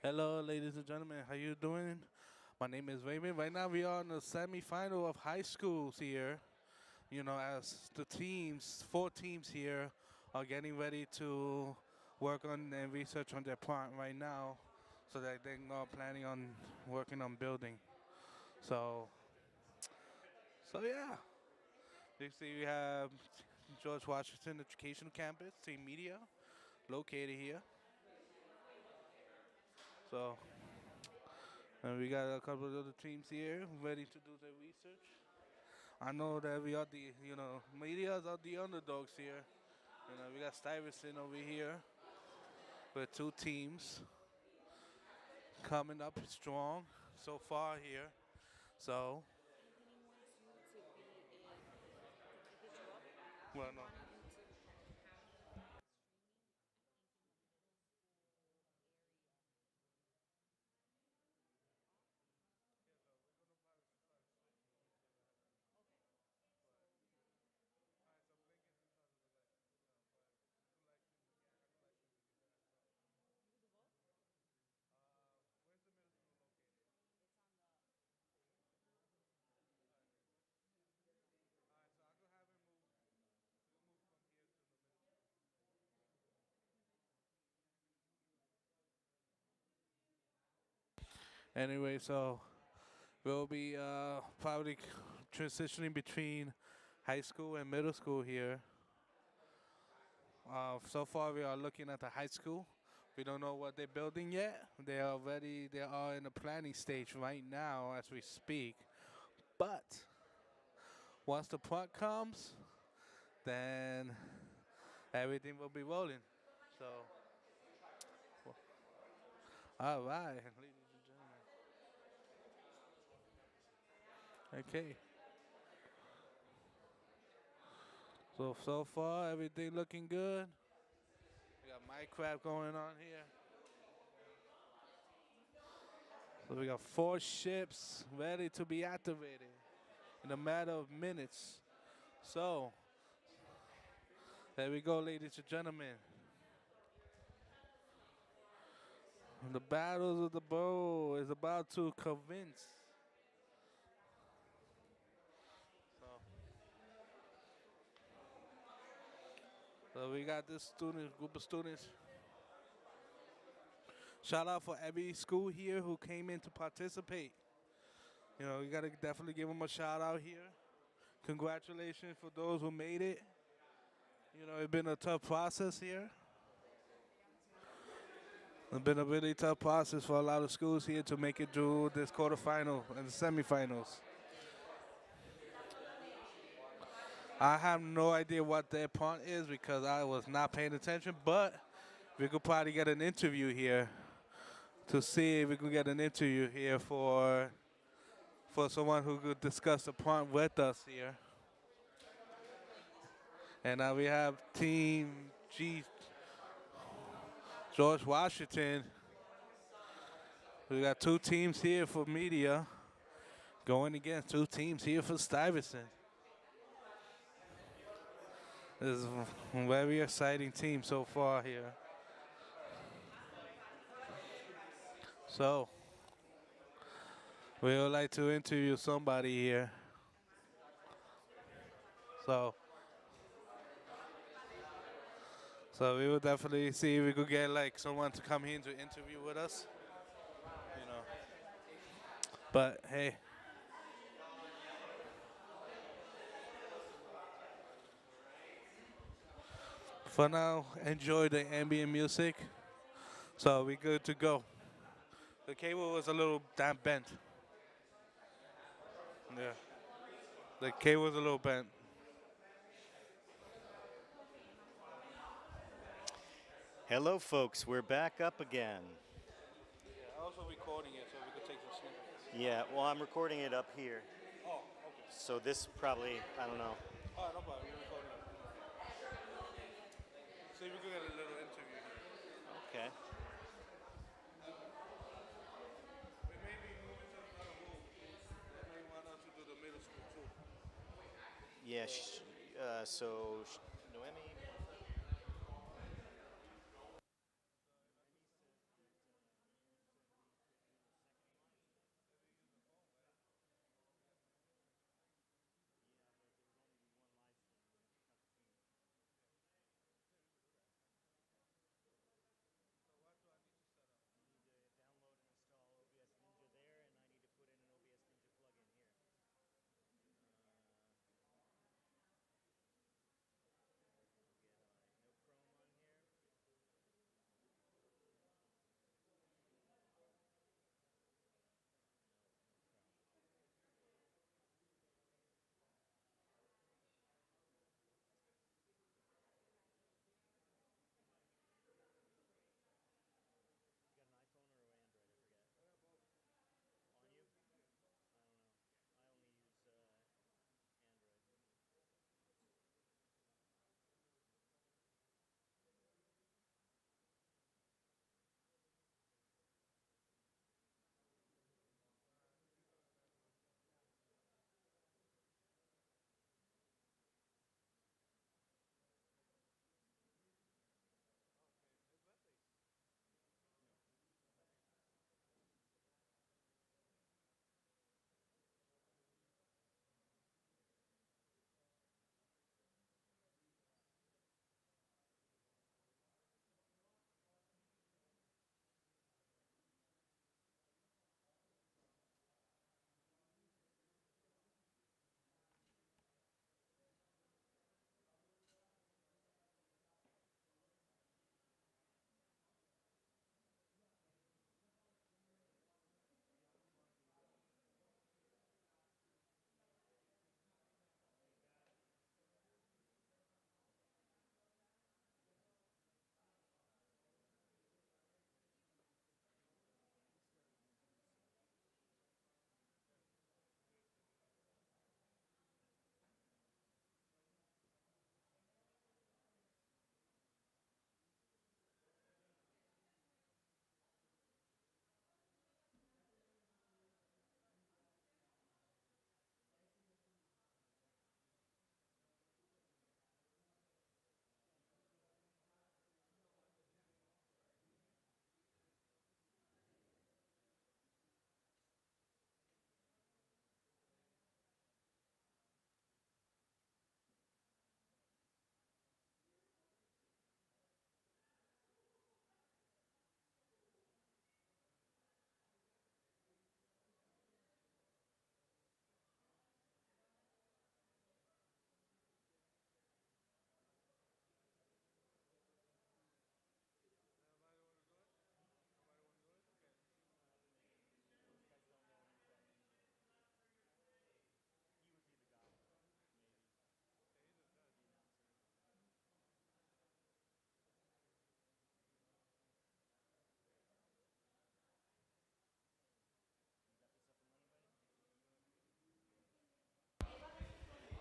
Hello, ladies and gentlemen. How you doing? My name is Raymond. Right now, we are in the semifinal of high schools here. As the teams, four teams here, are getting ready to work on and research on their plant right now, so that they're planning on working on building. So, so yeah. You see, we have George Washington Educational Campus, Team Media, located here. So, and we got a couple of other teams here ready to do their research. I know that we are medias are the underdogs here. We got Stuyvesant over here with two teams coming up strong so far here. So, well, no. Anyway, so we'll be probably transitioning between high school and middle school here. So far, we are looking at the high school. We don't know what they're building yet. They are in the planning stage right now as we speak. But once the puck comes, then everything will be rolling. So, all right, ladies and gentlemen. Okay. So far, everything looking good. We got Minecraft going on here. So we got four ships ready to be activated in a matter of minutes. So, there we go, ladies and gentlemen. The battles of the bow is about to convince. So, so we got this group of students. Shout out for every school here who came in to participate. We gotta definitely give them a shout out here. Congratulations for those who made it. It's been a tough process here. It's been a really tough process for a lot of schools here to make it through this quarterfinal and the semifinals. I have no idea what their part is because I was not paying attention, but we could probably get an interview here to see if we could get an interview here for someone who could discuss the part with us here. And now we have Team G, George Washington. We got two teams here for media going against two teams here for Stuyvesant. This is a very exciting team so far here. So, we would like to interview somebody here. So, so we will definitely see if we could get like someone to come here to interview with us. You know. But hey, for now, enjoy the ambient music. So we good to go. The cable was a little damn bent. Yeah. The cable was a little bent. Hello, folks. We're back up again. Yeah, also recording it so we could take some snippets. Yeah, well, I'm recording it up here. Oh, okay. So this probably, I don't know. Oh, no problem. You're recording it. See if we could get a little interview here. Okay. We may be moving to another room. They may want us to do the middle school too. Yeah, Noemi.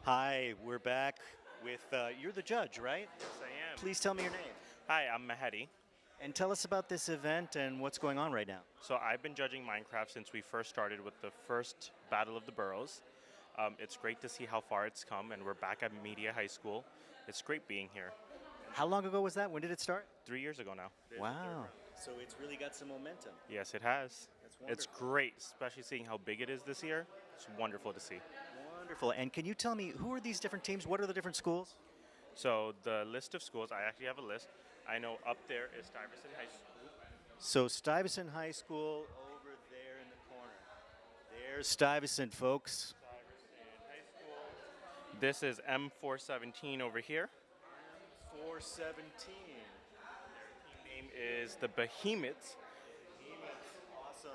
Hi, we're back with, you're the judge, right? Yes, I am. Please tell me your name. Hi, I'm Mahedi. And tell us about this event and what's going on right now. So I've been judging Minecraft since we first started with the first Battle of the Burrows. It's great to see how far it's come, and we're back at Media High School. It's great being here. How long ago was that? When did it start? 3 years ago now. Wow. So it's really got some momentum. Yes, it has. That's It's wonderful. great, especially seeing how big it is this year. It's wonderful to see. Wonderful. And can you tell me who are these different teams? What are the different schools? So the list of schools, I actually have a list. I know up there is Stuyvesant High School. So Stuyvesant High School over there in the corner. There's Stuyvesant, folks. Stuyvesant High School. This is M417 over here. 417. Name is the Behemoths. Awesome.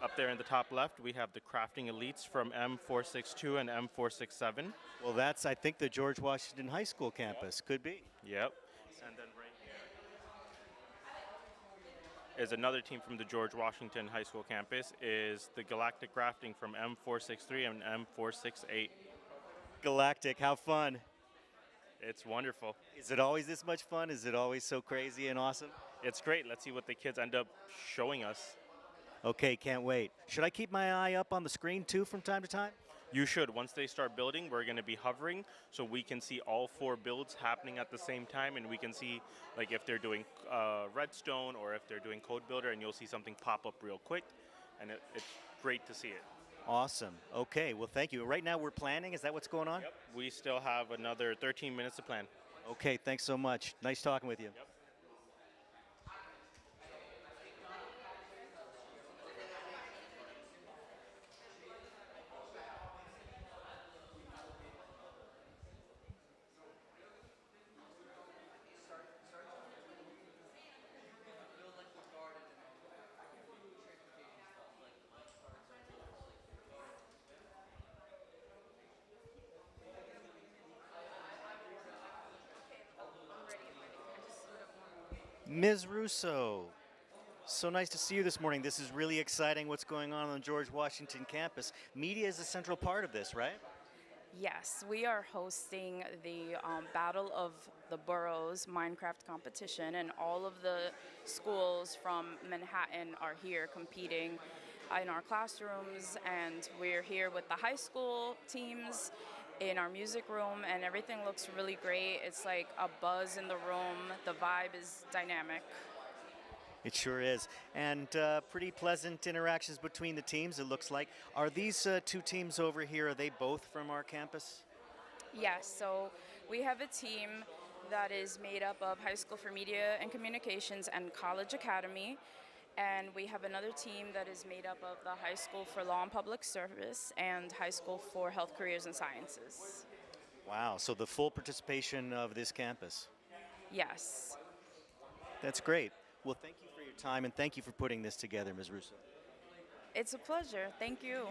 Up there in the top left, we have the Crafting Elites from M462 and M467. Well, that's, I think, the George Washington High School campus. Could be. Yep. And then right here is another team from the George Washington High School campus, is the Galactic Crafting from M463 and M468. Galactic, how fun. It's wonderful. Is it always this much fun? Is it always so crazy and awesome? It's great. Let's see what the kids end up showing us. Okay, can't wait. Should I keep my eye up on the screen too from time to time? You should. Once they start building, we're going to be hovering so we can see all 4 builds happening at the same time, and we can see like if they're doing redstone or if they're doing code builder, and you'll see something pop up real quick, and it's great to see it. Awesome. Okay, well, thank you. Right now we're planning. Is that what's going on? Yep. We still have another 13 minutes to plan. Okay, thanks so much. Nice talking with you. Yep. Ms. Russo, so nice to see you this morning. This is really exciting what's going on the George Washington campus. Media is a central part of this, right? Yes, we are hosting the Battle of the Boroughs Minecraft competition, and all of the schools from Manhattan are here competing in our classrooms, and we're here with the high school teams in our music room, and everything looks really great. It's like a buzz in the room. The vibe is dynamic. It sure is. And pretty pleasant interactions between the teams, it looks like. Are these two teams over here, are they both from our campus? Yes, so we have a team that is made up of High School for Media and Communications and College Academy. And we have another team that is made up of the High School for Law and Public Service and High School for Health Careers and Sciences. Wow, so the full participation of this campus. Yes. That's great. Well, thank you for your time and thank you for putting this together, Ms. Russo. It's a pleasure. Thank you.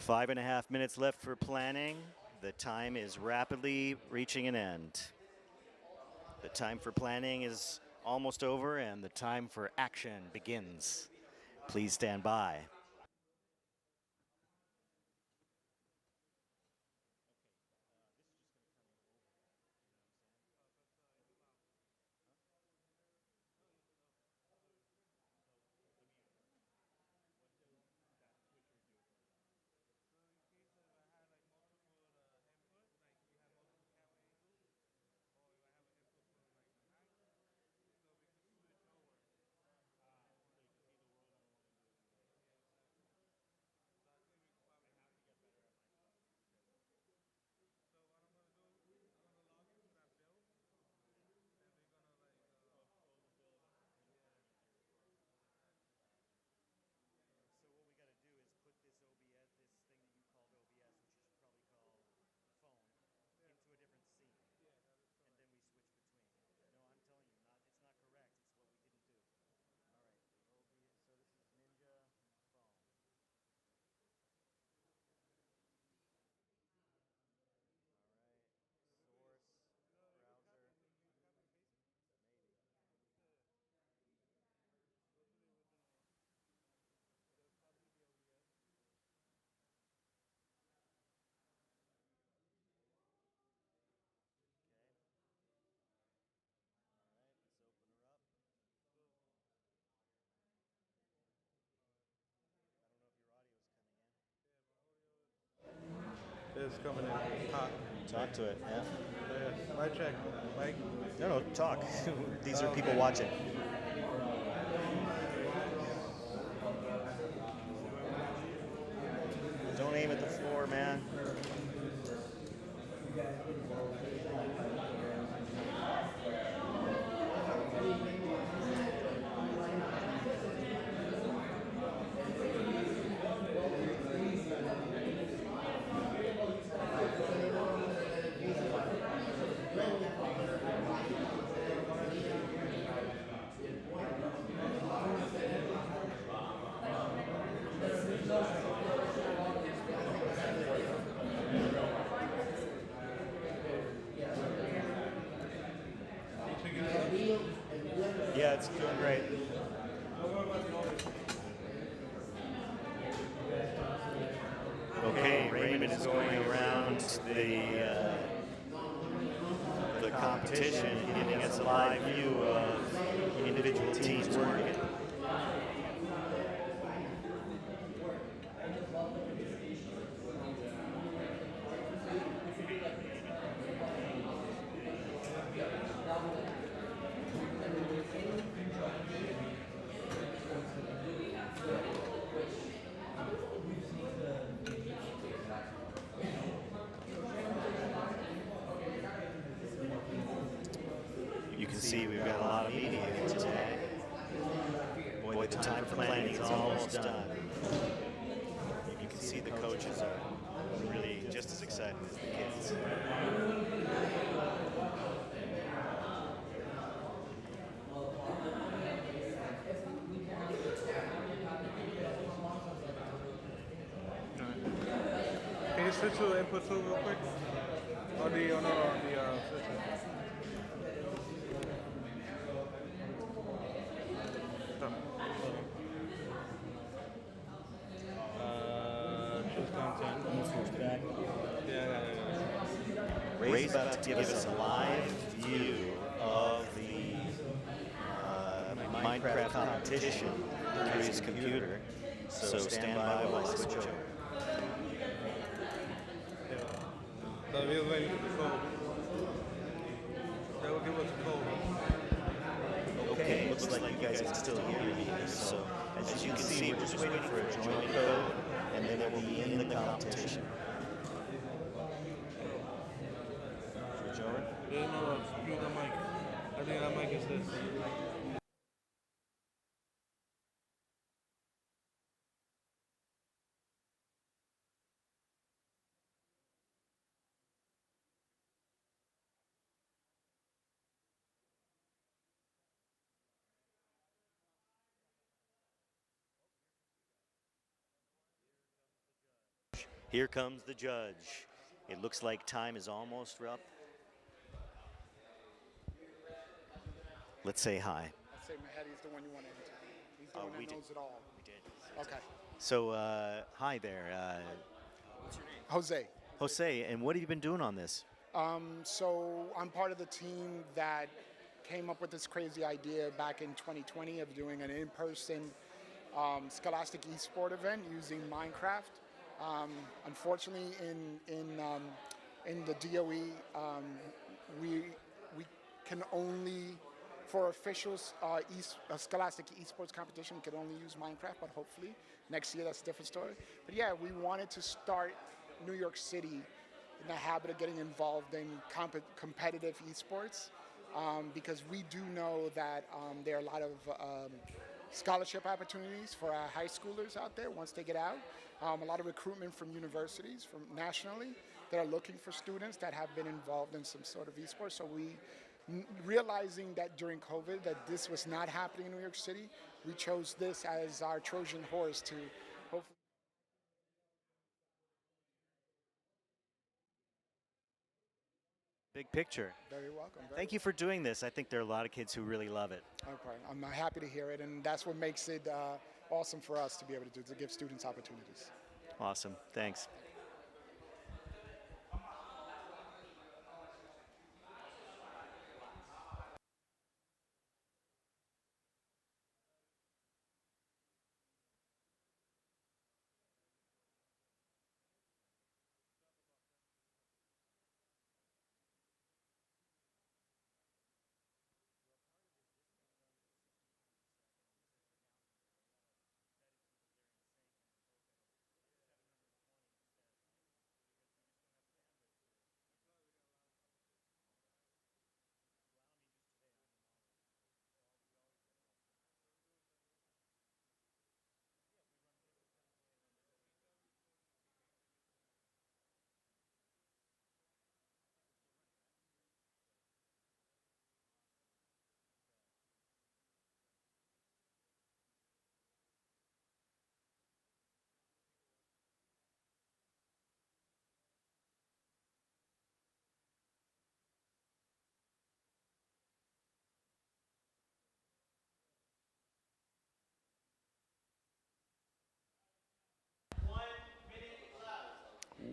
5.5 minutes left for planning. The time is rapidly reaching an end. The time for planning is almost over and the time for action begins. Please stand by. It's coming in hot. Talk to it, yeah. Mic check. Mike. No, talk. These are people watching. Don't aim at the floor, man. Yeah, it's doing great. Okay, Raymond is going around the competition, giving us a live view of individual teams working. You can see we've got a lot of media here today. Boy, the time for planning is almost done. You can see the coaches are really just as excited as the kids. Can you switch to input 2 real quick? On the switch. Choose content. Back. Yeah. Ray's about to give us a live view of the Minecraft competition through his computer. So stand by while I switch over. So we're waiting for the code. That will give us a code. Okay, looks like you guys can still hear me. So as you can see, we're just waiting for a join code, and then it will be in the competition. Switch over. Yeah, no, mute the mic. I think that mic is this. Here comes the judge. It looks like time is almost up. Let's say hi. I'd say Mehedi's the one you want to enter. He's the Oh, one that we did. knows it all. We did. Okay. So, hi there, Jose. Jose. And what have you been doing on this? So I'm part of the team that came up with this crazy idea back in 2020 of doing an in-person Scholastic Esport event using Minecraft. Unfortunately, in the DOE, we can only for officials Scholastic Esports competition we can only use Minecraft, but hopefully next year that's a different story. But yeah, we wanted to start New York City in the habit of getting involved in competitive esports because we do know that there are a lot of scholarship opportunities for our high schoolers out there once they get out. A lot of recruitment from universities, from nationally, that are looking for students that have been involved in some sort of esports. So realizing that during COVID that this was not happening in New York City, we chose this as our Trojan horse to hopefully. Big picture. Very welcome. Thank you for doing this. I think there are a lot of kids who really love it. Okay, I'm happy to hear it, and that's what makes it awesome for us to be able to do, to give students opportunities. Awesome. Thanks.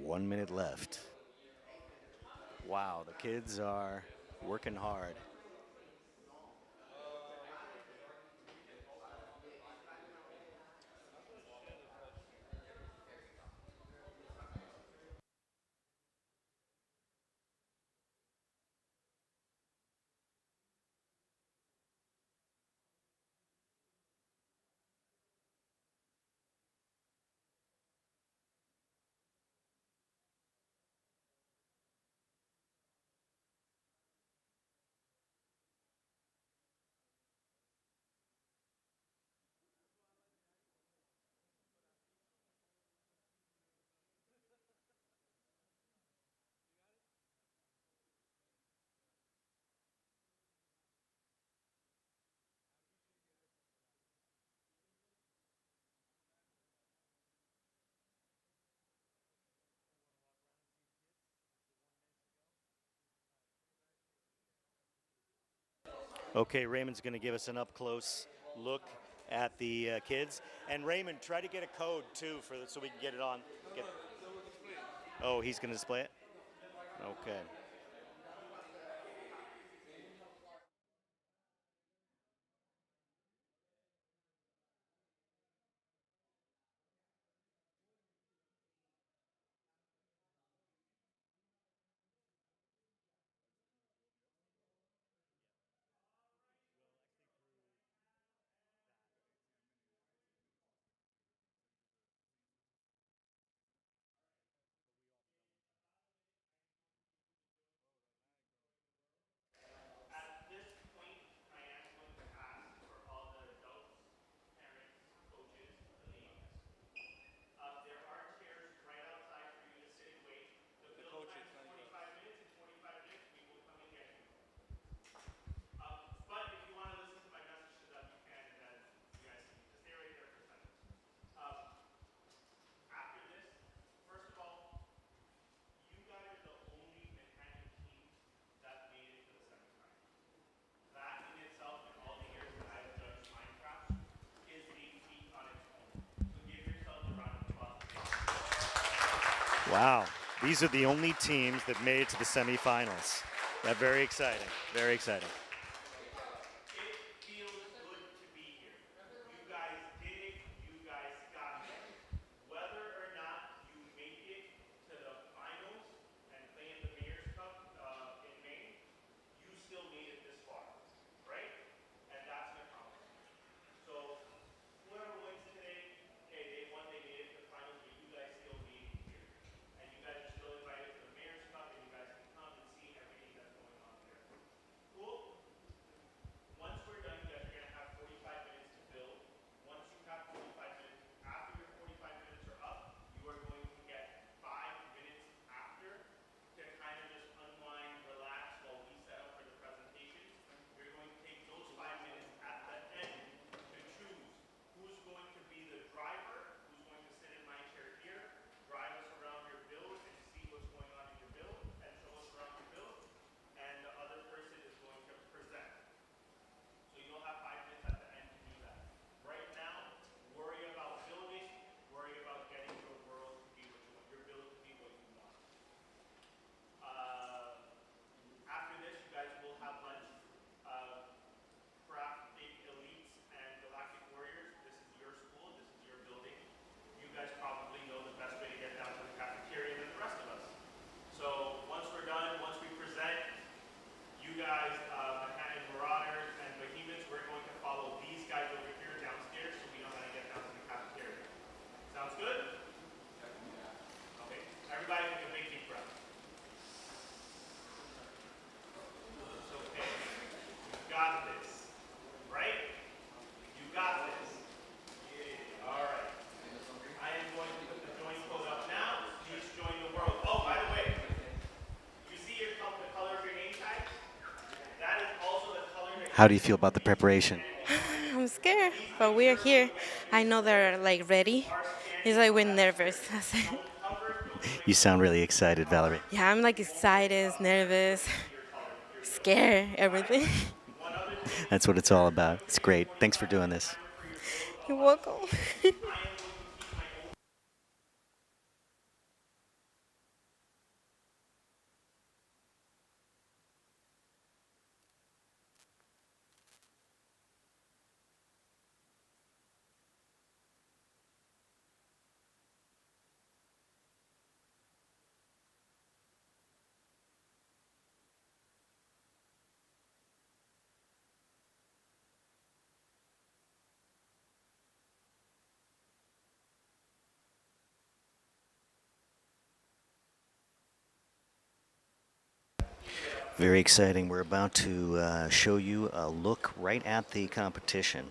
One minute left. Wow, the kids are working hard. Okay, Raymond's going to give us an up-close look at the kids. And Raymond, try to get a code too so we can get it on. Oh, he's going to display it? Okay. Wow. These are the only teams that made it to the semifinals. That's very exciting. Very exciting. It feels good to be here. You guys did it. You guys got it. Whether or not you make it to the finals and play in the Mayor's Cup in May, you still made it this far, right? And that's an accomplishment. So whoever wins today, hey, they won, they made it to the finals, but you guys still made it here. And you guys are still invited to the Mayor's Cup, and you guys can come and see everything that's going on here. Cool? Once we're done, you guys are going to have 45 minutes to build. Once you have 45 minutes, after your 45 minutes are up, you are going to get 5 minutes after to kind of just unwind, relax while we set up for the presentation. You're going to take those 5 minutes at the end to choose who's going to be the driver, who's going to sit in my chair here, drive us around your build and see what's going on in your build, and show us around your build, and the other person is going to present. So you'll have 5 minutes at the end to do that. Right now, worry about building, worry about getting your world to be what you want, your build to be what you want. After this, you guys will have lunch. Craft Big Elites and Galactic Warriors, this is your school, this is your building. You guys probably know the best way to get down to the cafeteria than the rest of us. So once we're done, once we present, you guys, Manhattan Marauders and Behemoths, we're going to follow these guys over here downstairs so we know how to get down to the cafeteria. Sounds good? Okay, everybody take a big deep breath. It's okay. You got this. Right? You got this. Yeah. All right. I am going to put the join code up now. Please join the world. Oh, by the way, you see the color of your name tag? That is also the color that How do you feel about the preparation? I'm scared, but we're here. I know they're like ready. It's like we're nervous. You sound really excited, Valerie. Yeah, I'm like excited, nervous, scared, everything. That's what it's all about. It's great. Thanks for doing this. You're welcome. Very exciting. We're about to show you a look right at the competition.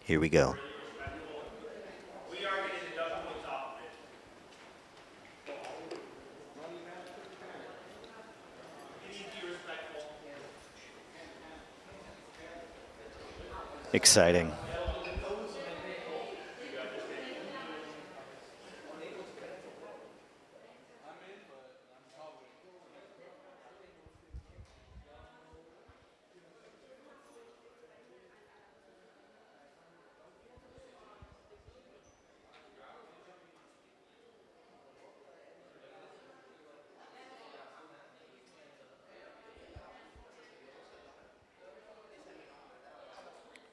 Here we go. we are getting the double points off of it. Please be respectful. Exciting.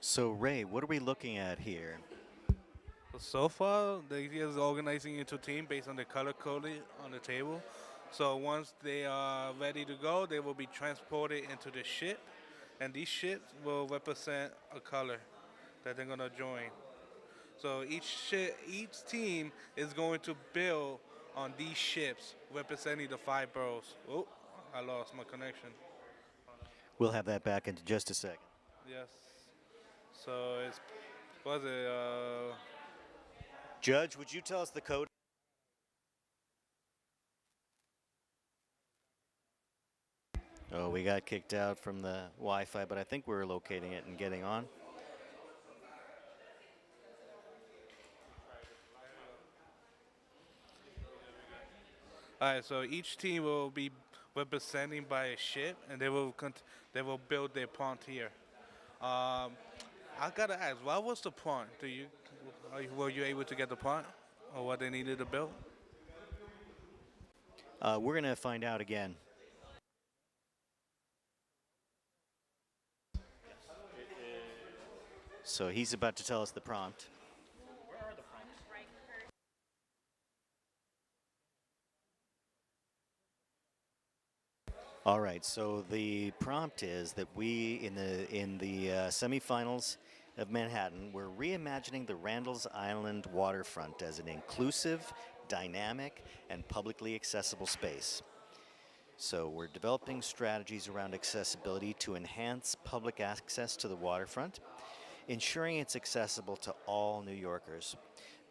So, Ray, what are we looking at here? So far, the idea is organizing into team based on the color coding on the table. So once they are ready to go, they will be transported into the ship, and these ships will represent a color that they're gonna join. So each team is going to build on these ships representing the 5 boroughs. Oh, I lost my connection. We'll have that back in just a second. Yes. So it's was it Judge, would you tell us the code? Oh, we got kicked out from the Wi-Fi, but I think we're locating it and getting on. All right, so each team will be representing by a ship, and they will build their pond here. Um, I gotta ask, what was the pond? Were you able to get the pond, or what they needed to build? We're going to find out again. So he's about to tell us the prompt. All right, so the prompt is that we, in the semifinals of Manhattan, we're reimagining the Randall's Island waterfront as an inclusive, dynamic, and publicly accessible space. So we're developing strategies around accessibility to enhance public access to the waterfront, ensuring it's accessible to all New Yorkers.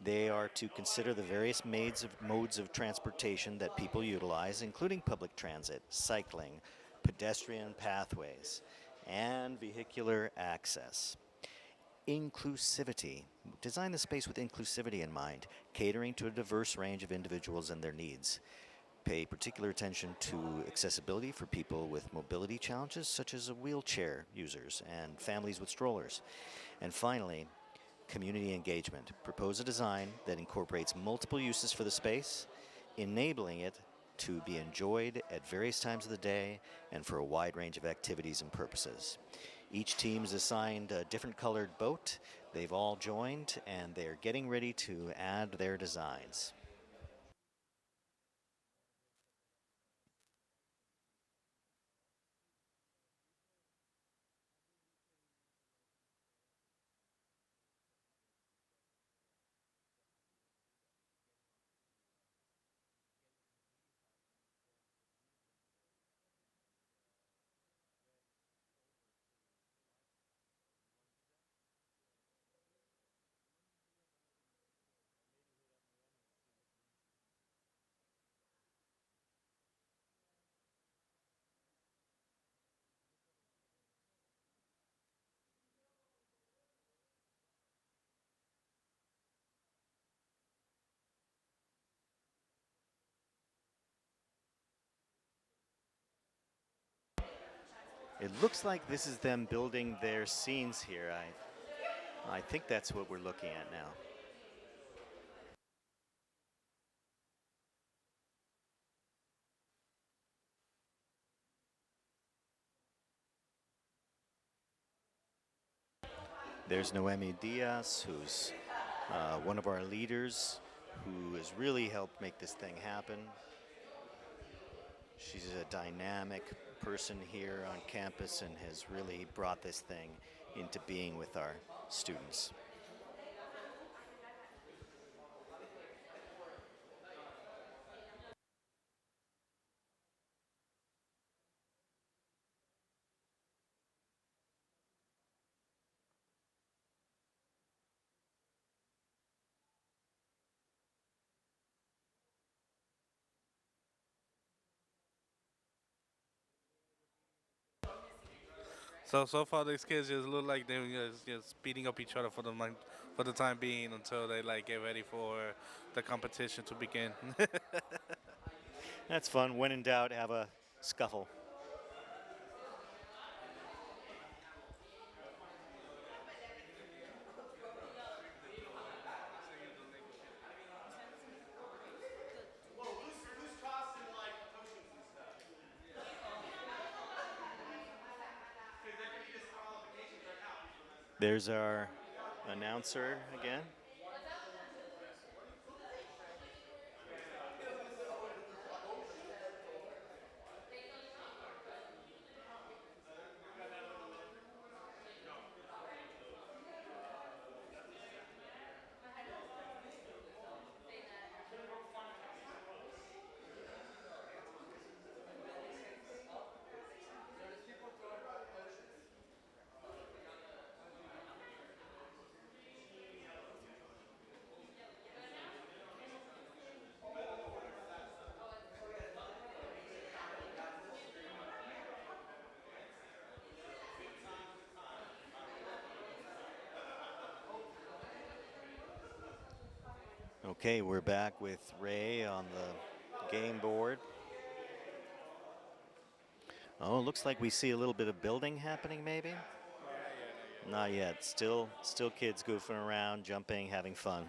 They are to consider the various modes of transportation that people utilize, including public transit, cycling, pedestrian pathways, and vehicular access. Inclusivity. Design the space with inclusivity in mind, catering to a diverse range of individuals and their needs. Pay particular attention to accessibility for people with mobility challenges, such as wheelchair users and families with strollers. And finally, community engagement. Propose a design that incorporates multiple uses for the space, enabling it to be enjoyed at various times of the day and for a wide range of activities and purposes. Each team is assigned a different colored boat. They've all joined and they're getting ready to add their designs. It looks like this is them building their scenes here. I think that's what we're looking at now. There's Noemi Diaz, who's one of our leaders, who has really helped make this thing happen. She's a dynamic person here on campus and has really brought this thing into being with our students. So far these kids just look like they're just beating up each other for the time being until they like get ready for the competition to begin. That's fun. When in doubt, have a scuffle. There's our announcer again. Okay, we're back with Ray on the game board. Oh, looks like we see a little bit of building happening, maybe? Not yet. Still kids goofing around, jumping, having fun.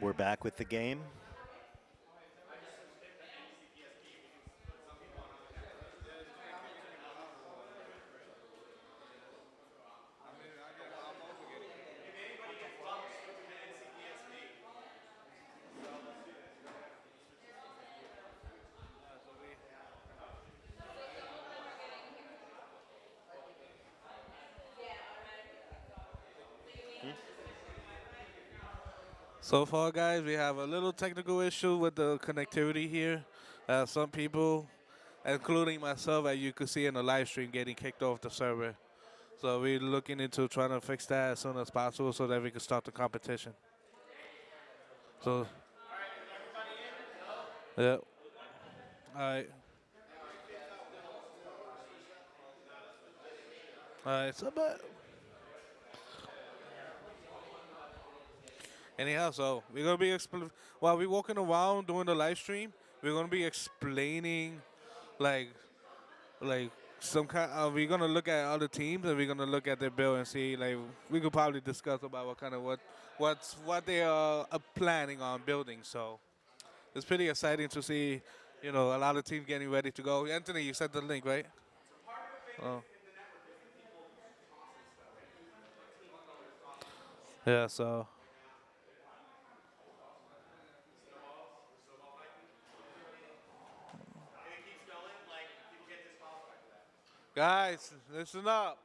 We're back with the game. So far, guys, we have a little technical issue with the connectivity here. Some people, including myself, as you could see in the live stream, getting kicked off the server. So we're looking into trying to fix that as soon as possible so that we can start the competition. So, yeah. All right. All right. So, but anyhow, so we're gonna be while we're walking around doing the live stream. We're gonna be explaining, like, like some kind. We're gonna look at other teams and we're gonna look at their build and see. Like, we could probably discuss about what they are planning on building. So it's pretty exciting to see. You know, a lot of teams getting ready to go. Anthony, you sent the link, right? Oh. Yeah. So. Guys, listen up.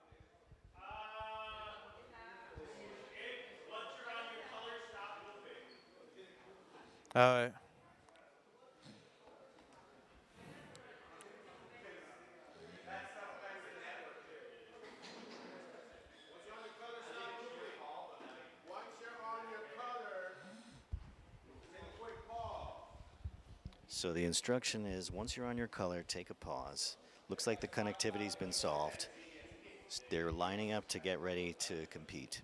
All right. So the instruction is once you're on your color, take a pause. Looks like the connectivity's been solved. They're lining up to get ready to compete.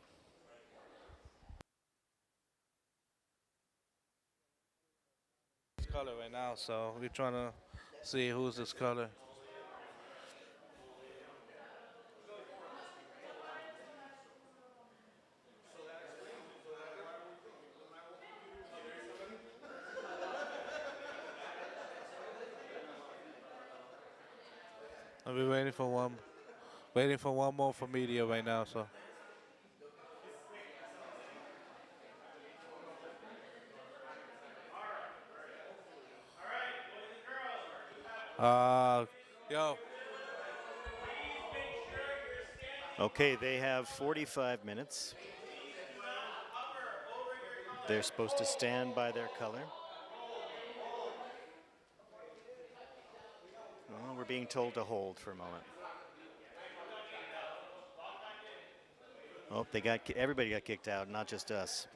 Color right now, so we're trying to see who's this color. I'll be waiting for one more for media right now. So. Yo. Okay, they have 45 minutes. They're supposed to stand by their color. Well, we're being told to hold for a moment. Oh, everybody got kicked out, not just us.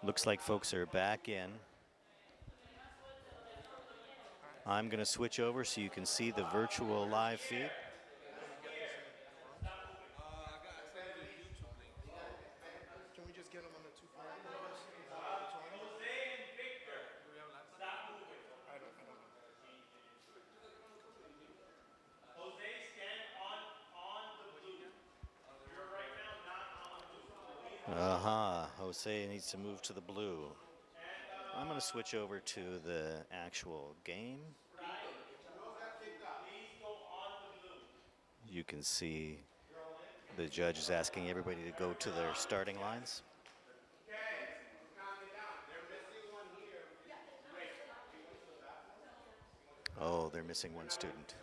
Looks like folks are back in. I'm going to switch over so you can see the virtual live feed. Can we just get them on the 2 phone? Aha, Jose needs to move to the blue. I'm going to switch over to the actual game. You can see the judge is asking everybody to go to their starting lines. Oh, they're missing one student.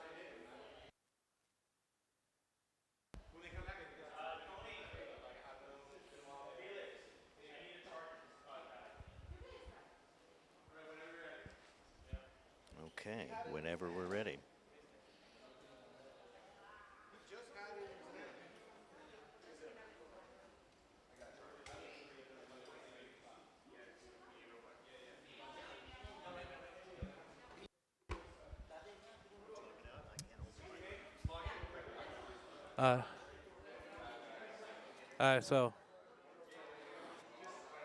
Okay, whenever we're ready. All right, so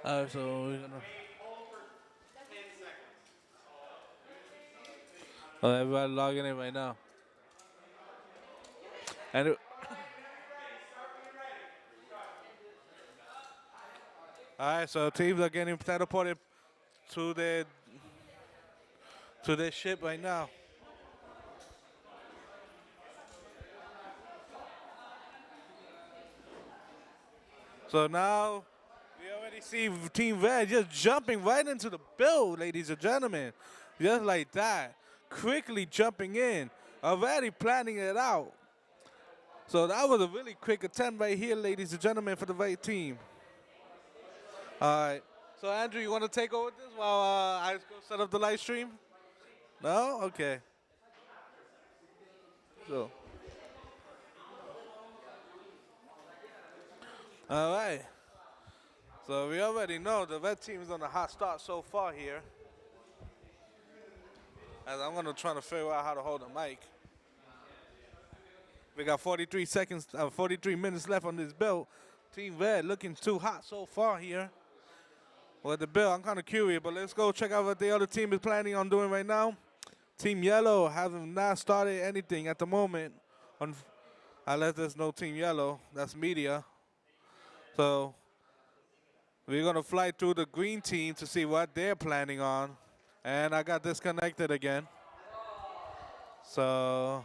we're gonna. Oh, everybody logging in right now. And all right, so teams are getting teleported to their ship right now. So now we already see Team Red just jumping right into the build, ladies and gentlemen. Just like that. Quickly jumping in. Already planning it out. So that was a really quick attempt right here, ladies and gentlemen, for the right team. All right. So Andrew, you want to take over this while I go set up the live stream? No? Okay. So. All right. So we already know the red team is on a hot start so far here. As I'm gonna try to figure out how to hold the mic. We got 43 minutes left on this build. Team Red looking too hot so far here. With the build, I'm kind of curious, but let's go check out what the other team is planning on doing right now. Team Yellow haven't not started anything at the moment. Unless there's no Team Yellow, that's media. So we're gonna fly through the green team to see what they're planning on. And I got disconnected again. So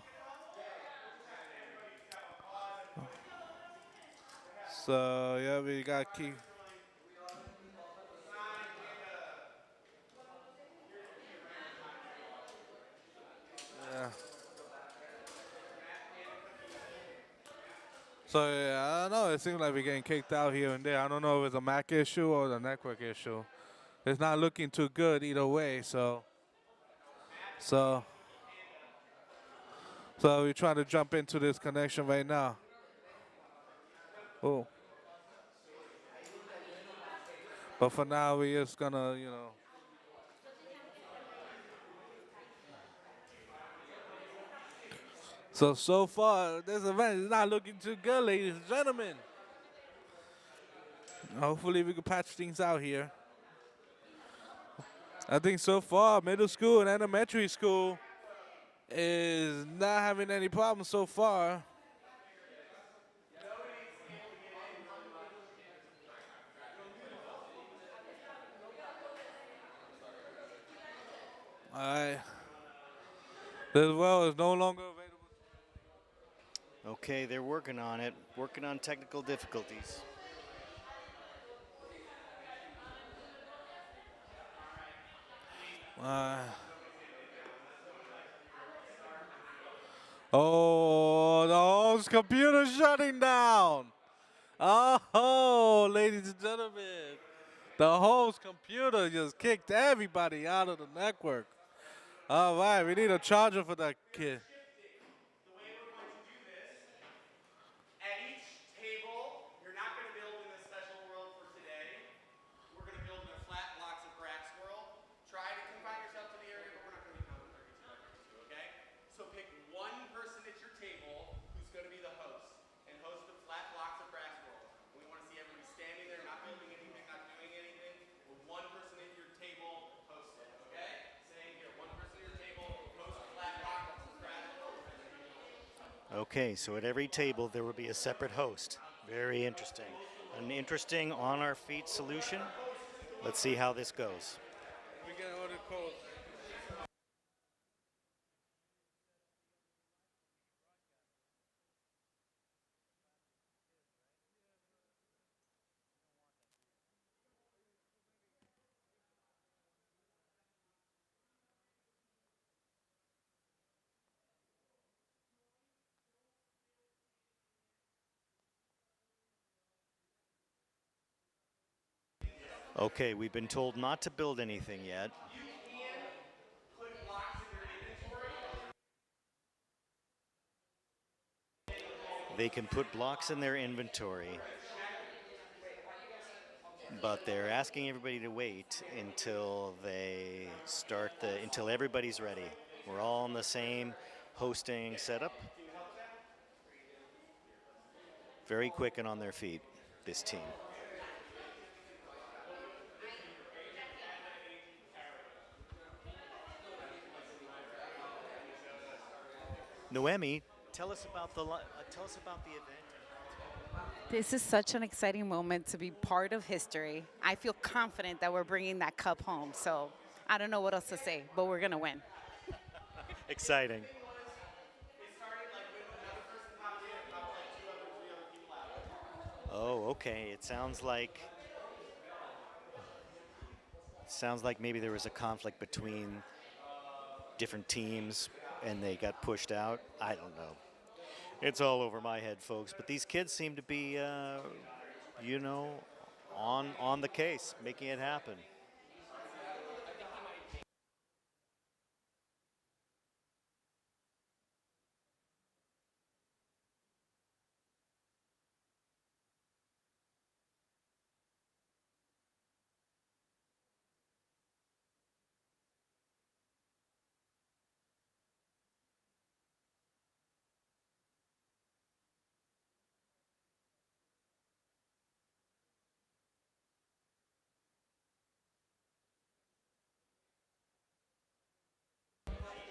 yeah, we got key. Yeah. So yeah, I don't know. It seems like we're getting kicked out here and there. I don't know if it's a Mac issue or the network issue. It's not looking too good either way. So we're trying to jump into this connection right now. Oh. But for now, we just gonna, So far, this event is not looking too good, ladies and gentlemen. Hopefully, we can patch things out here. I think so far, middle school and elementary school is not having any problems so far. All right. This well is no longer available. Okay, they're working on it, working on technical difficulties. Oh, the host computer shutting down. Oh, ladies and gentlemen, the host computer just kicked everybody out of the network. All right, we need a charger for that kid. At each table, you're not going to build in a special world for today. We're going to build in a flat blocks of grass world. Try to confine yourself to the area, but we're not going to be counting 32 by 32, okay? So pick one person at your table who's going to be the host and host the flat blocks of grass world. We want to see everybody standing there, not building anything, not doing anything, with one person at your table hosting, okay? Same here, one person at your table, host flat blocks of grass world. Okay, so at every table there will be a separate host. Very interesting. An interesting on our feet solution. Let's see how this goes. We get all the calls. Okay, we've been told not to build anything yet. They can put blocks in their inventory, but they're asking everybody to wait until they start until everybody's ready. We're all in the same hosting setup. Very quick and on their feet, this team. Noemi, tell us about the event. This is such an exciting moment to be part of history. I feel confident that we're bringing that cup home. So I don't know what else to say, but we're going to win. Exciting. Oh, okay. It sounds like maybe there was a conflict between different teams and they got pushed out. I don't know. It's all over my head, folks. But these kids seem to be, on the case, making it happen.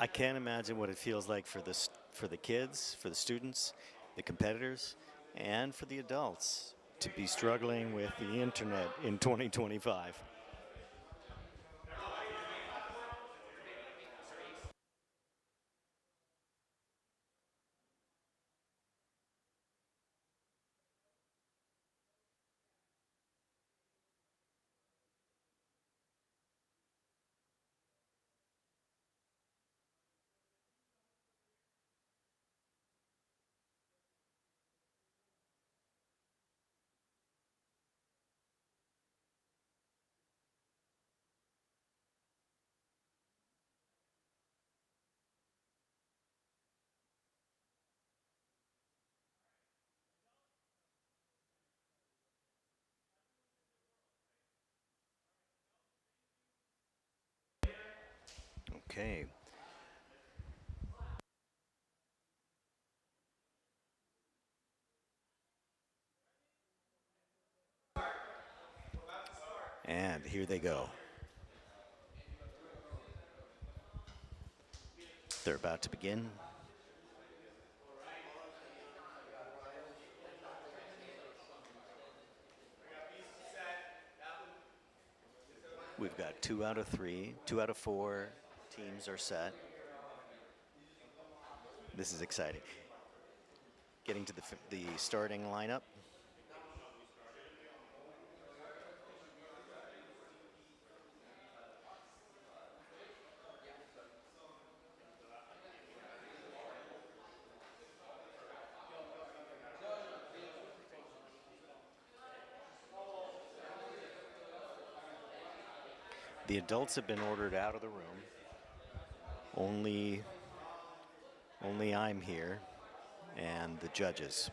I can't imagine what it feels like for the kids, for the students, the competitors, and for the adults to be struggling with the internet in 2025. Okay. And here they go. They're about to begin. We've got 2 out of 3, 2 out of 4 teams are set. This is exciting. Getting to the starting lineup. The adults have been ordered out of the room. Only I'm here and the judges.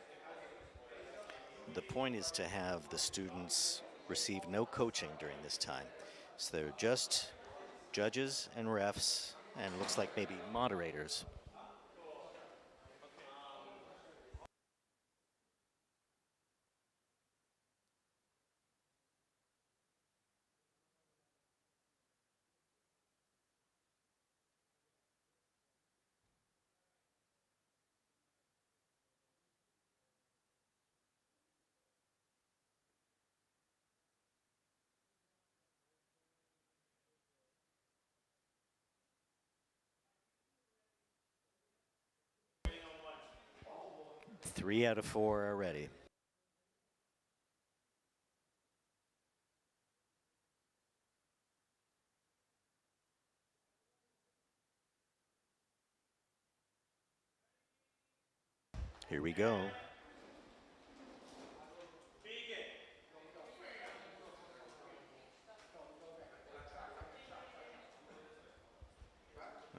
The point is to have the students receive no coaching during this time. So they're just judges and refs, and looks like maybe moderators. 3 out of 4 are ready. Here we go.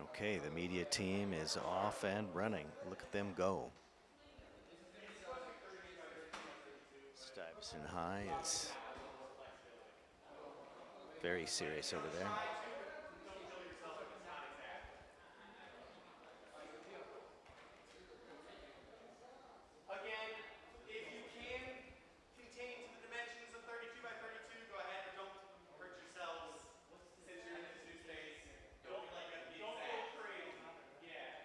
Okay, the media team is off and running. Look at them go. Stuyvesant High is very serious over there. Again, if you can contain to the dimensions of 32 by 32, go ahead, but don't hurt yourselves since you're in this new space. Don't be like a don't go crazy. Yeah.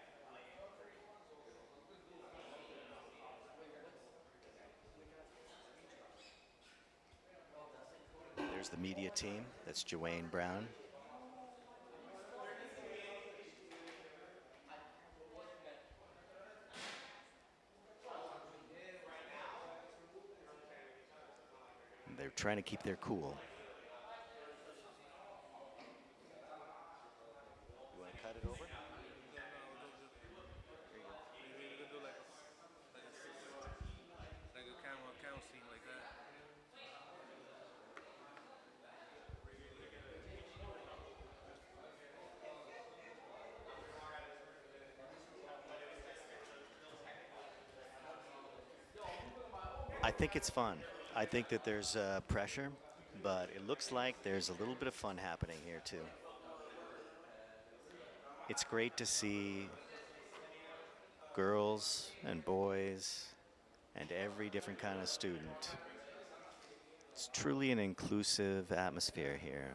There's the media team. That's Joanne Brown. They're trying to keep their cool. You want to cut it over? Like a camera scene like that. I think it's fun. I think that there's pressure, but it looks like there's a little bit of fun happening here too. It's great to see girls and boys and every different kind of student. It's truly an inclusive atmosphere here.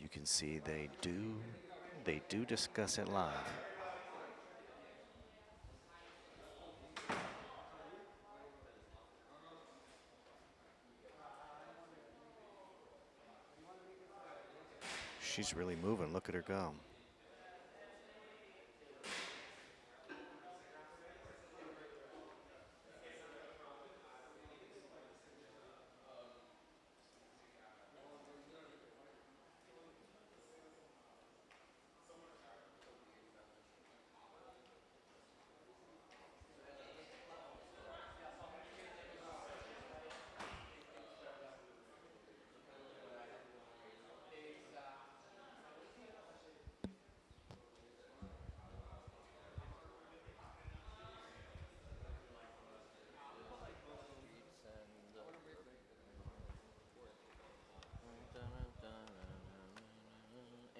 You can see they do discuss it live. She's really moving. Look at her go.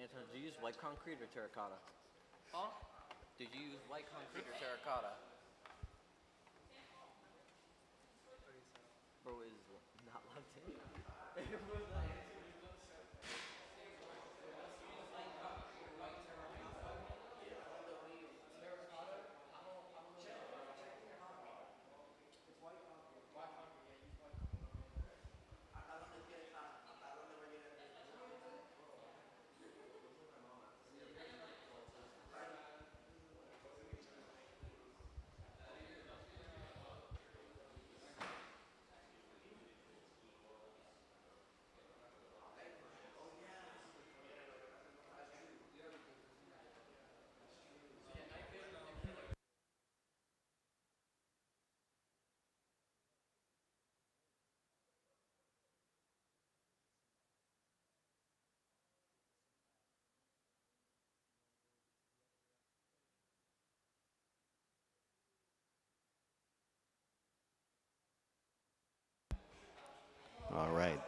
Anton, did you use white concrete or terracotta? Huh? Did you use white concrete or terracotta? Bro is not locked in.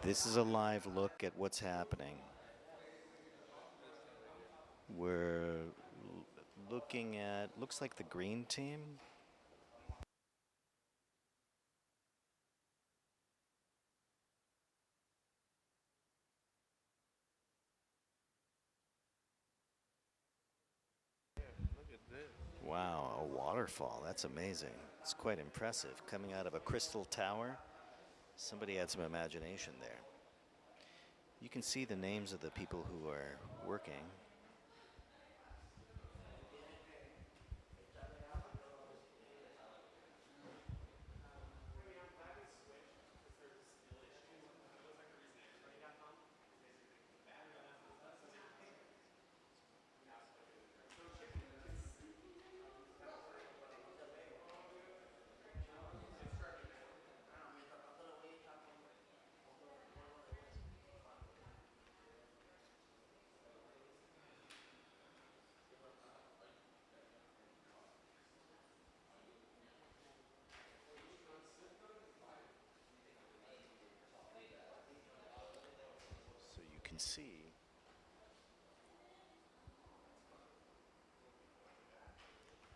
This is a live look at what's happening. We're looking at, looks like the green team. Look at this. Wow, a waterfall. That's amazing. It's quite impressive. Coming out of a crystal tower. Somebody had some imagination there. You can see the names of the people who are working. So you can see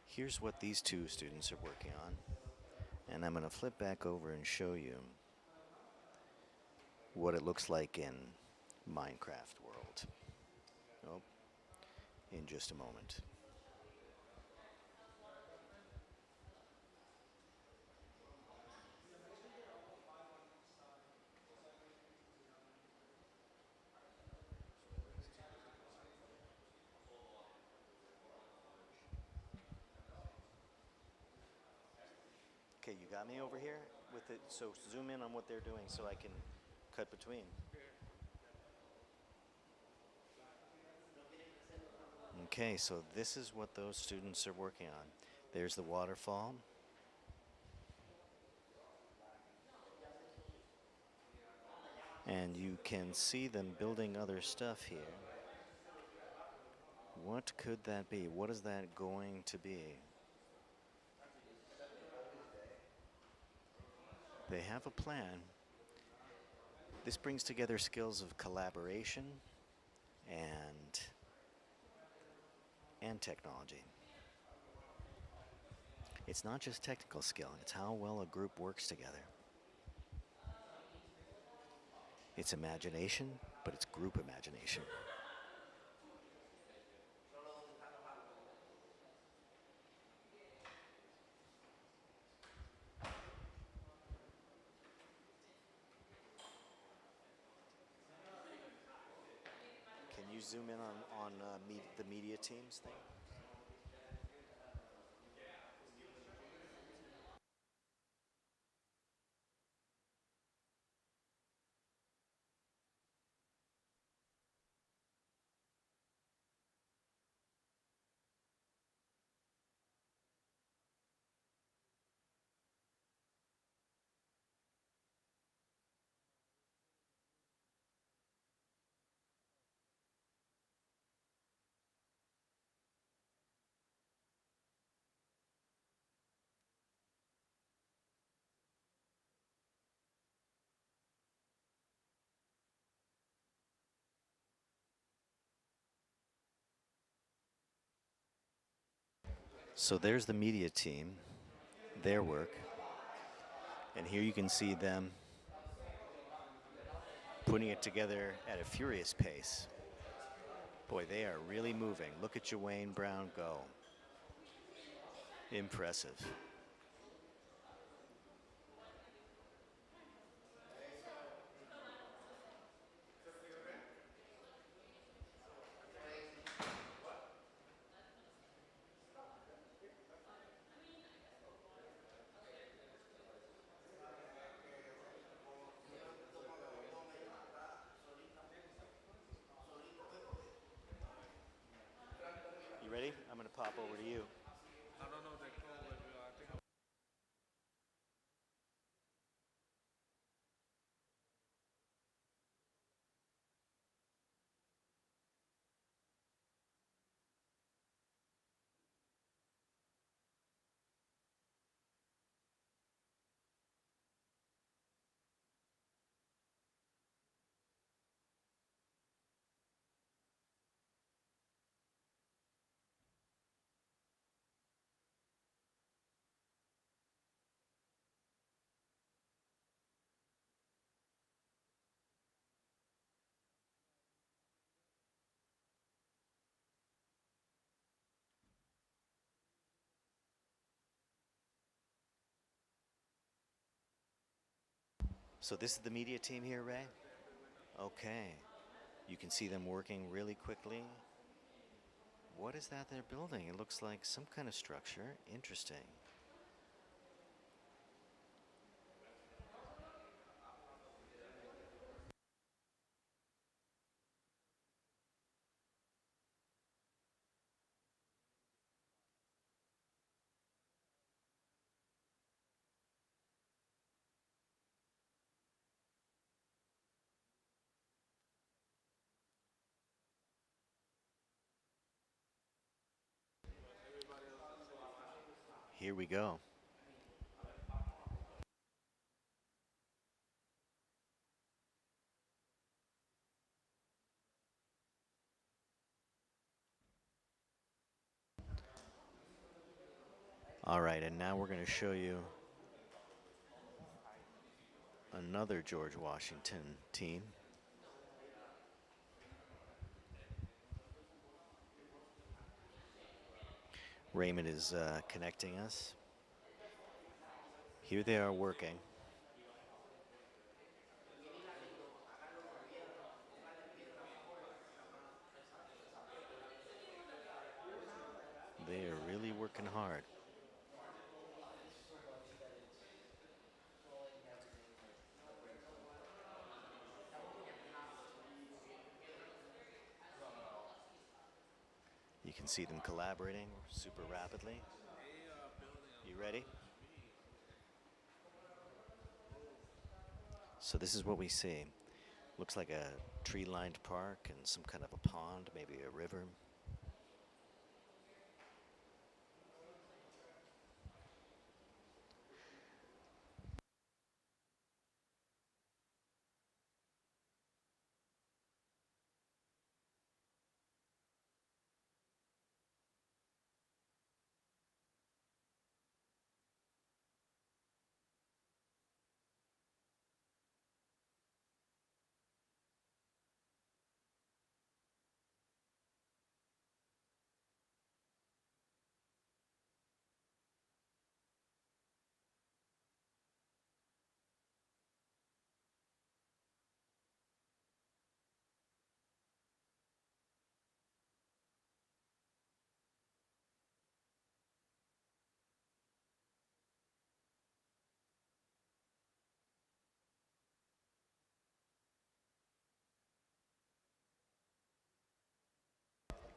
here's what these two students are working on. And I'm going to flip back over and show you what it looks like in Minecraft world. Oh, in just a moment. Okay, you got me over here with it. So zoom in on what they're doing so I can cut between. Okay, so this is what those students are working on. There's the waterfall. And you can see them building other stuff here. What could that be? What is that going to be? They have a plan. This brings together skills of collaboration and technology. It's not just technical skill, it's how well a group works together. It's imagination, but it's group imagination. Can you zoom in on the media teams thing? So there's the media team, their work. And here you can see them putting it together at a furious pace. Boy, they are really moving. Look at Jawayne Brown go. Impressive. You ready? I'm going to pop over to you. I don't know the code. I think So this is the media team here, Ray? Okay. You can see them working really quickly. What is that they're building? It looks like some kind of structure. Interesting. Here we go. All right, and now we're going to show you another George Washington team. Raymond is connecting us. Here they are working. They are really working hard. You can see them collaborating super rapidly. You ready? So this is what we see. Looks like a tree-lined park and some kind of a pond, maybe a river.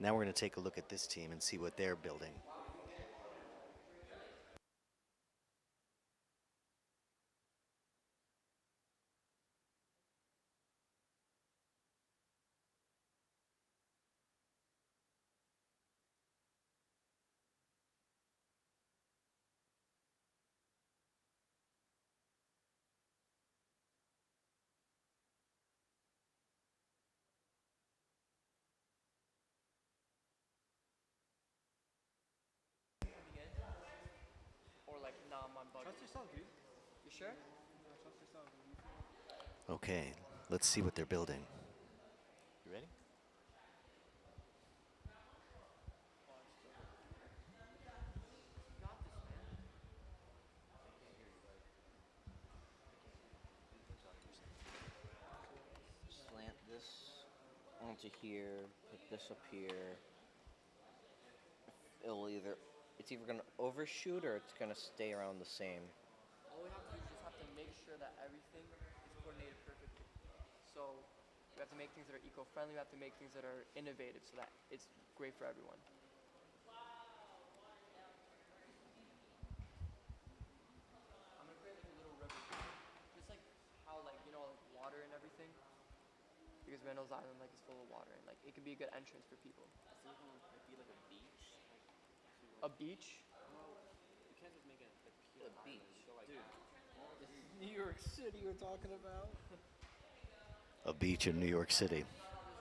Now we're going to take a look at this team and see what they're building. Or like, nah, I'm bugging. Trust yourself, dude. You sure? Trust yourself. Okay, let's see what they're building. You ready? Slant this onto here, put this up here. It's either gonna overshoot or it's gonna stay around the same. All we have to do is just have to make sure that everything is coordinated perfectly. So we have to make things that are eco-friendly, we have to make things that are innovative so that it's great for everyone. I'm gonna create like a little river. Just like how like, you know, like water and everything. Because Randall's Island like is full of water and like it could be a good entrance for people. It'd be like a beach. A beach? You can't just make it A beach. dude. This is New York City we're talking about. A beach in New York City.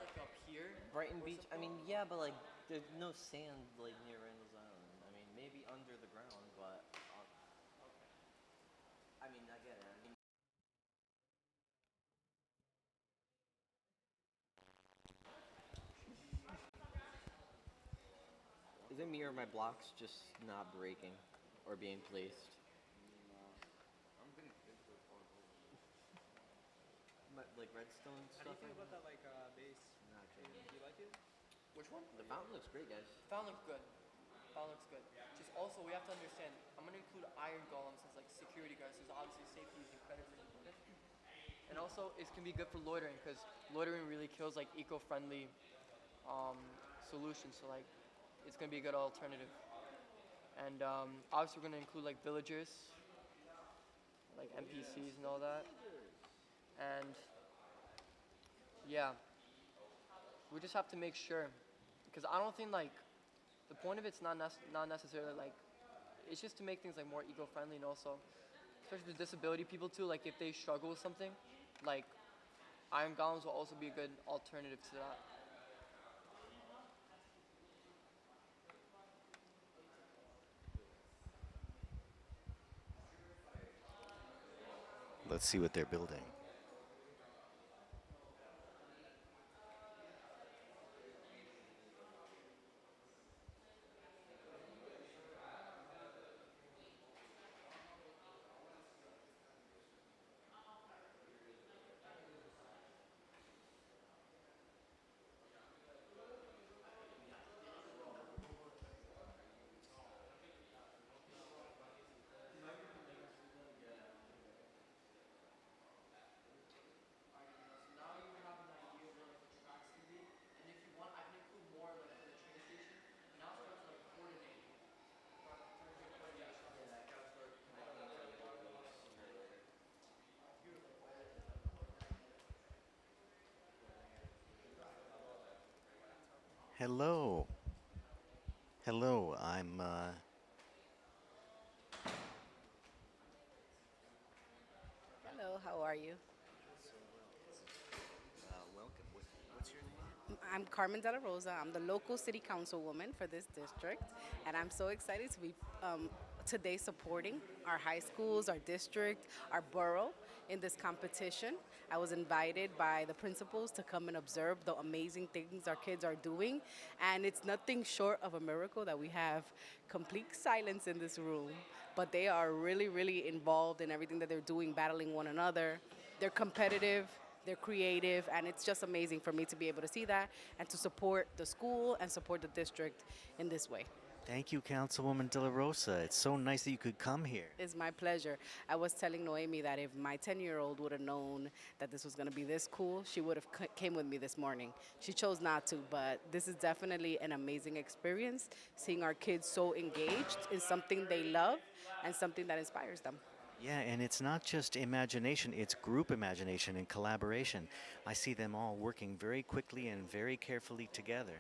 Like up here, Brighton Beach. I mean, yeah, but like there's no sand like near Randall's Island. I mean, maybe under the ground, but I mean, I get it. I mean, is it me or my blocks just not breaking or being placed? I'm getting hit with hard. like redstone How do you stuff. think about that like base? Not Do sure. you like it? Which one? The fountain looks great, guys. Fountain looks good. Fountain looks good. Just also, we have to understand, I'm going to include iron golems as like security guards, because obviously safety is incredibly important. And also, it can be good for loitering, because loitering really kills like eco-friendly solutions. So like, it's going to be a good alternative. And obviously, we're going to include like villagers, like NPCs and all that. And yeah, we just have to make sure, because I don't think like the point of it's not necessarily like, it's just to make things like more eco-friendly, and also especially with disability people too, like if they struggle with something, like iron golems will also be a good alternative to that. Let's see what they're building. Hello. Hello, I'm Hello, how are you? welcome. What's your name? I'm Carmen De La Rosa. I'm the local city councilwoman for this district, and I'm so excited to be today supporting our high schools, our district, our borough in this competition. I was invited by the principals to come and observe the amazing things our kids are doing, and it's nothing short of a miracle that we have complete silence in this room. But they are really, really involved in everything that they're doing, battling one another. They're competitive, they're creative, and it's just amazing for me to be able to see that and to support the school and support the district in this way. Thank you, Councilwoman De La Rosa. It's so nice that you could come here. It's my pleasure. I was telling Noemi that if my 10-year-old would have known that this was going to be this cool, she would have came with me this morning. She chose not to, but this is definitely an amazing experience, seeing our kids so engaged in something they love and something that inspires them. Yeah, and it's not just imagination, it's group imagination and collaboration. I see them all working very quickly and very carefully together.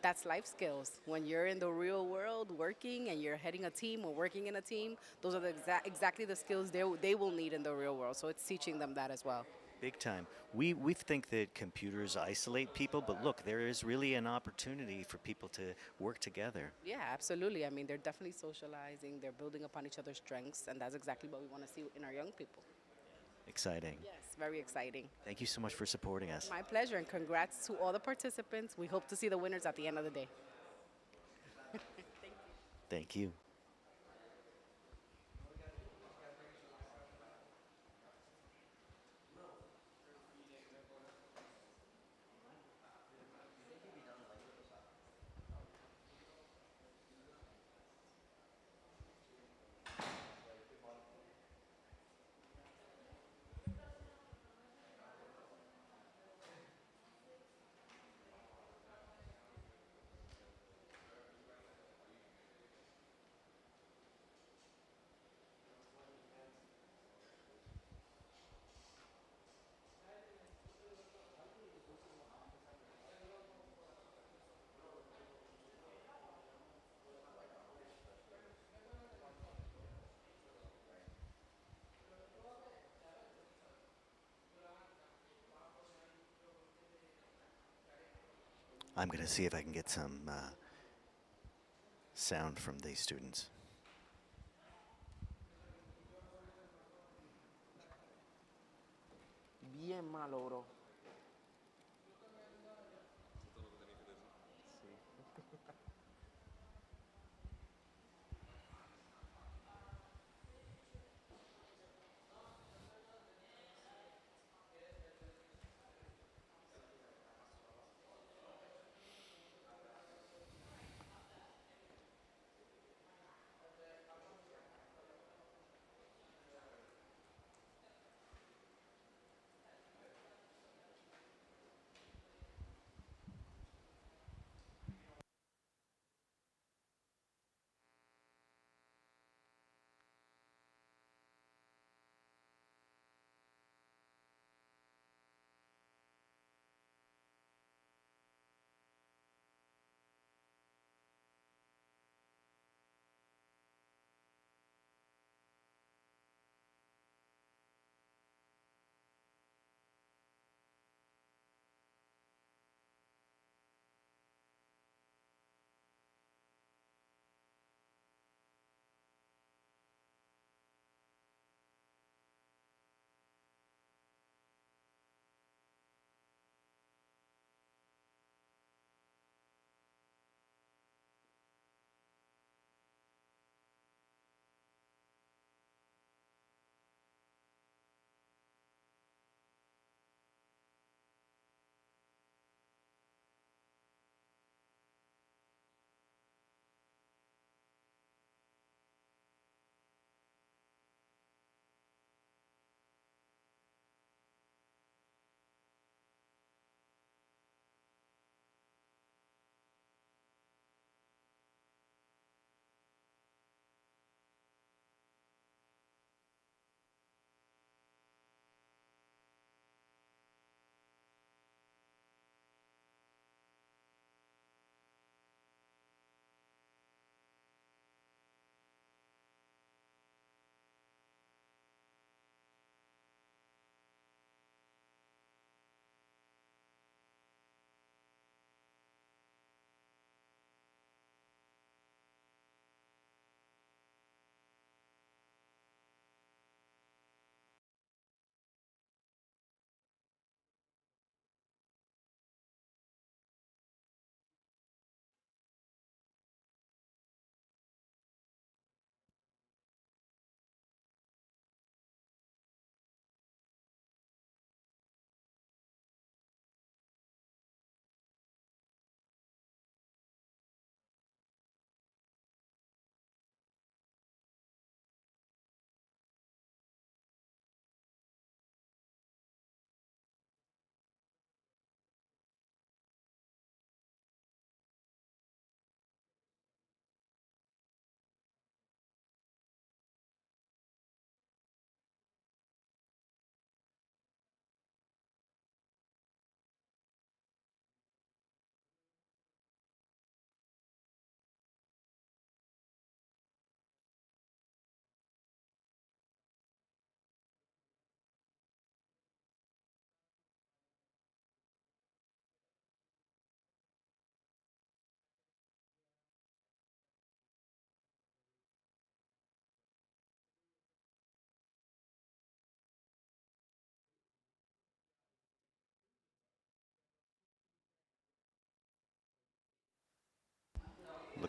That's life skills. When you're in the real world working and you're heading a team or working in a team, those are exactly the skills they will need in the real world. So it's teaching them that as well. Big time. We think that computers isolate people, but look, there is really an opportunity for people to work together. Yeah, absolutely. I mean, they're definitely socializing. They're building upon each other's strengths, and that's exactly what we want to see in our young people. Exciting. Yes, very exciting. Thank you so much for supporting us. My pleasure, and congrats to all the participants. We hope to see the winners at the end of the day. Thank you. I'm going to see if I can get some sound from these students. Bien malo, bro.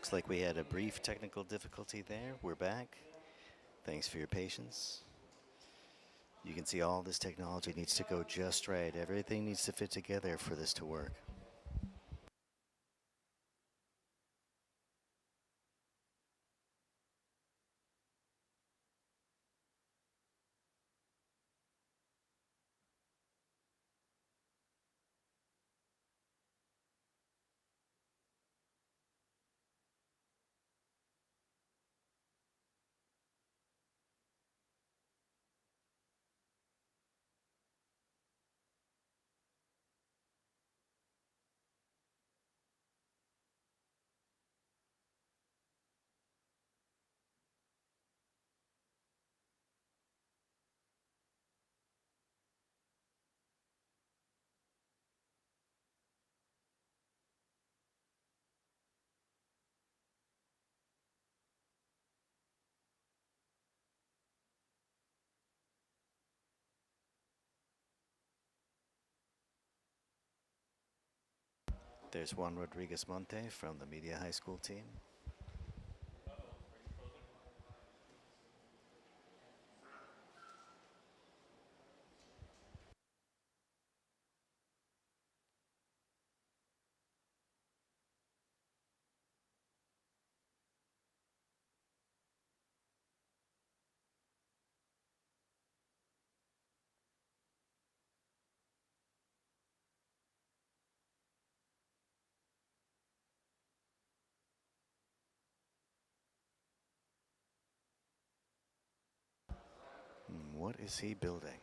looks like we had a brief technical difficulty there. We're back. Thanks for your patience. You can see all this technology needs to go just right. Everything needs to fit together for this to work. There's Juan Rodriguez Monte from the Media High School team. What is he building?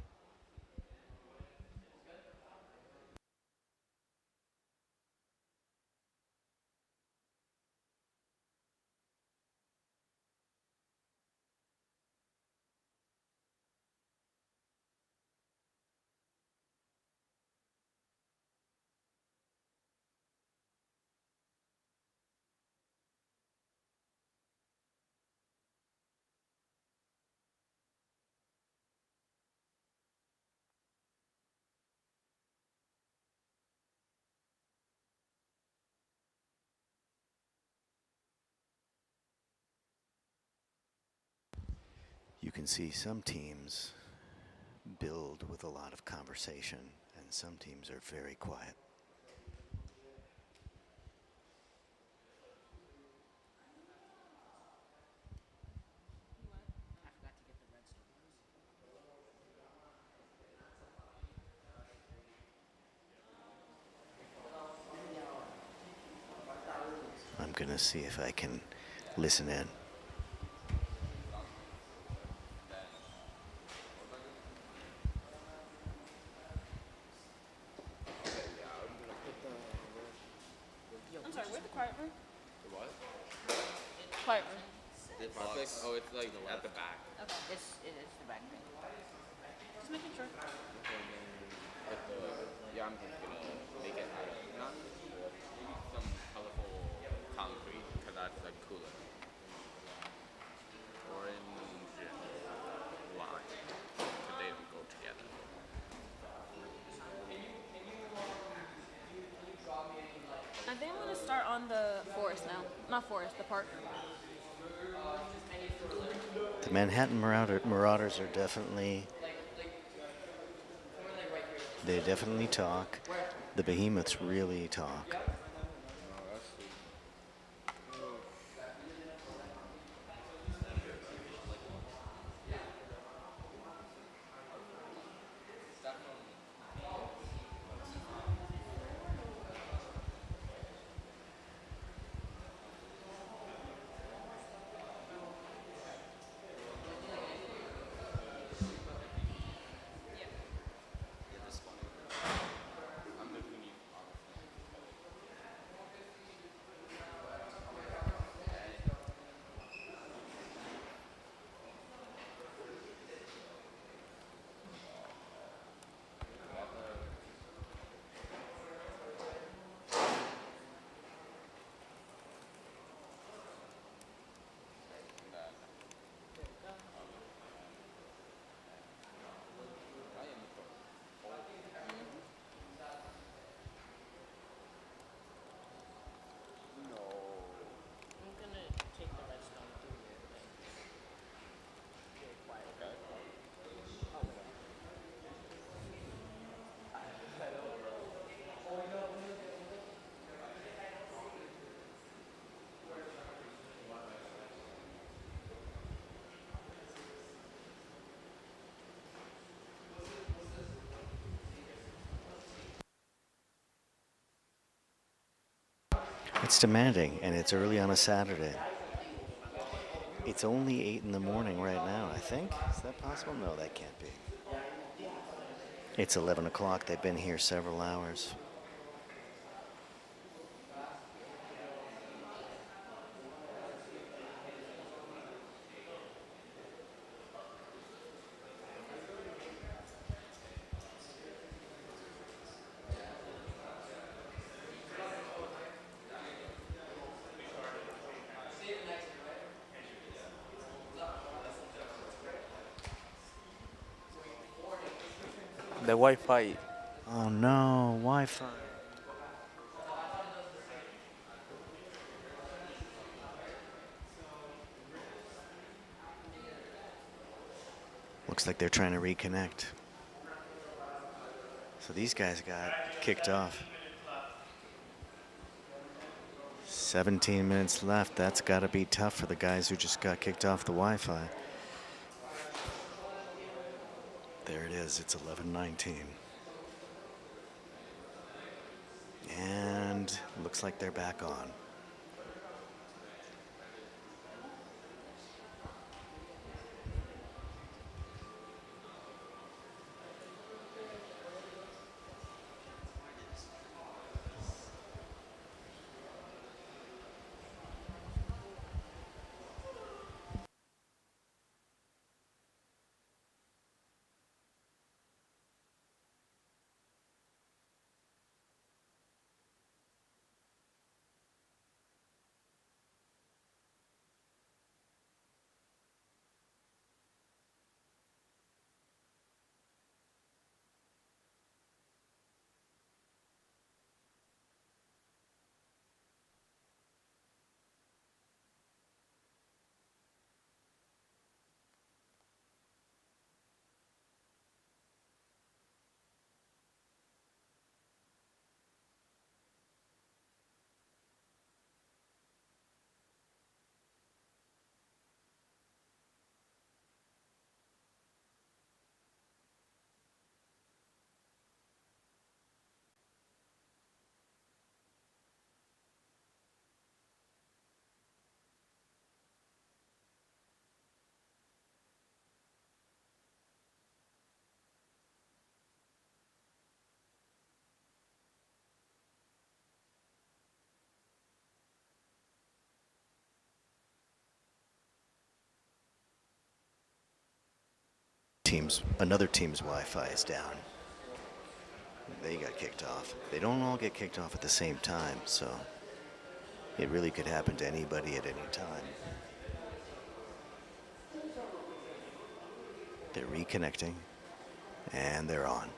You can see some teams build with a lot of conversation, and some teams are very quiet. I'm gonna see if I can listen in. I'm sorry, where's the quiet room? The what? Quiet room. The box. Oh, it's like at the back. Okay. It is the back thing. Just making sure. Yeah, I'm just gonna make it out of not wood, maybe some colorful concrete, because that's like cooler. Orange and lime, because they don't go together. I think I'm gonna start on the forest now. Not forest, the park. The Manhattan Marauders are definitely, they definitely talk. The Behemoths really talk. It's demanding, and it's early on a Saturday. It's only 8 in the morning right now, I think. Is that possible? No, that can't be. It's 11 o'clock. They've been here several hours. The Wi-Fi. Oh no, Wi-Fi. Looks like they're trying to reconnect. So these guys got kicked off. 17 minutes left. That's got to be tough for the guys who just got kicked off the Wi-Fi. There it is. It's 11:19. And looks like they're back on. Another team's Wi-Fi is down. They got kicked off. They don't all get kicked off at the same time, so it really could happen to anybody at any time. They're reconnecting, and they're on.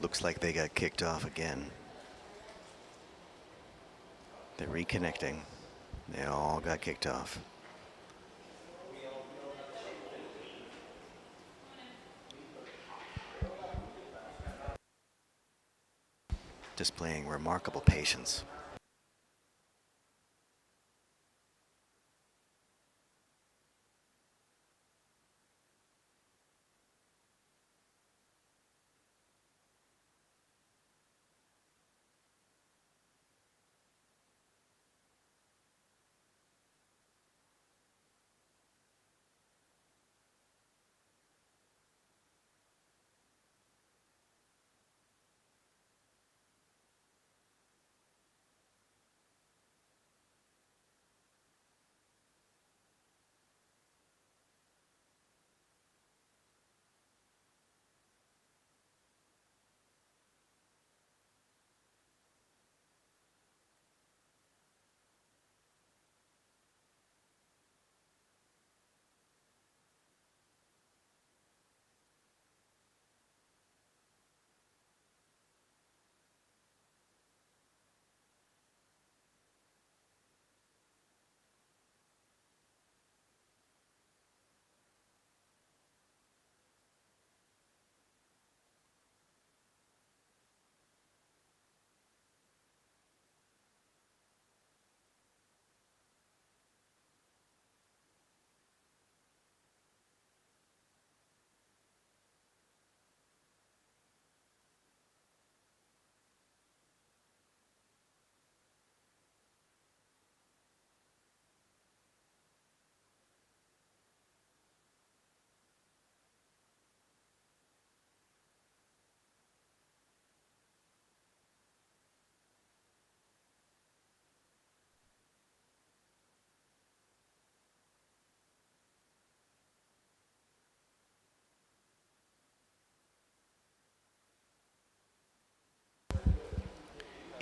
Looks like they got kicked off again. They're reconnecting. They all got kicked off. Displaying remarkable patience.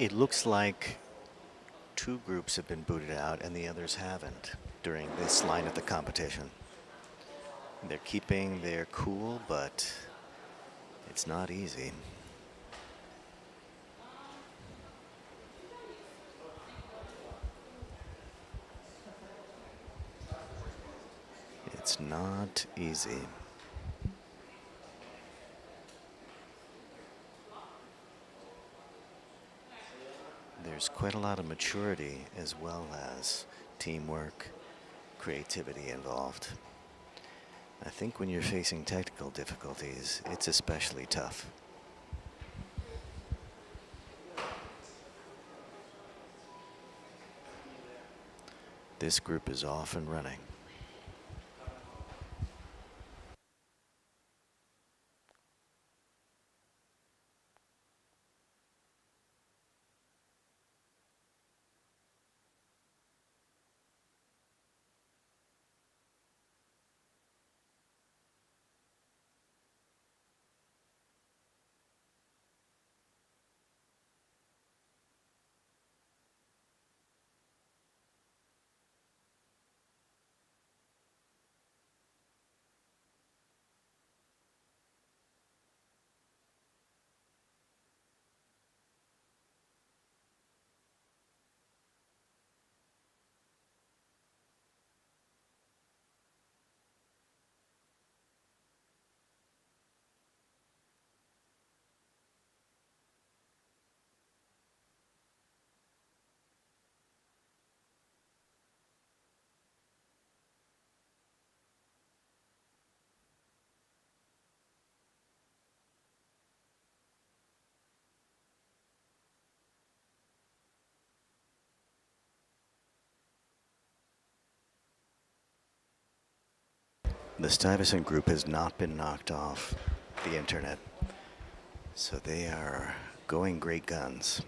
It looks like two groups have been booted out and the others haven't during this line of the competition. They're keeping their cool, but it's not easy. It's not easy. There's quite a lot of maturity as well as teamwork, creativity involved. I think when you're facing technical difficulties, it's especially tough. This group is off and running. The Stuyvesant group has not been knocked off the internet, so they are going great guns.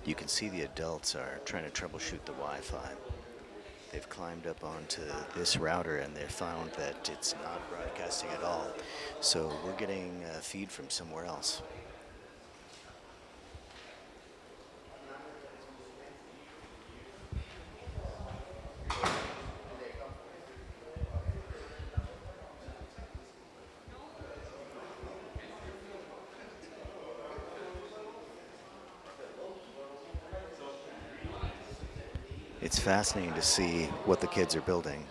You can see the adults are trying to troubleshoot the Wi-Fi. They've climbed up onto this router and they found that it's not broadcasting at all. So we're getting a feed from somewhere else. It's fascinating to see what the kids are building.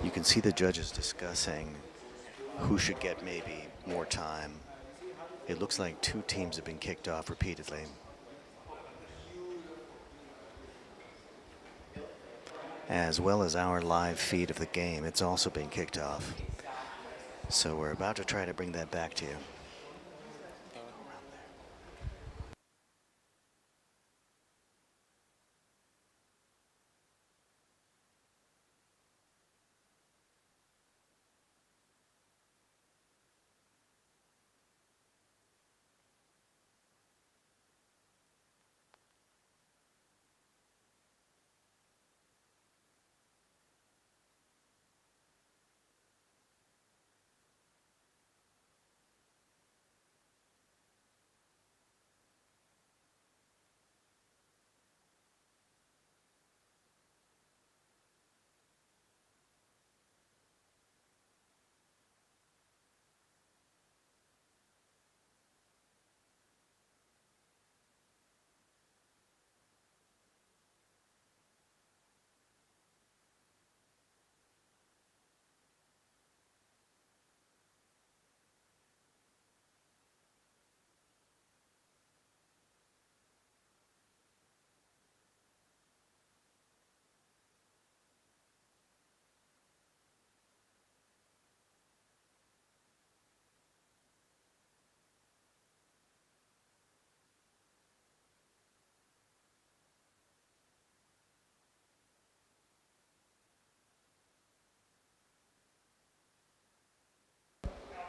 You can see the judges discussing who should get maybe more time. It looks like two teams have been kicked off repeatedly. As well as our live feed of the game, it's also been kicked off. So we're about to try to bring that back to you.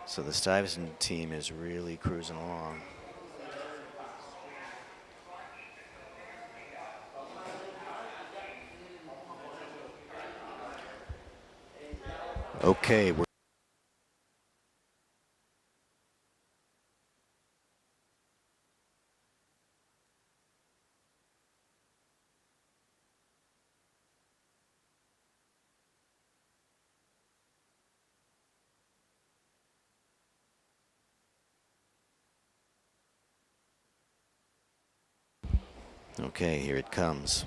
So the Stuyvesant team is really cruising along. Okay, we're okay, here it comes.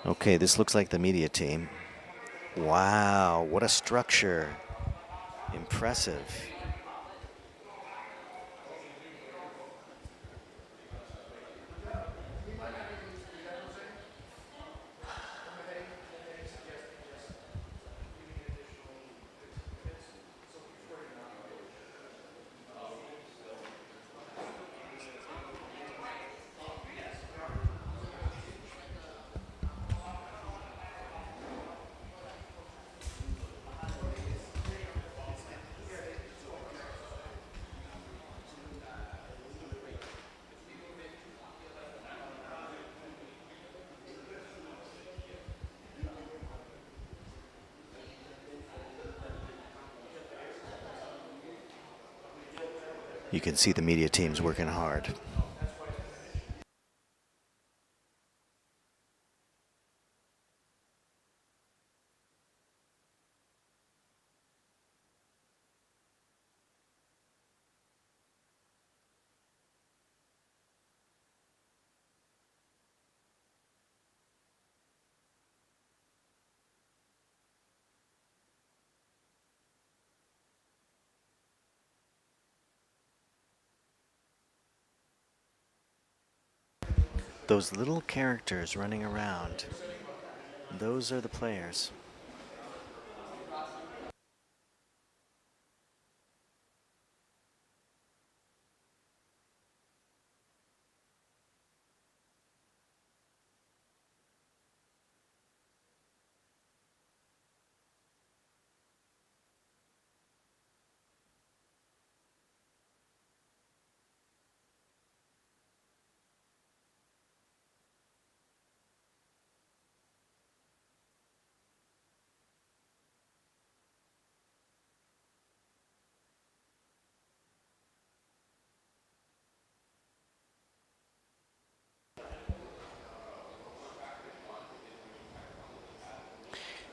Okay, this looks like the media team. Wow, what a structure. Impressive. You can see the media teams working hard. Those little characters running around, those are the players.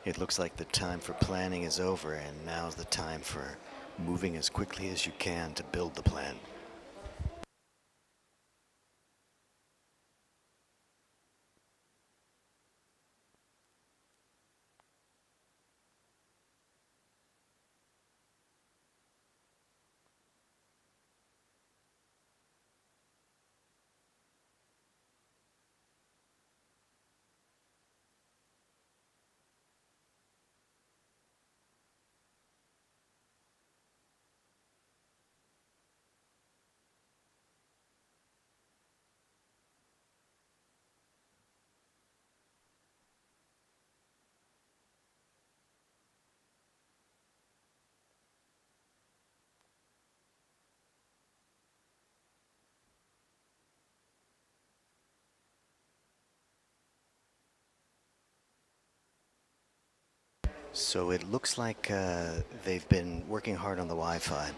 It looks like the time for planning is over, and now's the time for moving as quickly as you can to build the plan. So it looks like they've been working hard on the Wi-Fi.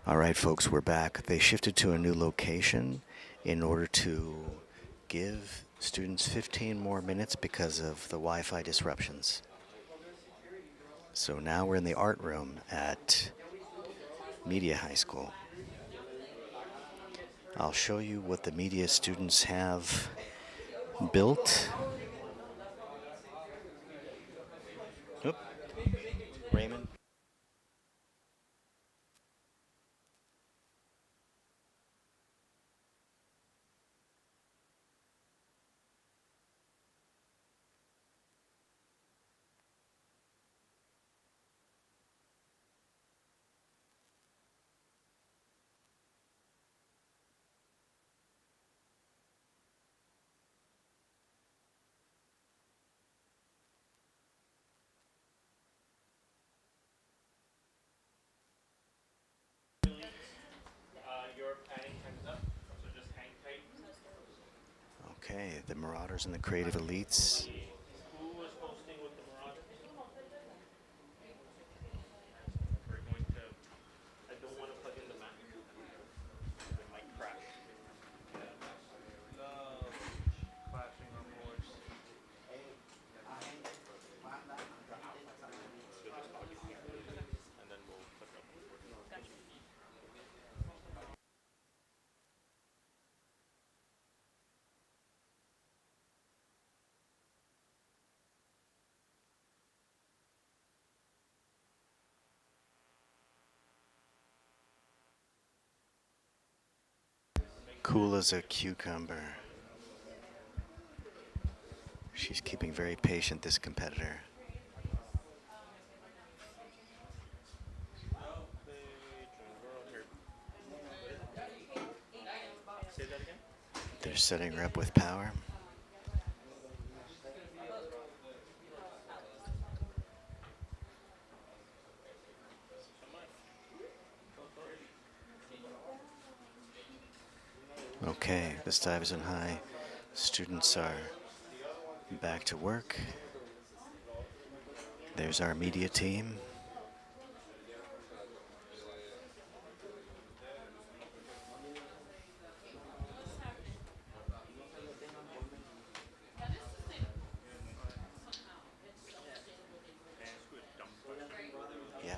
All right, folks, we're back. They shifted to a new location in order to give students 15 more minutes because of the Wi-Fi disruptions. So now we're in the art room at Media High School. I'll show you what the media students have built. Oop. Raymond. Okay, the Marauders and the Creative Elites. Cool as a cucumber. She's keeping very patient, this competitor. They're setting her up with power. Okay, the Stuyvesant High students are back to work. There's our media team. Yeah.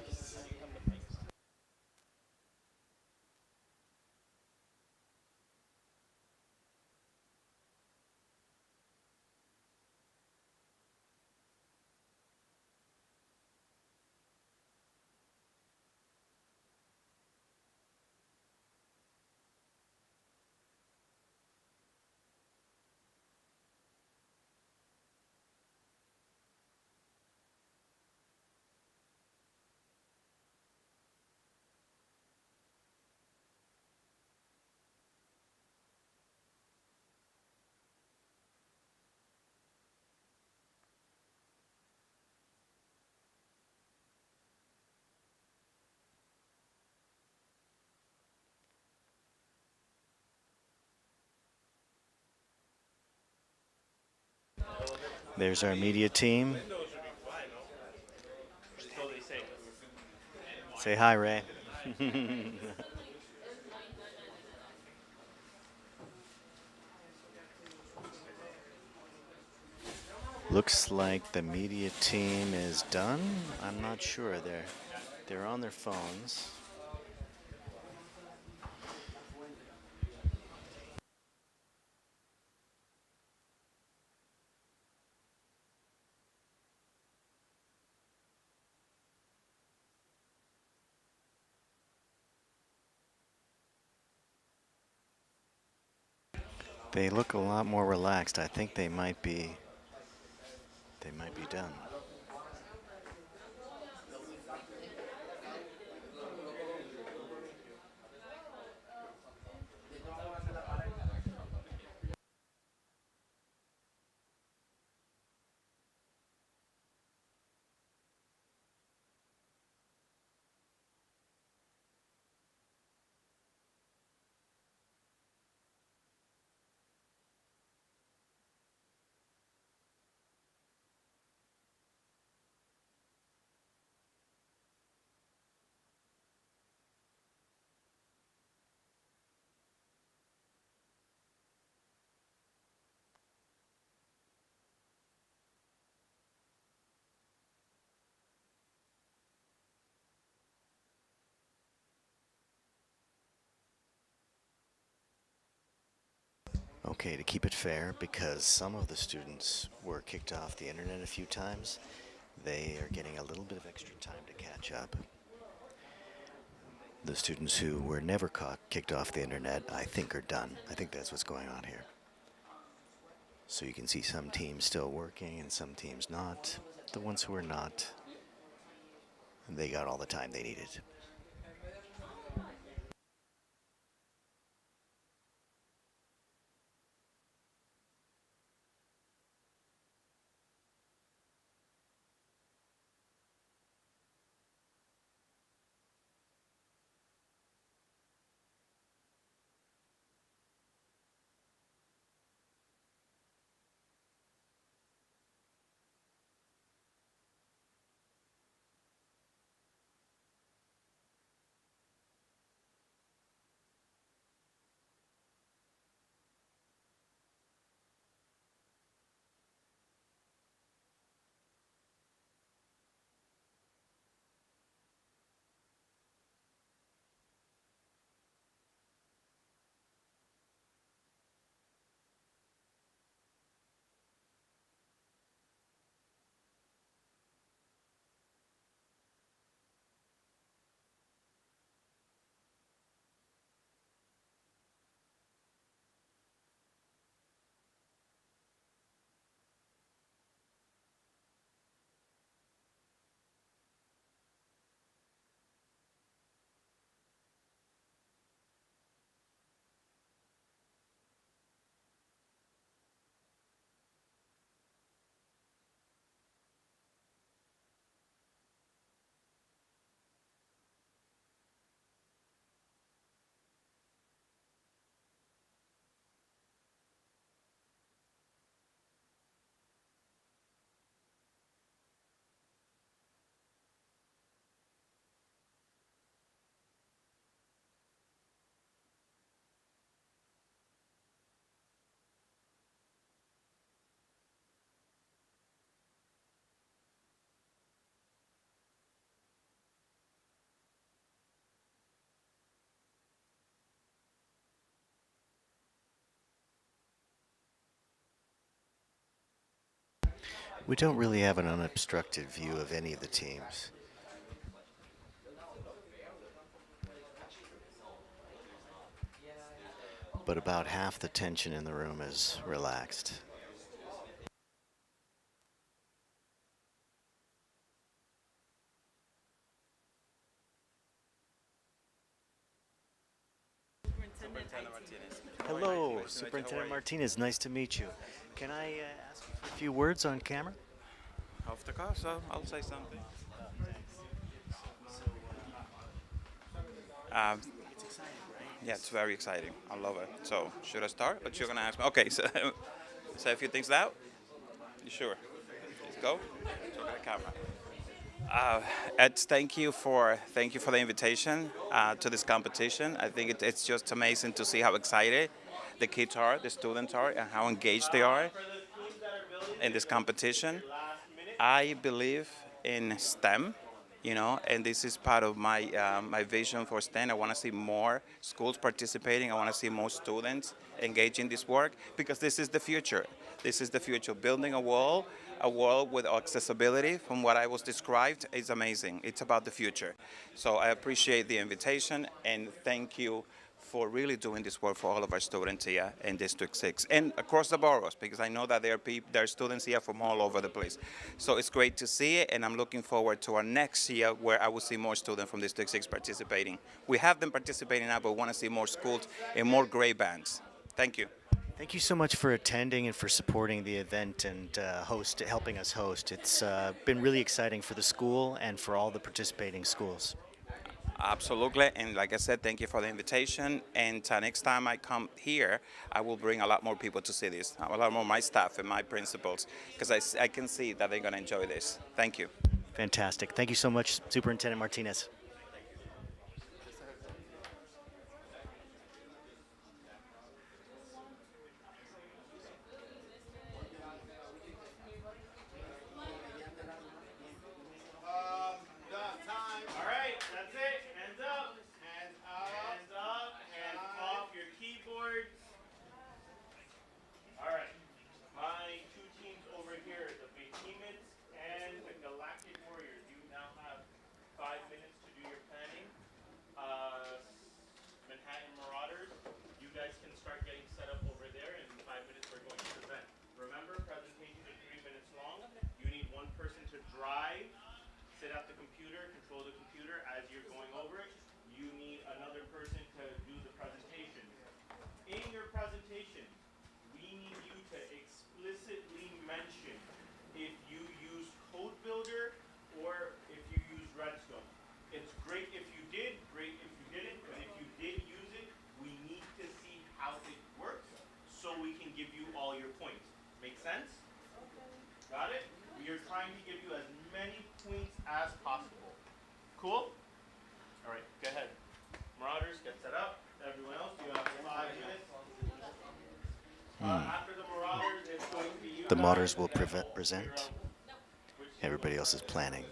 There's our media team. Say hi, Ray. Looks like the media team is done. I'm not sure. They're on their phones. They look a lot more relaxed. I think they might be done. Okay, to keep it fair, because some of the students were kicked off the internet a few times, they are getting a little bit of extra time to catch up. The students who were never kicked off the internet, I think, are done. I think that's what's going on here. So you can see some teams still working and some teams not. The ones who are not, they got all the time they needed. We don't really have an unobstructed view of any of the teams. But about half the tension in the room is relaxed. Hello, Superintendent Martinez. Nice to meet you. Can I ask you a few words on camera? Off the cuff, so I'll say something. Yeah, it's very exciting. I love it. So, should I start? But you're gonna ask me. Okay, so say a few things loud. You sure? Let's go. Look at the camera. Ed, thank you for the invitation to this competition. I think it's just amazing to see how excited the kids are, the students are, and how engaged they are in this competition. I believe in STEM, and this is part of my my vision for STEM. I want to see more schools participating. I want to see more students engage in this work because this is the future. This is the future. Building a wall with accessibility, from what I was described, is amazing. It's about the future. So I appreciate the invitation and thank you for really doing this work for all of our students here in District 6 and across the boroughs, because I know that there are students here from all over the place. So it's great to see it, and I'm looking forward to our next year where I will see more students from District 6 participating. We have them participating now, but we want to see more schools and more great bands. Thank you. Thank you so much for attending and for supporting the event and helping us host. It's been really exciting for the school and for all the participating schools. Absolutely, and like I said, thank you for the invitation. And next time I come here, I will bring a lot more people to see this, a lot more of my staff and my principals, because I can see that they're going to enjoy this. Thank you. Fantastic. Thank you so much, Superintendent Martinez. you're going over it, you need another person to do the presentation. In your presentation, we need you to explicitly mention if you use Code Builder or if you use Redstone. It's great if you did, great if you didn't, but if you did use it, we need to see how it works so we can give you all your points. Make sense? Got it? We are trying to give you as many points as possible. Cool? All right, go ahead. Marauders, get set up. Everyone else, you have 5 minutes. After the Marauders, it's going to be you The guys, Marauders will and then we'll present. figure out which Everybody else is planning.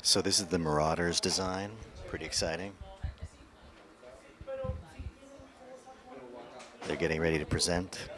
So this is the Marauders design. Pretty exciting. They're getting ready to present.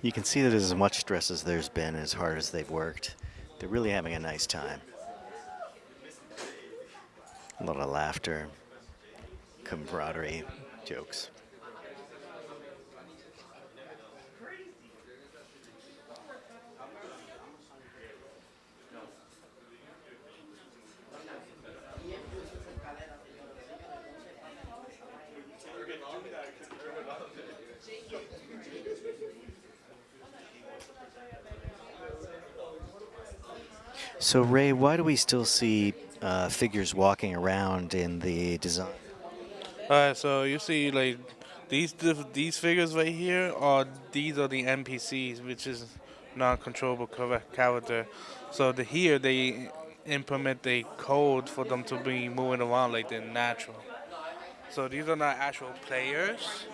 You can see that as much stress as there's been, as hard as they've worked, they're really having a nice time. A lot of laughter, camaraderie, jokes. So Ray, why do we still see figures walking around in the design? Alright, so you see like these figures right here these are the NPCs, which is non-controllable character. So here they implement a code for them to be moving around like they're natural. So these are not actual players,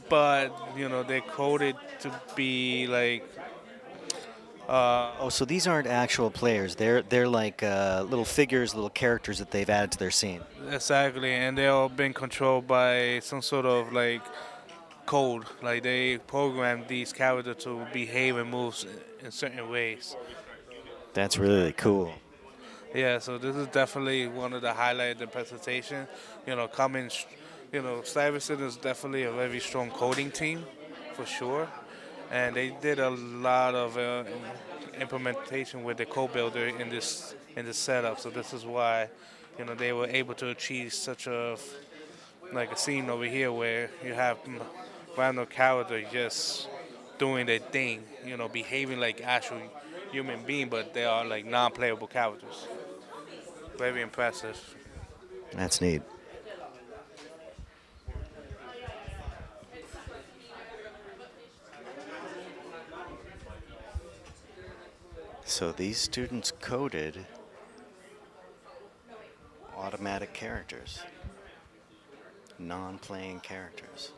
but you know they're coded to be like. Oh, so these aren't actual players. They're like little figures, little characters that they've added to their scene. Exactly, and they're all being controlled by some sort of like code. Like they program these characters to behave and move in certain ways. That's really cool. Yeah, so this is definitely one of the highlights of the presentation. You know, Stuyvesant is definitely a very strong coding team, for sure. And they did a lot of implementation with the code builder in this setup. So this is why, you know, they were able to achieve such a scene over here where you have random character just doing their thing, behaving like actual human being, but they are like non-playable characters. Very impressive. That's neat. So these students coded automatic characters, non-playing characters.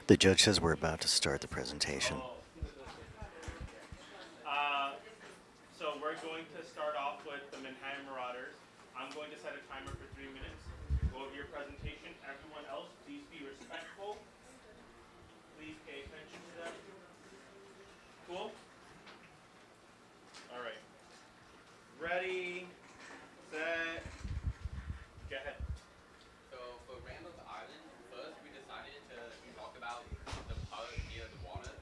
The judge says we're about to start the presentation. So we're going to start off with the Manhattan Marauders. I'm going to set a timer for 3 minutes. Go over your presentation. Everyone else, please be respectful. Please pay attention to them. Cool? All right. Ready, set, go ahead. So for Randall's Island, first we decided to talk about the part near the water.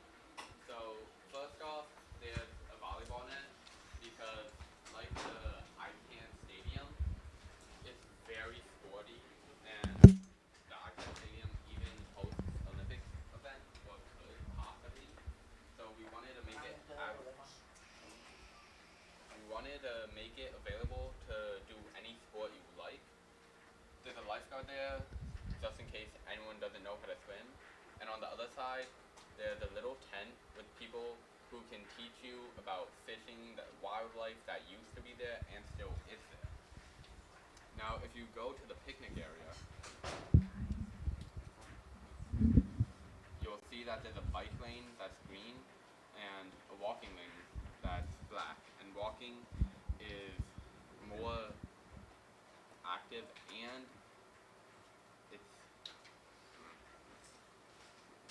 So first off, there's a volleyball net because like the ICANN Stadium, it's very sporty and the ICANN Stadium even hosts Olympic events or could possibly. So we wanted to make it available to do any sport you like. There's a lifeguard there, just in case anyone doesn't know how to swim. And on the other side, there's a little tent with people who can teach you about fishing, the wildlife that used to be there and still is there. Now, if you go to the picnic area, you'll see that there's a bike lane that's green and a walking lane that's black. And walking is more active and it's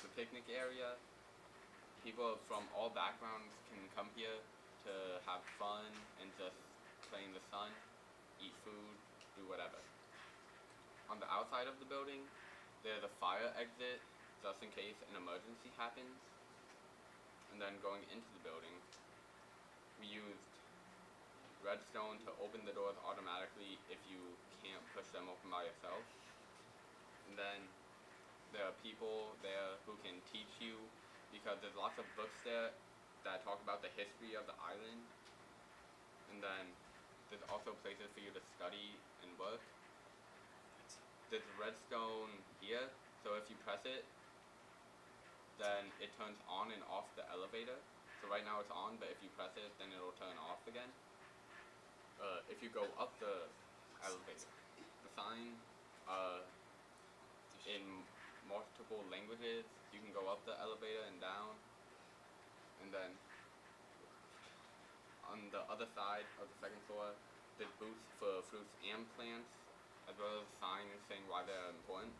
the picnic area. People from all backgrounds can come here to have fun and just play in the sun, eat food, do whatever. On the outside of the building, there's a fire exit just in case an emergency happens. And then going into the building, we used redstone to open the doors automatically if you can't push them open by yourself. And then there are people there who can teach you because there's lots of books there that talk about the history of the island. And then there's also places for you to study and work. There's redstone here, so if you press it, then it turns on and off the elevator. So right now it's on, but if you press it, then it'll turn off again. If you go up the elevator, the sign in multiple languages, you can go up the elevator and down. And then on the other side of the second floor, there's booths for fruits and plants, as well as signs saying why they're important.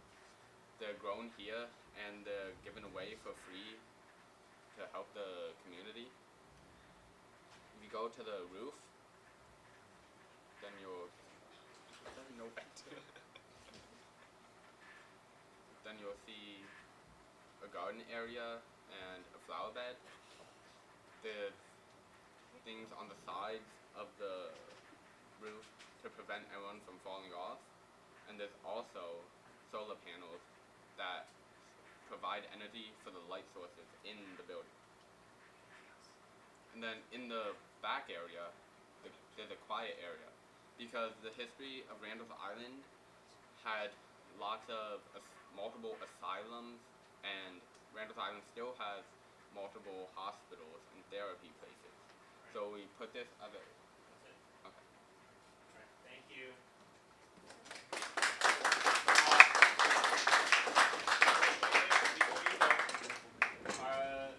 They're grown here and they're given away for free to help the community. If you go to the roof, then you'll no vent. Then you'll see a garden area and a flower bed. There's things on the sides of the roof to prevent everyone from falling off. And there's also solar panels that provide energy for the light sources in the building. And then in the back area, there's a quiet area because the history of Randall's Island had lots of multiple asylums, and Randall's Island still has multiple hospitals and therapy places. So we put this as a... Okay. Thank you.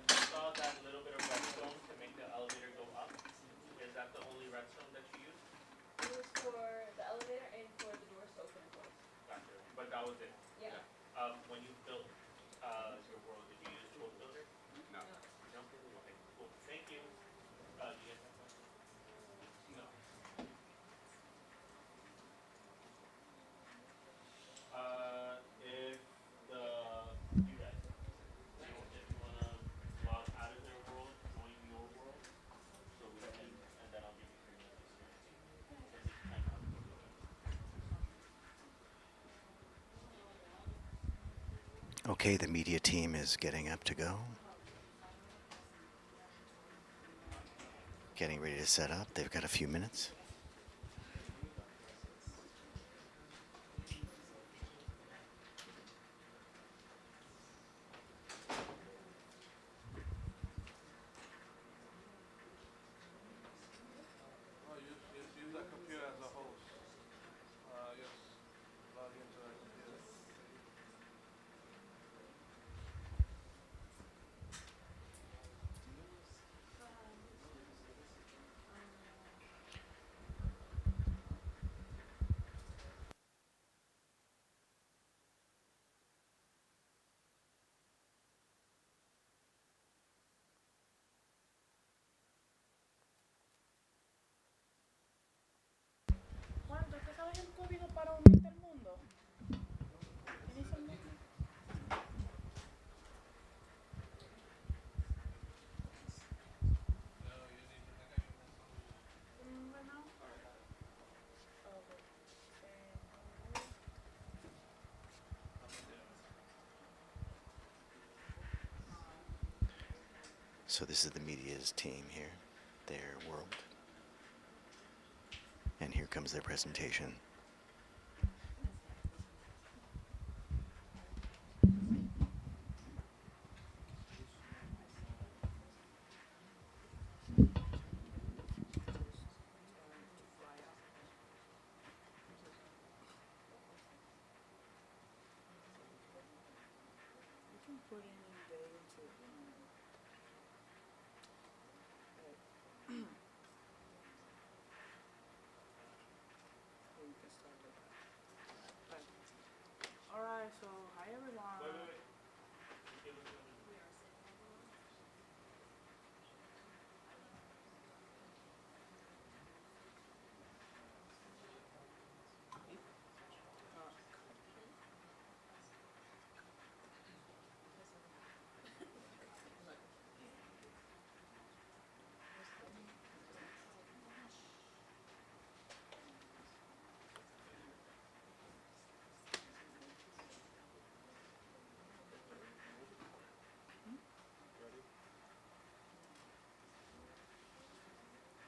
You saw that little bit of redstone to make the elevator go up. Is that the only redstone that you used? It was for the elevator and for the doors to open and close. Gotcha. But that was it? Yeah. When you built your world, did you use Code Builder? No. No? Okay, cool. Thank you. Do you guys have questions? No. If you guys, if you want to log out of their world, join your world, so we can, and then I'll give you 3 minutes to Okay, the media team is getting up to go. Getting ready to set up. They've got a few minutes. Oh, use that computer as a host. Yes, log into that computer. ¿Cuánto? ¿Usted sabe el código para unirte al mundo? ¿Quién hizo el mundo? Bueno. So this is the media's team here, their world. And here comes their presentation. Alright, so hi everyone.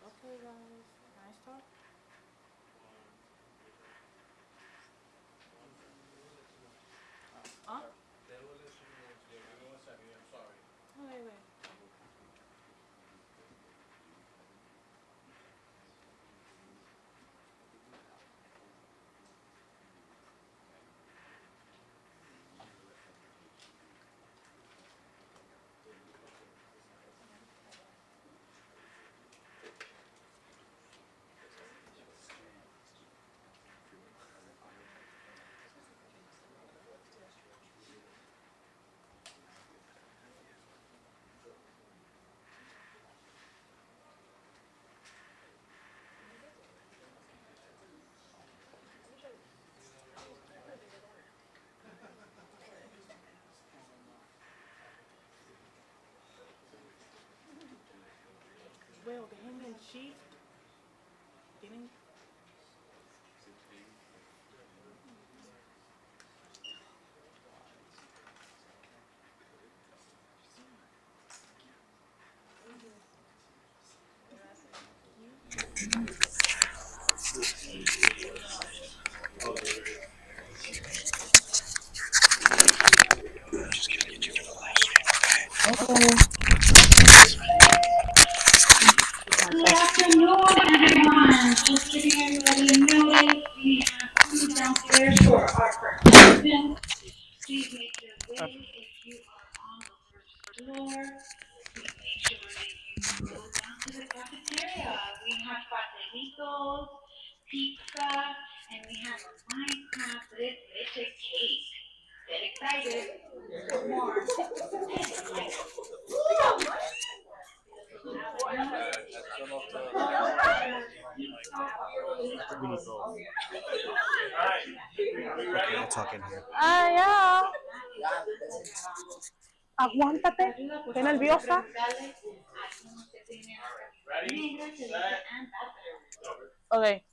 Okay guys, can I start? Huh? They were listening to you. Give me 1 second. I'm sorry. Wait. Chief, ¿tienen? Good afternoon, everyone. Just to get everybody know, we have food downstairs for our participants. Please make your way if you are on the first floor. Please make sure that you go down to the cafeteria. We have pastelitos, pizza, and we have a Minecraft with leche cake. Get excited. There's more. Okay, I'll talk in here. Yeah. Aguántate, qué nerviosa. Okay,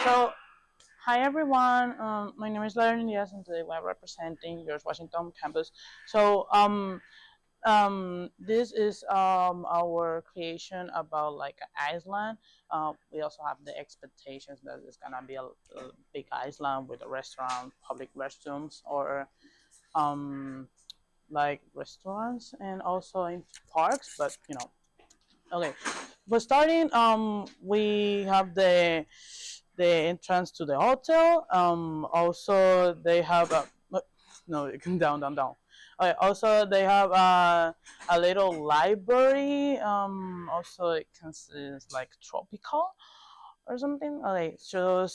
so hi everyone. My name is Lauren Diaz, and today we're representing George Washington campus. So this is our creation about like Iceland. We also have the expectations that it's gonna be a big Iceland with a restaurant, public restrooms, or like restaurants, and also in parks. But you know, okay. But starting, we have the entrance to the hotel. Also they have a no, down. Okay, also they have a little library. Also it is like tropical or something. Okay, so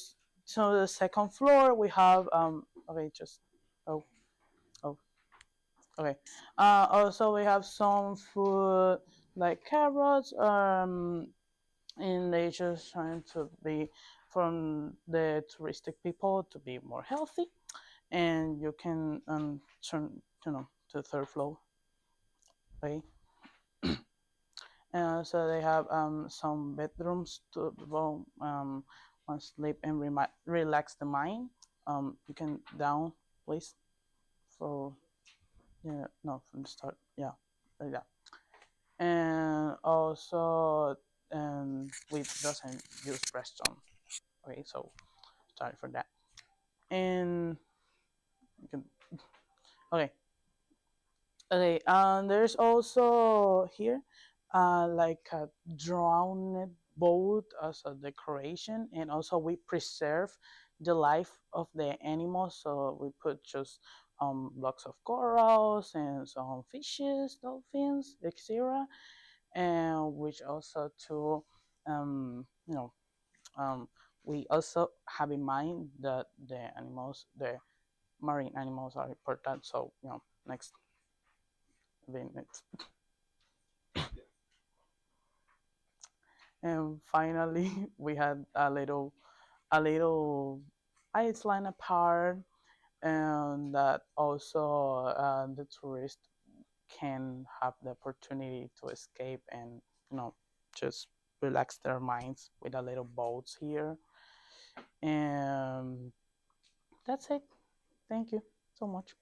the second floor we have okay, just oh oh okay. Also we have some food like carrots. And they just trying to be from the touristic people to be more healthy, and you can turn to the third floor. Okay. So they have some bedrooms to sleep and relax the mind. You can down, please. For yeah, no, from the start. Yeah, like that. And also, we doesn't use restroom. Okay, so sorry for that. And you can okay. Okay, there's also here like a drowned boat as a decoration, and also we preserve the life of the animals. So we put just blocks of corals and some fishes, dolphins, etc. And which also to you know we also have in mind that the marine animals are important. So you know, next. And finally, we had a little Iceland apart, and that also the tourists can have the opportunity to escape and you know just relax their minds with a little boats here. And that's it. Thank you so much.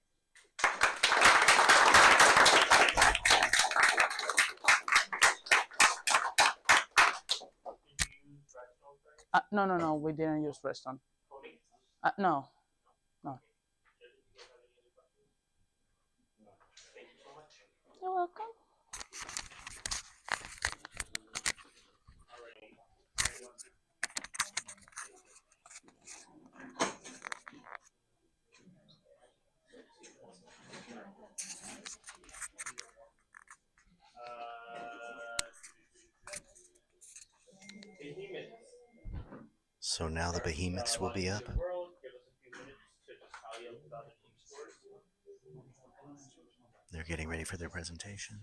No, we didn't use restaurant. No. You're welcome. So now the behemoths will be up. They're getting ready for their presentation.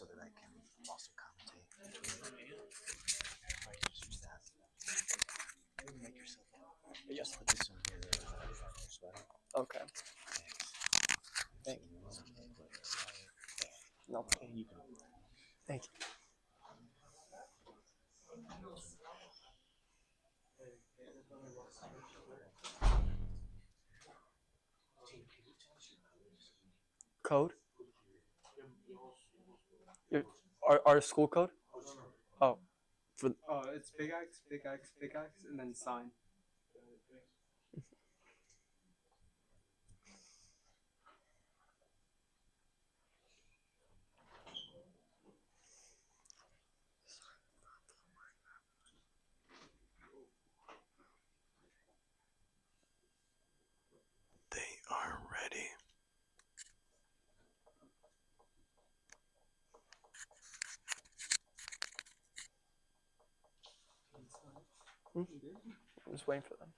so that I can also commentate between. Use that. Make yourself up. Yes. Put this on your sweater. Okay. Thank you. No. You can. Thank you. Code? Our school code? Oh. It's big X, big X, big X, and then sign. They are ready. I'm just waiting for them.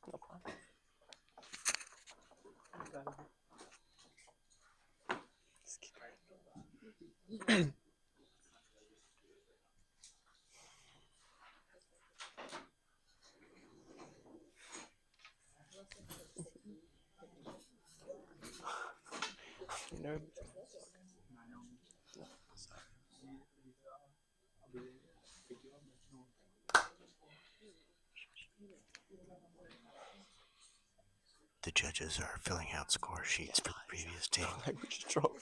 No problem. Just keep it. No. The judges are filling out score sheets for the previous team. Language control.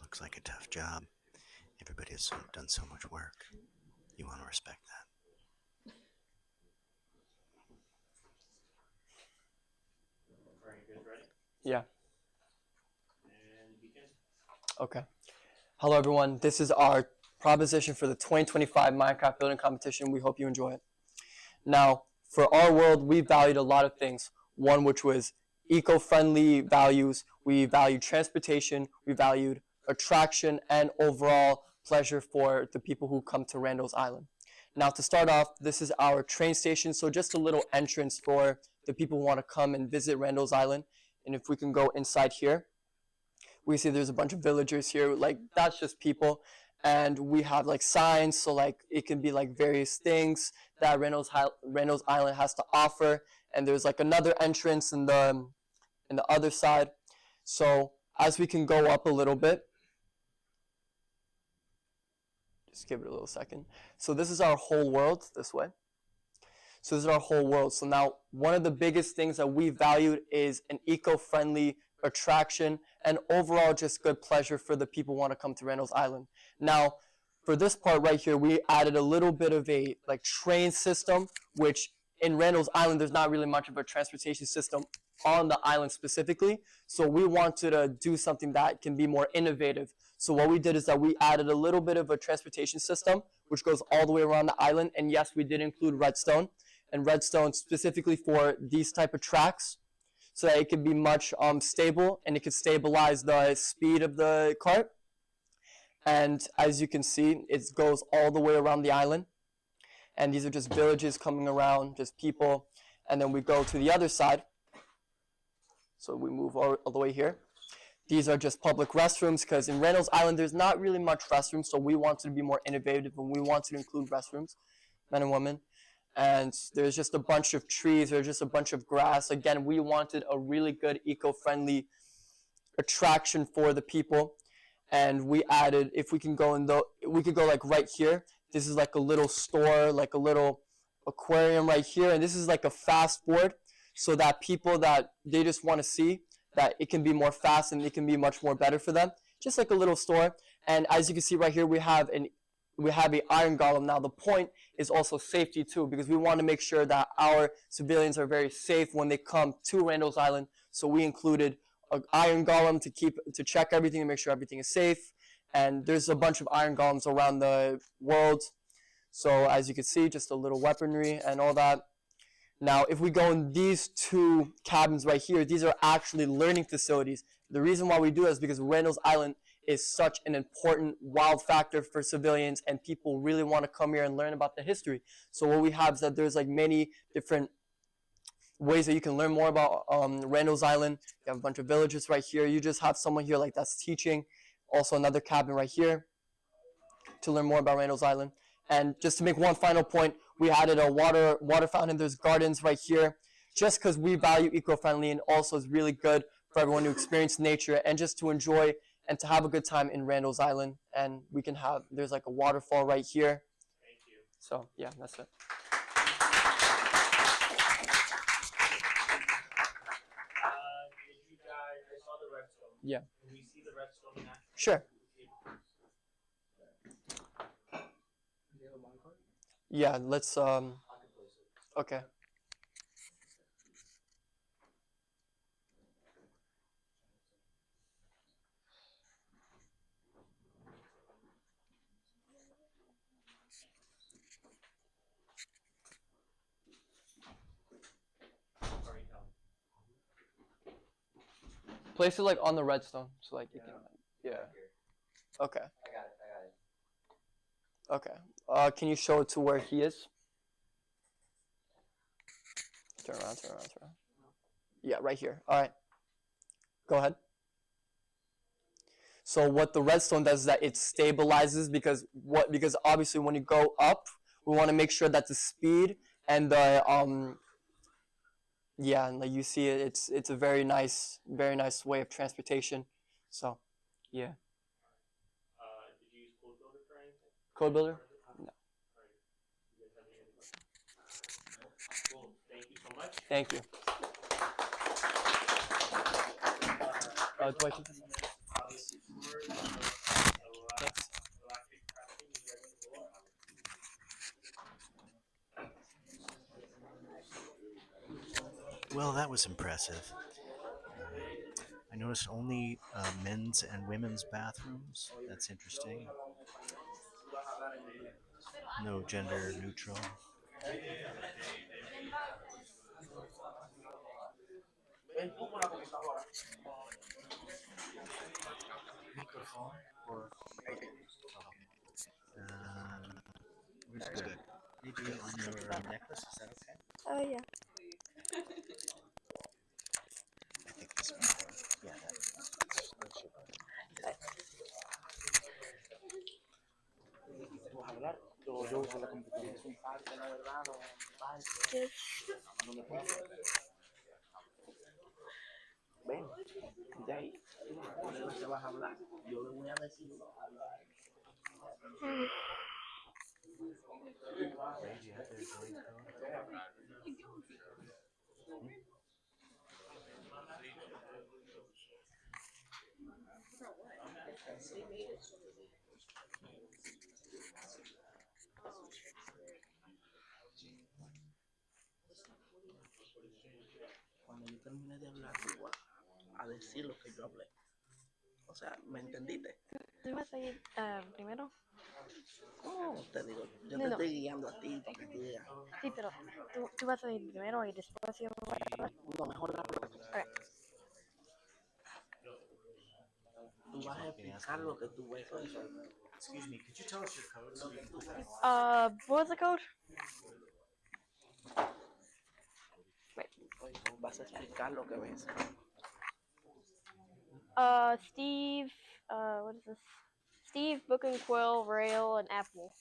Looks like a tough job. Everybody has done so much work. You want to respect that. Are you guys ready? Yeah. And begin. Okay. Hello, everyone. This is our proposition for the 2025 Minecraft building competition. We hope you enjoy it. Now, for our world, we valued a lot of things. One, which was eco-friendly values. We valued transportation. We valued attraction and overall pleasure for the people who come to Randall's Island. Now, to start off, this is our train station. So just a little entrance for the people who want to come and visit Randall's Island. And if we can go inside here, we see there's a bunch of villagers here. Like, that's just people. And we have like signs, so like it can be like various things that Randall's Island has to offer. And there's like another entrance in the other side. So as we can go up a little bit, just give it a little second. So this is our whole world this way. So this is our whole world. So now one of the biggest things that we valued is an eco-friendly attraction and overall just good pleasure for the people who want to come to Randall's Island. Now, for this part right here, we added a little bit of a like train system, which in Randall's Island, there's not really much of a transportation system on the island specifically. So we wanted to do something that can be more innovative. So what we did is that we added a little bit of a transportation system, which goes all the way around the island. And yes, we did include redstone, and redstone specifically for these type of tracks, so that it could be much stable and it could stabilize the speed of the cart. And as you can see, it goes all the way around the island. And these are just villages coming around, just people. And then we go to the other side. So we move all the way here. These are just public restrooms, because in Randall's Island, there's not really much restrooms. So we wanted to be more innovative, and we wanted to include restrooms, men and women. And there's just a bunch of trees, there's just a bunch of grass. Again, we wanted a really good eco-friendly attraction for the people. And we added, if we can go we could go like right here. This is like a little store, like a little aquarium right here. And this is like a fast board, so that people that they just want to see that it can be more fast and it can be much more better for them. Just like a little store. And as you can see right here, we have we have an iron golem. Now the point is also safety too, because we want to make sure that our civilians are very safe when they come to Randall's Island. So we included an iron golem to check everything and make sure everything is safe. And there's a bunch of iron golems around the world. So as you can see, just a little weaponry and all that. Now, if we go in these two cabins right here, these are actually learning facilities. The reason why we do this is because Randall's Island is such an important wild factor for civilians, and people really want to come here and learn about the history. So what we have is that there's like many different ways that you can learn more about Randall's Island. You have a bunch of villages right here. You just have someone here like that's teaching. Also another cabin right here to learn more about Randall's Island. And just to make one final point, we added a water fountain. There's gardens right here, just because we value eco-friendly, and also is really good for everyone to experience nature and just to enjoy and to have a good time in Randall's Island. And we can have, there's like a waterfall right here. Thank you. So yeah, that's it. Did you guys, I saw the redstone. Yeah. Can we see the redstone in action? Sure. Yeah, let's okay. Place it like on the redstone, so like you can, yeah. Okay. I got it. Okay. Can you show it to where he is? Turn around. Yeah, right here. All right. Go ahead. So what the redstone does is that it stabilizes because obviously when you go up, we want to make sure that the speed and the yeah, and like you see it, it's a very nice way of transportation. So, yeah. Did you use Code Builder for anything? Code Builder? No. Cool. Thank you so much. Thank you. Do I keep Well, that was impressive. I noticed only men's and women's bathrooms. That's interesting. No gender neutral. Microphone or where's good? Maybe on your necklace. Is that okay? Oh yeah. I think this one. Yeah, that should work. Yo uso la computadora. Es un parque, la verdad, no parque. No me puedo. Ven, de ahí. No te vas a hablar. Yo le voy a decir. Cuando yo termine de hablar, yo voy a decir lo que yo hablé. O sea, ¿me entendiste? ¿Tú vas a ir primero? No, te digo, yo No, te no. estoy guiando a ti para que tú digas. Sí, pero tú vas a ir primero y después yo voy a hablar. No, mejor la Okay. tú vas a explicar lo que tú ves. Excuse me, could you tell us your code so we can put that on? What was the code? Vas a explicar lo que ves. Steve, what is this? Steve, Book and Quill, Rail, and Apple.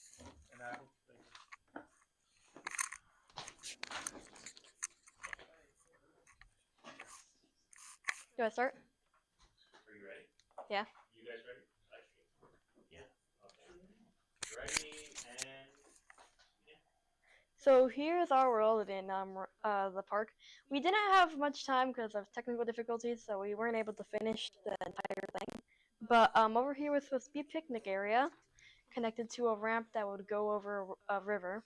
Do I start? Are you ready? Yeah. You guys ready? Yeah. Okay. Ready and So here's our world in the park. We didn't have much time because of technical difficulties, so we weren't able to finish the entire thing. But over here was supposed to be a picnic area, connected to a ramp that would go over a river.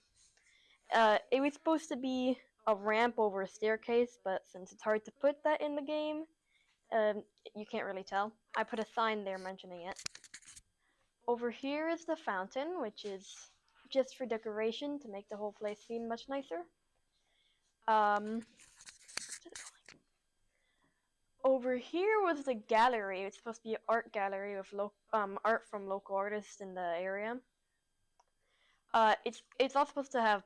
It was supposed to be a ramp over a staircase, but since it's hard to put that in the game, you can't really tell. I put a sign there mentioning it. Over here is the fountain, which is just for decoration to make the whole place seem much nicer. Over here was the gallery. It's supposed to be an art gallery with art from local artists in the area. It's all supposed to have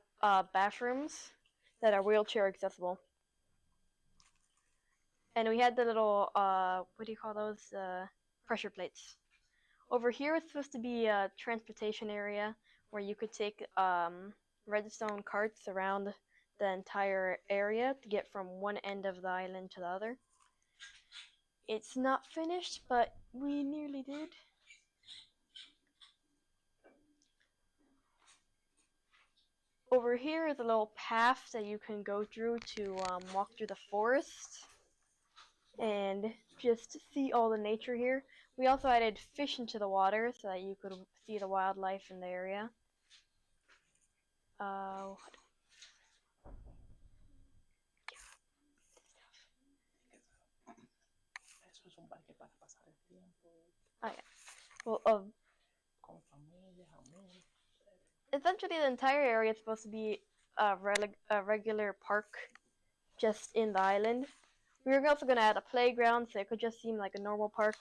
bathrooms that are wheelchair accessible. And we had the little what do you call those? Pressure plates. Over here is supposed to be a transportation area where you could take redstone carts around the entire area to get from one end of the island to the other. It's not finished, but we nearly did. Over here is a little path that you can go through to walk through the forest and just see all the nature here. We also added fish into the water so that you could see the wildlife in the area. Oh, yeah. Well, essentially the entire area is supposed to be a regular park just in the island. We were also going to add a playground so it could just seem like a normal park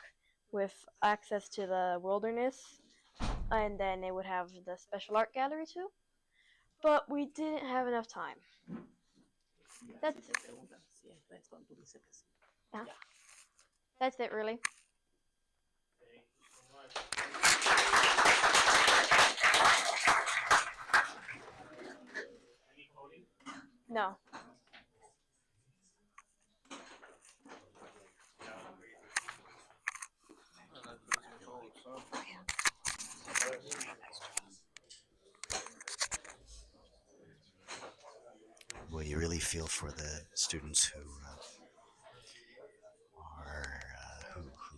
with access to the wilderness, and then it would have the special art gallery too. But we didn't have enough time. That's it. Yeah. That's it, really. No. Well, you really feel for the students who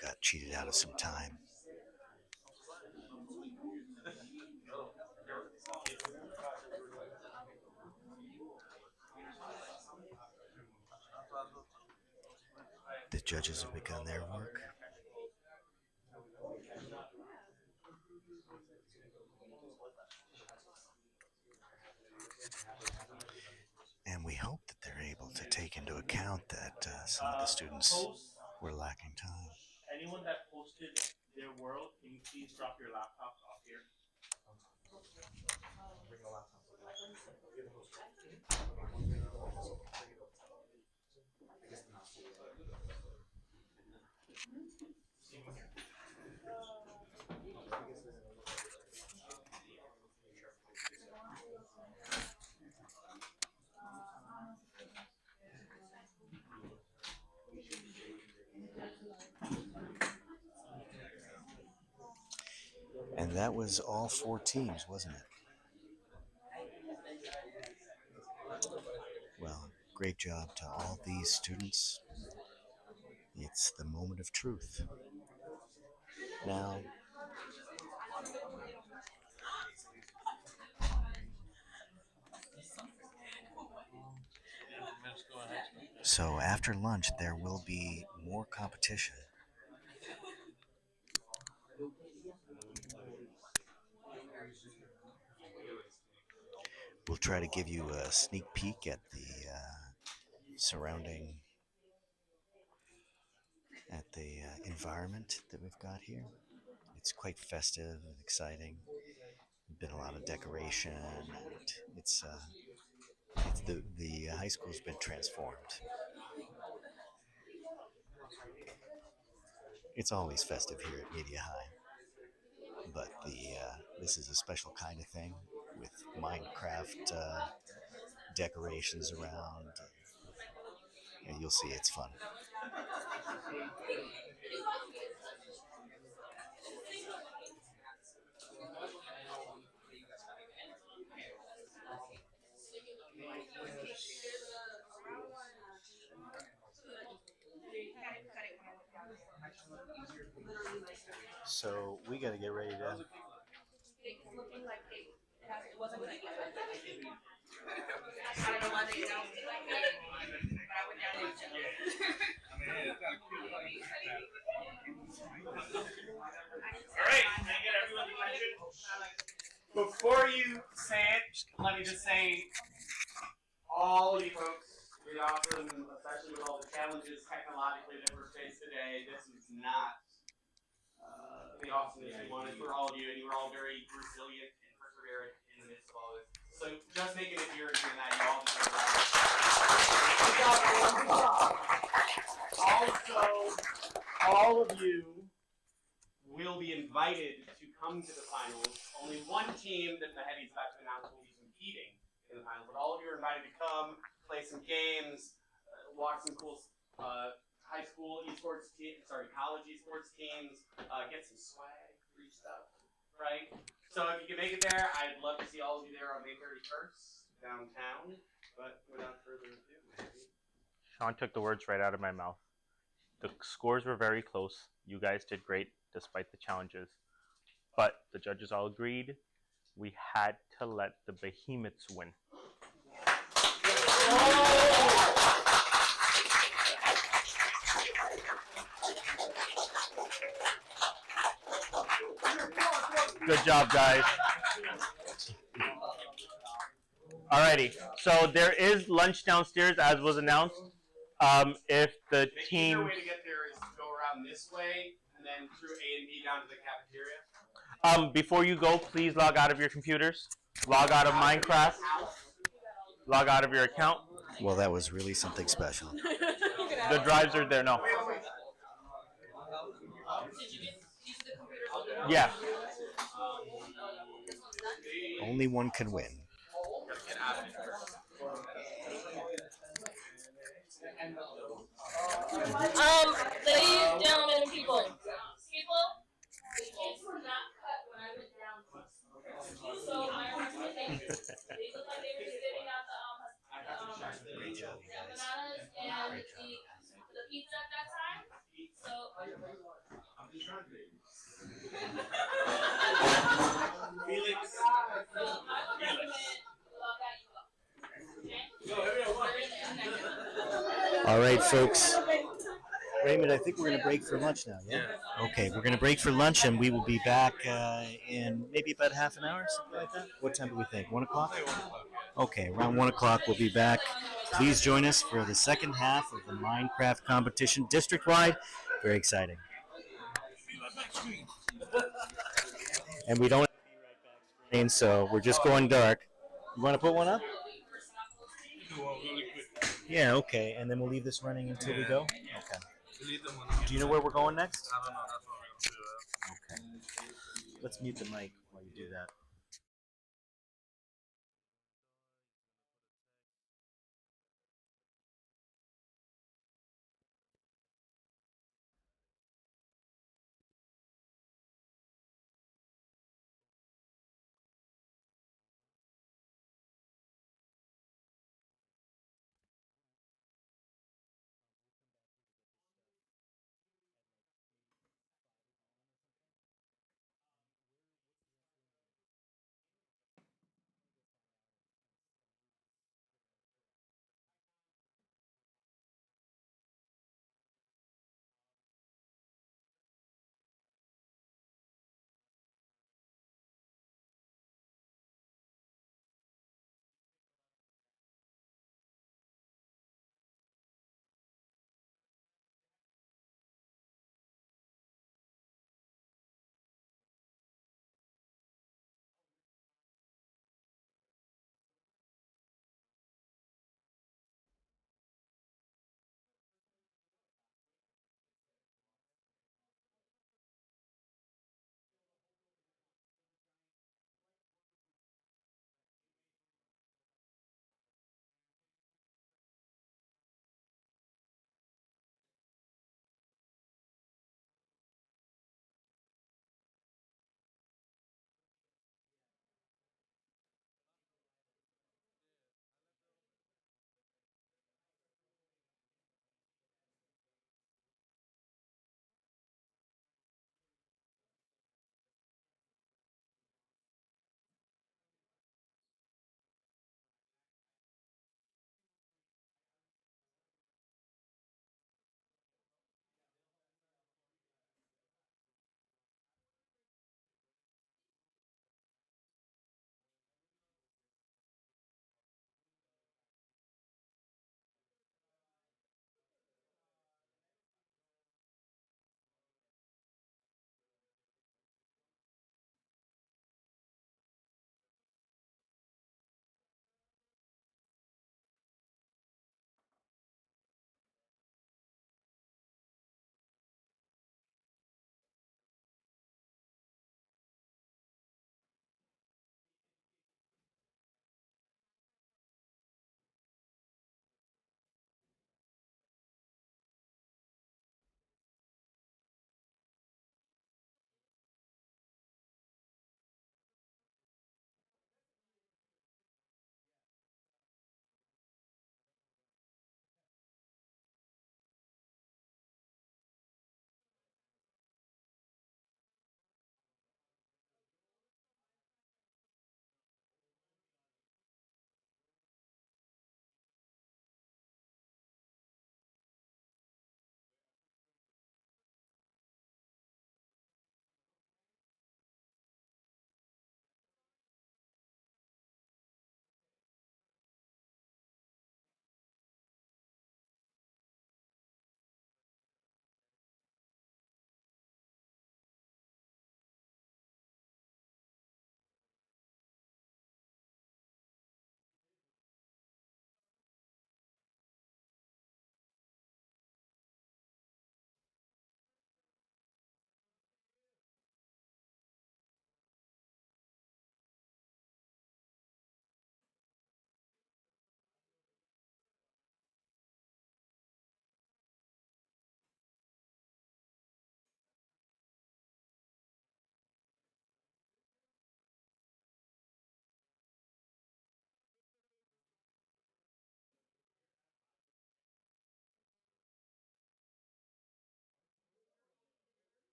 got cheated out of some time. The judges have begun their work. And we hope that they're able to take into account that some of the students were lacking time. Anyone that posted their world, can you please drop your laptops off here? Bring the laptop. And that was all 4 teams, wasn't it? Well, great job to all these students. It's the moment of truth. Now, so after lunch, there will be more competition. We'll try to give you a sneak peek at the surrounding, at the environment that we've got here. It's quite festive and exciting. There's been a lot of decoration, and it's the high school's been transformed. It's always festive here at Media High, but this is a special kind of thing with Minecraft decorations around, and you'll see it's fun. So we got to get ready to It's looking like it wasn't good. I don't know why they announced it like that, but I went down and checked. All right, can I get everyone's attention? Before you say it, let me just say, all you folks, really awesome, especially with all the challenges technologically that we're faced today. This was not the awesomeness we wanted for all of you, and you were all very resilient and perseverant in the midst of all this. So just making it here and doing that, you all deserve that. Good job, everyone. Good job. Also, all of you will be invited to come to the finals. Only one team that Mahedy's about to announce will be competing in the finals, but all of you are invited to come, play some games, watch some cool high school esports college esports teams, get some swag, free stuff, right? So if you can make it there, I'd love to see all of you there on May 31st downtown. But without further ado, Sean took the words right out of my mouth. The scores were very close. You guys did great despite the challenges. But the judges all agreed we had to let the Behemoths win. Good job, guys. Alrighty, so there is lunch downstairs as was announced. If the team... The way to get there is to go around this way and then through A and B down to the cafeteria. Before you go, please log out of your computers. Log out of Minecraft. Log out of your account. Well, that was really something special. The drives are there now. Yeah. Only one can win. Ladies, gentlemen, and people. The kids were not cut when I went down. So my recommendation, they looked like they were spitting out the bananas and the pizza at that time. So Felix. All right, folks. Raymond, I think we're going to break for lunch now, yeah? Okay, we're going to break for lunch, and we will be back in maybe about half an hour, something like that. What time do we think? 1 o'clock? Okay, around 1 o'clock we'll be back. Please join us for the second half of the Minecraft competition district-wide. Very exciting. And we don't have so we're just going dark. You want to put one up? Yeah, okay. And then we'll leave this running until we go? Okay. Do you know where we're going next? I don't know. That's what we're going to do. Okay. Let's mute the mic while you do that.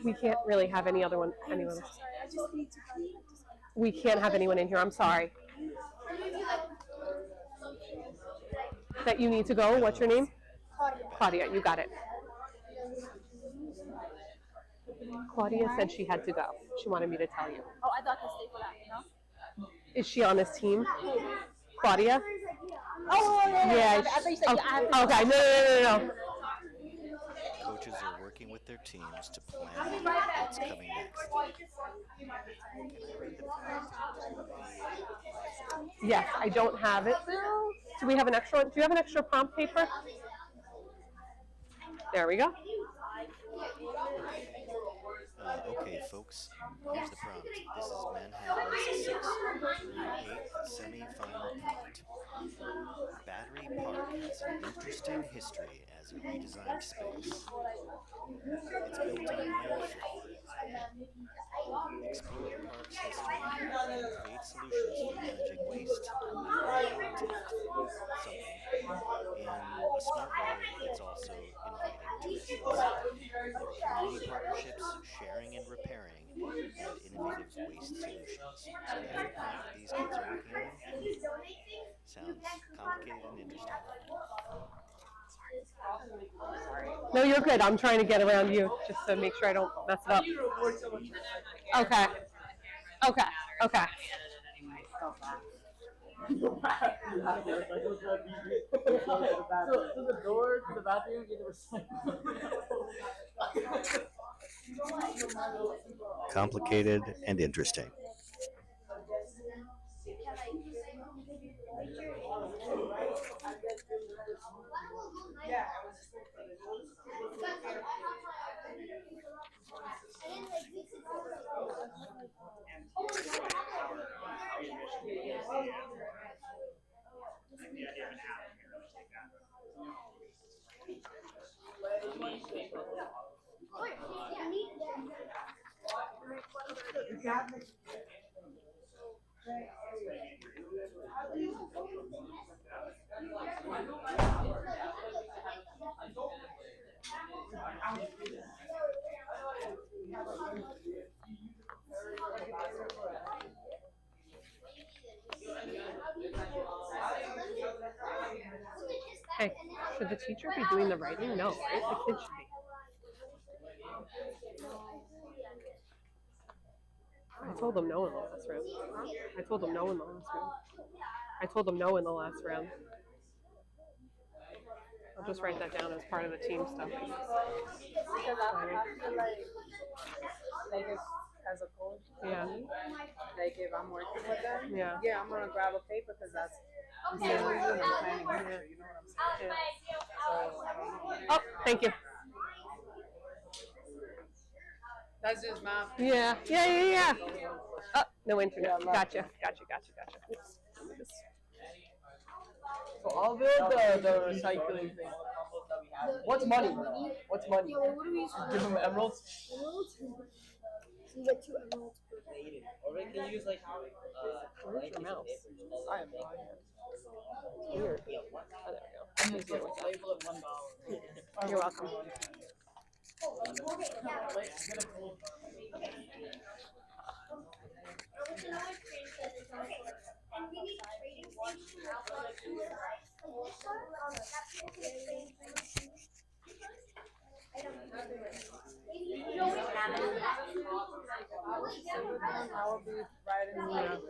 We can't really have anyone. We can't have anyone in here. I'm sorry. That you need to go. What's your name? Claudia. You got it. Claudia said she had to go. She wanted me to tell you. Oh, I thought to stay for that, no? Is she on this team? Claudia? Oh, Yeah. I thought you said I have to Okay. No. Coaches are working with their teams to plan what's coming next. Yes, I don't have it. Do we have an extra one? Do you have an extra prompt paper? There we go. Okay, folks, here's the prompt. This is Manhattan's 6th through 8th semi-final prompt. Battery Park has an interesting history as a redesigned space. It's built on landfill. Explore the park's history and create solutions for managing waste and something in a smart way that's also inviting tourists. Community partnerships, sharing and repairing, and innovative waste solutions. So that's the prompt these kids are working on. Sounds complicated and interesting. No, you're good. I'm trying to get around you just to make sure I don't mess it up. Okay. So the door to the bathroom is Complicated and interesting. Hey, should the teacher be doing the writing? No, right? The kids should be. I told them no in the last round. I told them no in the last round. I'll just write that down as part of the team stuff. Because I feel like as a coach, Yeah. like if I'm working with them, Yeah. I'm gonna grab a paper because that's I'm Yeah. saying I'm planning with you, you know what I'm saying? So I don't know. Oh, thank you. That's just my Yeah. Oh, no internet. Gotcha. So I'll build the recycling thing. What's money? What's money? Yeah, what do we use for Give them emeralds? emeralds? So you get 2 emeralds per Or we can use like Where's your mouse? I have no idea. It's weird. Oh, there we go. label it $1. You're welcome.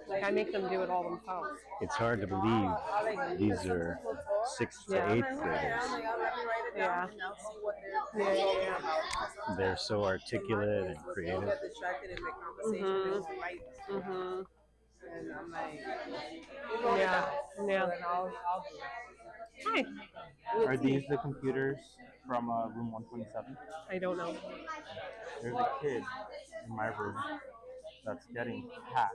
Like I make them do it all themselves. It's hard to believe these are 6th to 8th graders. Yeah. They're so articulate and creative. get distracted in the conversation and fight. And I'm like, Yeah. then I'll do it. Hi. Are these the computers from room 127? I don't know. There's a kid in my room that's getting hacked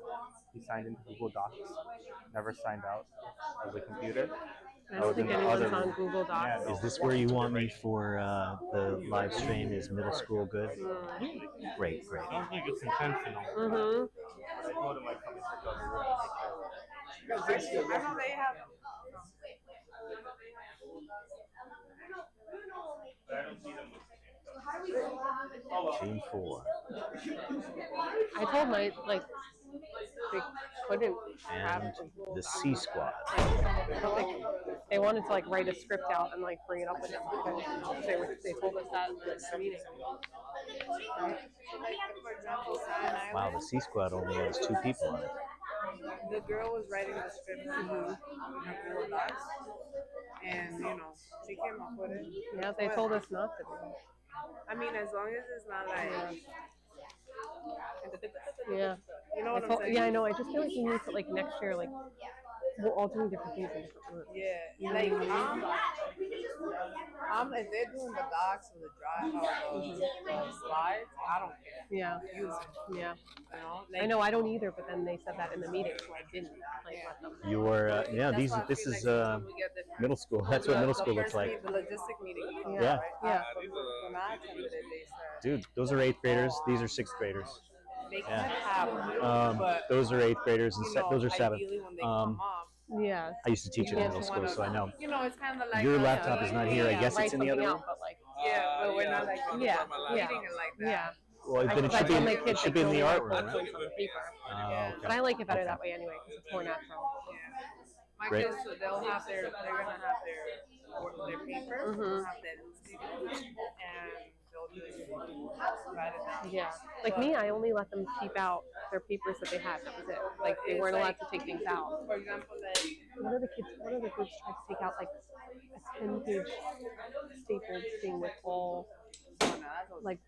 he signed into Google Docs, never signed out of the computer. I don't think anyone's on Google Docs. Is this where you want me for the live stream? Is middle school good? Great, great. I don't think it's intentional. Mm-hmm. I told him I'd come into the other room and make sure. I know they have. Team 4. I told my they couldn't have And the C Squad. they wanted to write a script out and bring it up with them because they told us that in the meeting. Wow, the C Squad only has 2 people on it. The girl was writing the script in her Google Docs, and she came up with it. Yeah, they told us not to. I mean, as long as it's not like. Yeah. You know what I'm saying? Yeah, I know. I just feel like you need to next year we're all doing different things in different rooms. Yeah, like if they're doing the docs or the drive or the slides, I don't care. Yeah. Use it. Yeah. You know, I know I don't either, but then they said that in the meeting, so I didn't let them. You were, yeah, this is middle school. That's what middle school looks like. The logistic meeting. Yeah. Right? Yeah. When I attended it, they said Dude, those are 8th graders. These are 6th graders. they can have them, but Those are 8th graders and those are 7th. ideally when they come up, Yeah. I used to teach in middle school, so I know. it's kind of like Your laptop is not here. I guess it's in the other room. Yeah, but we're not like reading it like that. Yeah. Well, then it should be in the art room, right? On the paper. Oh, But I like it better that way anyway because it's more natural. My Great. kids, so they're gonna have their paper, they'll have their newspaper, and they'll just write it down. Yeah. Like me, I only let them keep out their papers that they had. That was it. They weren't allowed to take things out. For example, One of the groups tried to take out a 10-page stapled thing with all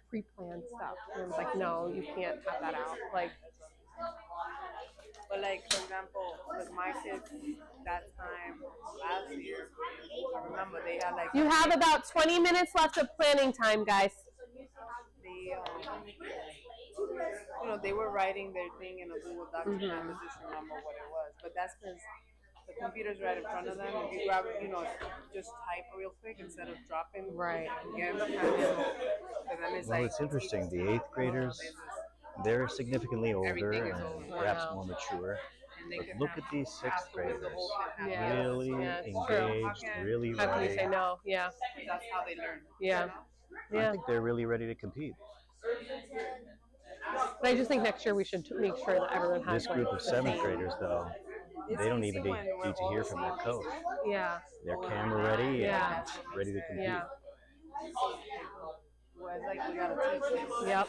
pre-planned stuff. And I was like, no, you can't have that out. But for example, with my kids, that time last year, I remember they had You have about 20 minutes left of planning time, guys. They were writing their thing in a Google Doc, and I just remember what it was. But that's because the computer's right in front of them. If you grab it, just type real quick instead of dropping. Right. Again, Well, it's interesting. The 8th graders, they're significantly older and perhaps more mature. But look at these 6th graders. Really engaged, really How can you ready. say no? Yeah. That's how they learn. Yeah. I think they're really ready to compete. But I just think next year we should make sure that everyone has This group of 7th graders, though, they don't even need to hear from their coach. Yeah. They're camera ready and ready to compete. Yeah. Well, it's like we gotta teach them. Yep.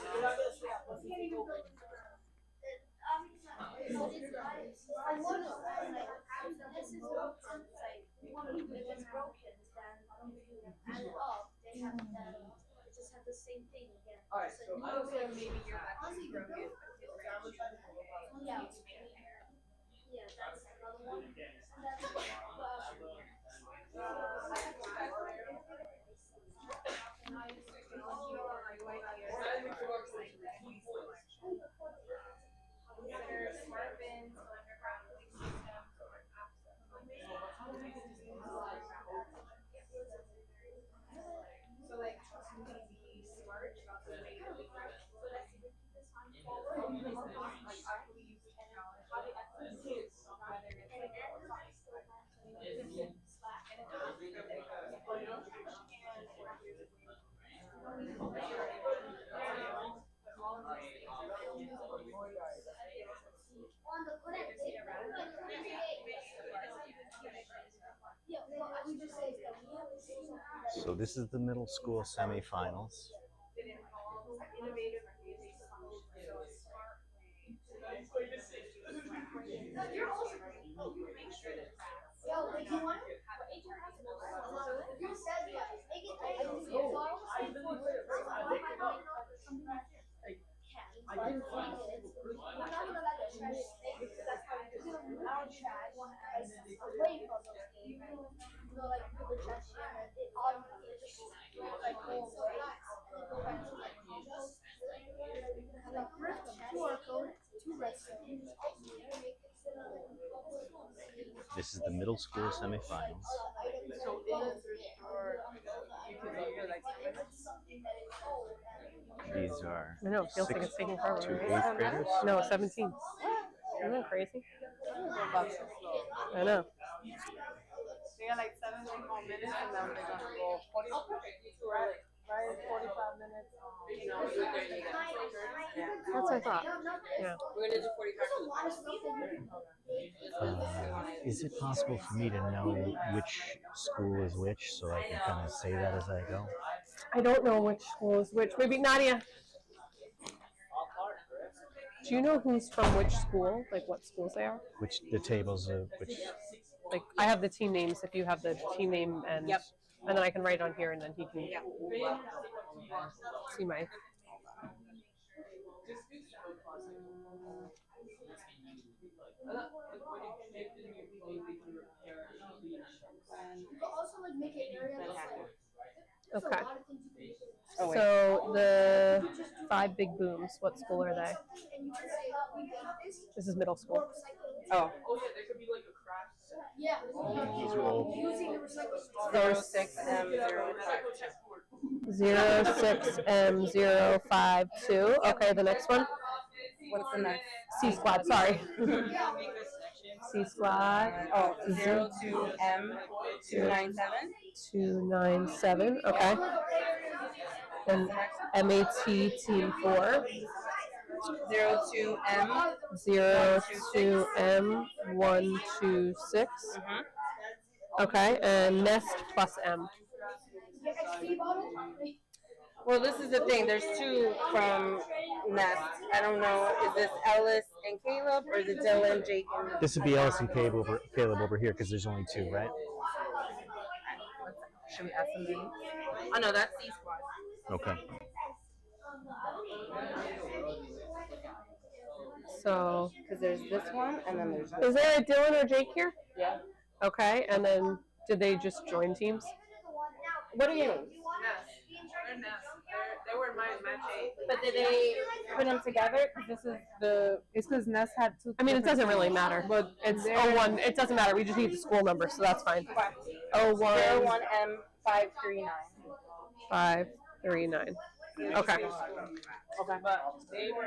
Alright, so I don't know maybe your broken. Yeah. Yeah, that's another one. So this is the middle school semifinals. This is the middle school semifinals. So you can be here like 10 minutes? These are I know, it feels like it's taking forever. to right? 8th graders. No, 17. Isn't that crazy? I know. They got like 17 more minutes and then they're gonna go 45 minutes. That's what I thought. Yeah. We're gonna do 45 Is it possible for me to know which school is which so I can kind of say that as I go? I don't know which school is which. Maybe Nadia. Do you know who's from which school? Like what schools they are? Which the tables of which? Like I have the team names. If you have the team name and and then I can write on here and then he can see my. Also, like, make an area Okay. Oh, wait. So the 5 big booms. What school are they? and you can say, we paint this. This is middle school. Oh. There could be like a craft set. Yeah. These are all Using the recycling. 06M052. Okay, the next one. What's the next? C squad, sorry. C squad. Oh, 02M297. 297, okay. And MAT team 4. 02M. 02M126. Okay, and Nest plus M. Well, this is the thing. There's 2 from Nest. I don't know. Is this Ellis and Caleb or is it Dylan, Jake, and This would be Ellis and Caleb over here because there's only 2, right? Should we ask them names? Oh no, that's C squad. Okay. So, because there's this one and then there's this. is there a Dylan or Jake here? Yeah. Okay, and then did they just join teams? What do you mean? They were in my match 8. But did they put them together? Because this is the. It's because Ness had 2. I mean, it doesn't really matter. But it's 01. It doesn't matter. We just need the school number, so that's fine. 01M539. 539. Okay. Okay.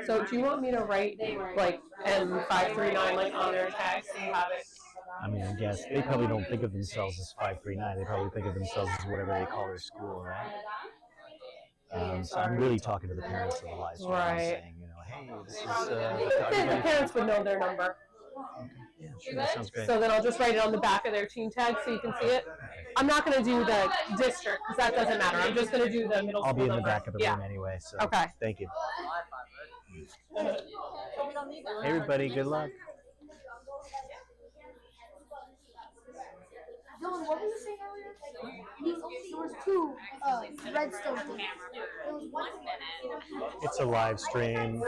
So do you want me to write like M539 like on their tag so you have it? I mean, I guess they probably don't think of themselves as 539. They probably think of themselves as whatever they call their school, right? So I'm really talking to the parents of the live stream. I'm saying, you know, hey, this is. The parents would know their number. Yeah, sure, that sounds great. So then I'll just write it on the back of their team tag so you can see it. I'm not going to do the district because that doesn't matter. I'm just going to do the middle school I'll be in the number. back of the room anyway, so Okay. thank you. Hey, everybody, good luck. Dylan, what was you saying earlier? There was 2 redstone things. There was 1 It's a live stream,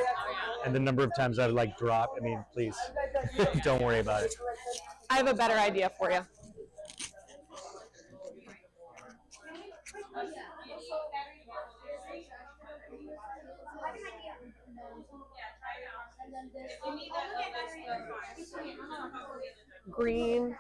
and the number of times I've like dropped. I mean, please, don't worry about it. I have a better idea for you. Green.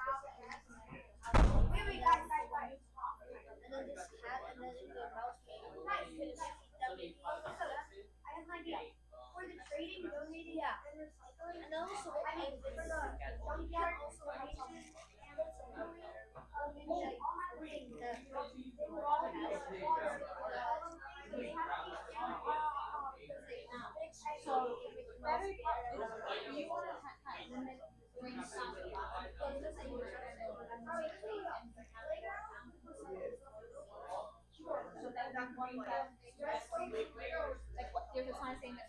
There's a sign saying that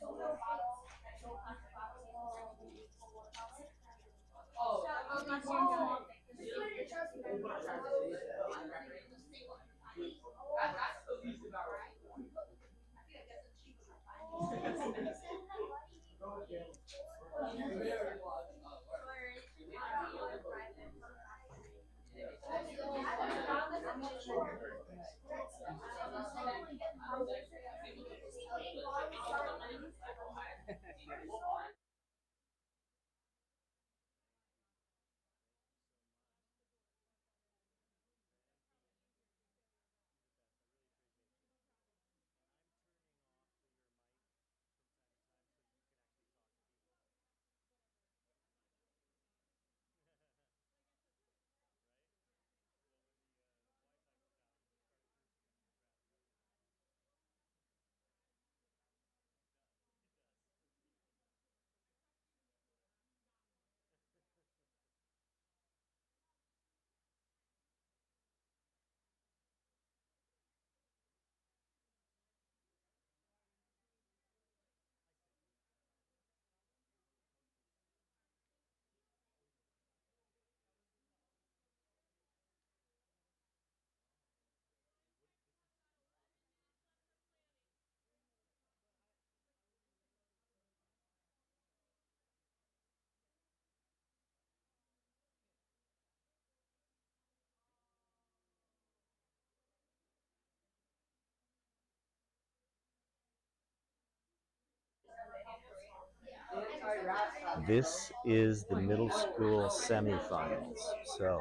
This is the middle school semifinals. So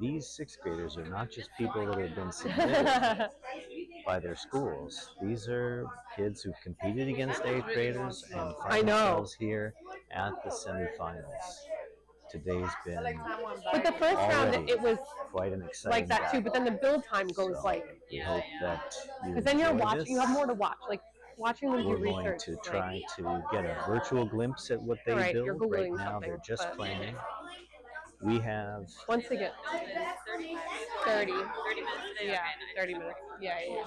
these sixth graders are not just people that have been submitted by their schools. These are kids who competed against eighth graders and find themselves here at the semifinals. Today's been But the first round, already it was quite an exciting like that too. But then the build time goes like, we hope that you because then you're enjoy watching. this. You have more to watch. Like watching them do We're going research. to is try to get a virtual glimpse at what they Right, you're build. Right Googling now, something, they're just but- playing. We have once they get 30 minutes. Yeah, 30 minutes. Yeah, yeah.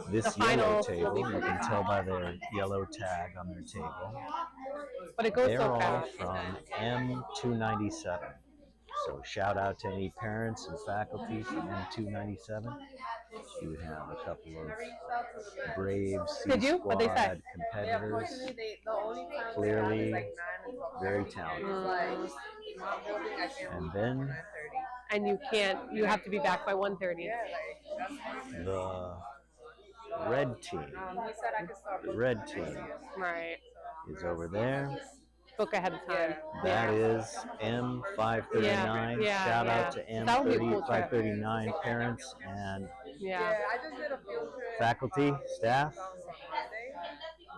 this The yellow finals will table. be You can tell by their yellow tag on their table. But it goes They're so all fast. from M297. So shout out to any parents and faculty from M297. You have a couple of brave C Did you? What'd they say? Squad competitors. Clearly very talented. And then And you can't. You have to be back by 1:30. the red team. The red team Right. is over there. Book ahead of time. That is M539. Yeah, Shout yeah. out to That would be a cool trip. M539 parents and Yeah. I just did a field trip. faculty, staff.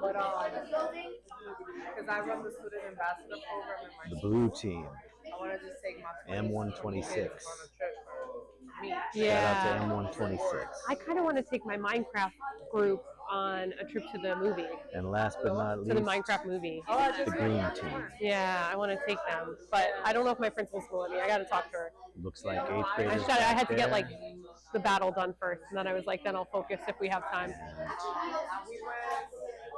But because I run the student ambassador program in my The blue team, I want to just take my M126. kids on a trip for me. Yeah. Shout out to M126. I kind of want to take my Minecraft group on a trip to the movie. And last but not To least, the Minecraft movie. the green team. Yeah, I want to take them, but I don't know if my principal's will let me. I got to talk to her. Looks like eighth I, graders. I had back to get there. like the battle done first, and then I was like, then I'll focus if we have time.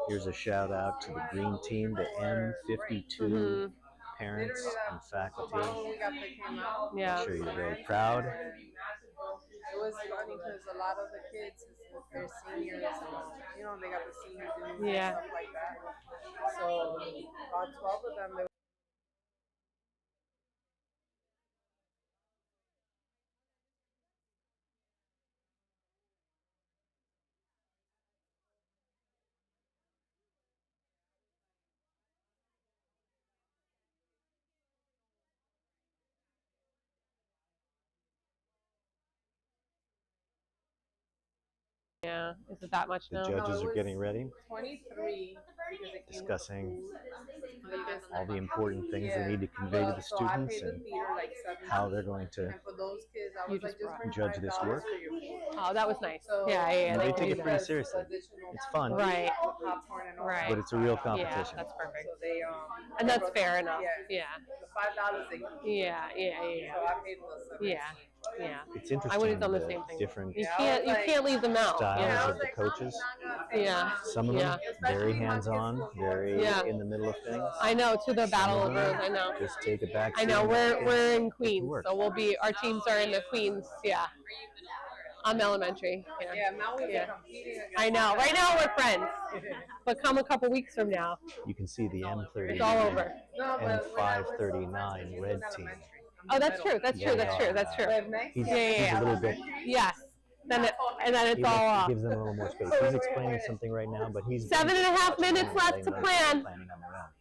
Here's a shout out to the green team, the M52 parents and faculty. Yeah. I'm sure you're very proud. It was funny because a lot of the kids, they're seniors, and, you know, they got the senior dues Yeah. and stuff like that. So about 12 of them, they Yeah, is it that much The now? judges are getting ready, 23 because it came discussing because all the important things they need to convey to the so I students paid the and theater like 7 how they're going to and for those kids, I was like, just bring judge this $5 work. for your food. Oh, that was nice. So, Yeah, yeah, And they they can take do it pretty that. seriously. It's fun, Right. Popcorn and all Right. but it's a real Yeah, competition. that's perfect. So they And that's fair enough. Yeah. Yeah. The $5 they Yeah, yeah, yeah. So I paid the 7. Yeah, yeah. It's interesting. I would have done the the same thing. different You can't leave them out. styles you know? of the coaches. Yeah. Some of them Yeah. very hands-on, very Yeah. in the middle of things. I know, to the Battle Some of of Rose, them I know. Just take it back. I know, we're in get to Queens, work. so we'll be, our teams are in the Queens, yeah. I'm elementary. Yeah, Yeah, now we're Yeah. competing against I know, right now we're friends, but come a couple weeks from now, You can see the M30 it's all over. and 539 red team. Oh, that's true, that's true, that's true, that's true. He's, Yeah, yeah, he's yeah. a little bit. Yes, then and then it's He all off. gives them a little more space. He's explaining something right now, but he's 7.5 minutes left to plan. planning on their own.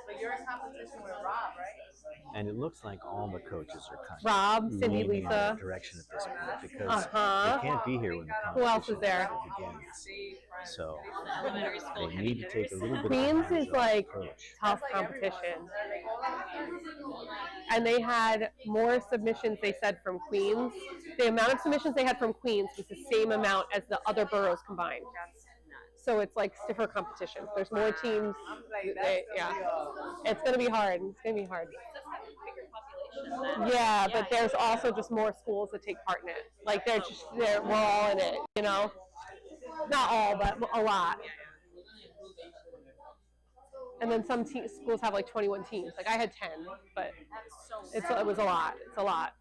But you're in competition with Rob, right? And it looks like all the coaches are kind Rob, of Cindy, leaning in Lisa. that direction at this point because Uh-huh. they can't be here when the Who else is competition there? begins. So they need to take a little bit Queens of a is hands-off like approach. tough competition. And they had more submissions, they said, from Queens. The amount of submissions they had from Queens was the same amount as the other boroughs combined. So it's like stiffer competition. There's more teams. Yeah. It's going to be hard. It's going to be hard. Yeah, but there's also just more schools that take part in it. Like we're all in it, you know? Not all, but a lot. And then some schools have like 21 teams. Like I had 10, but it was a lot. It's a lot.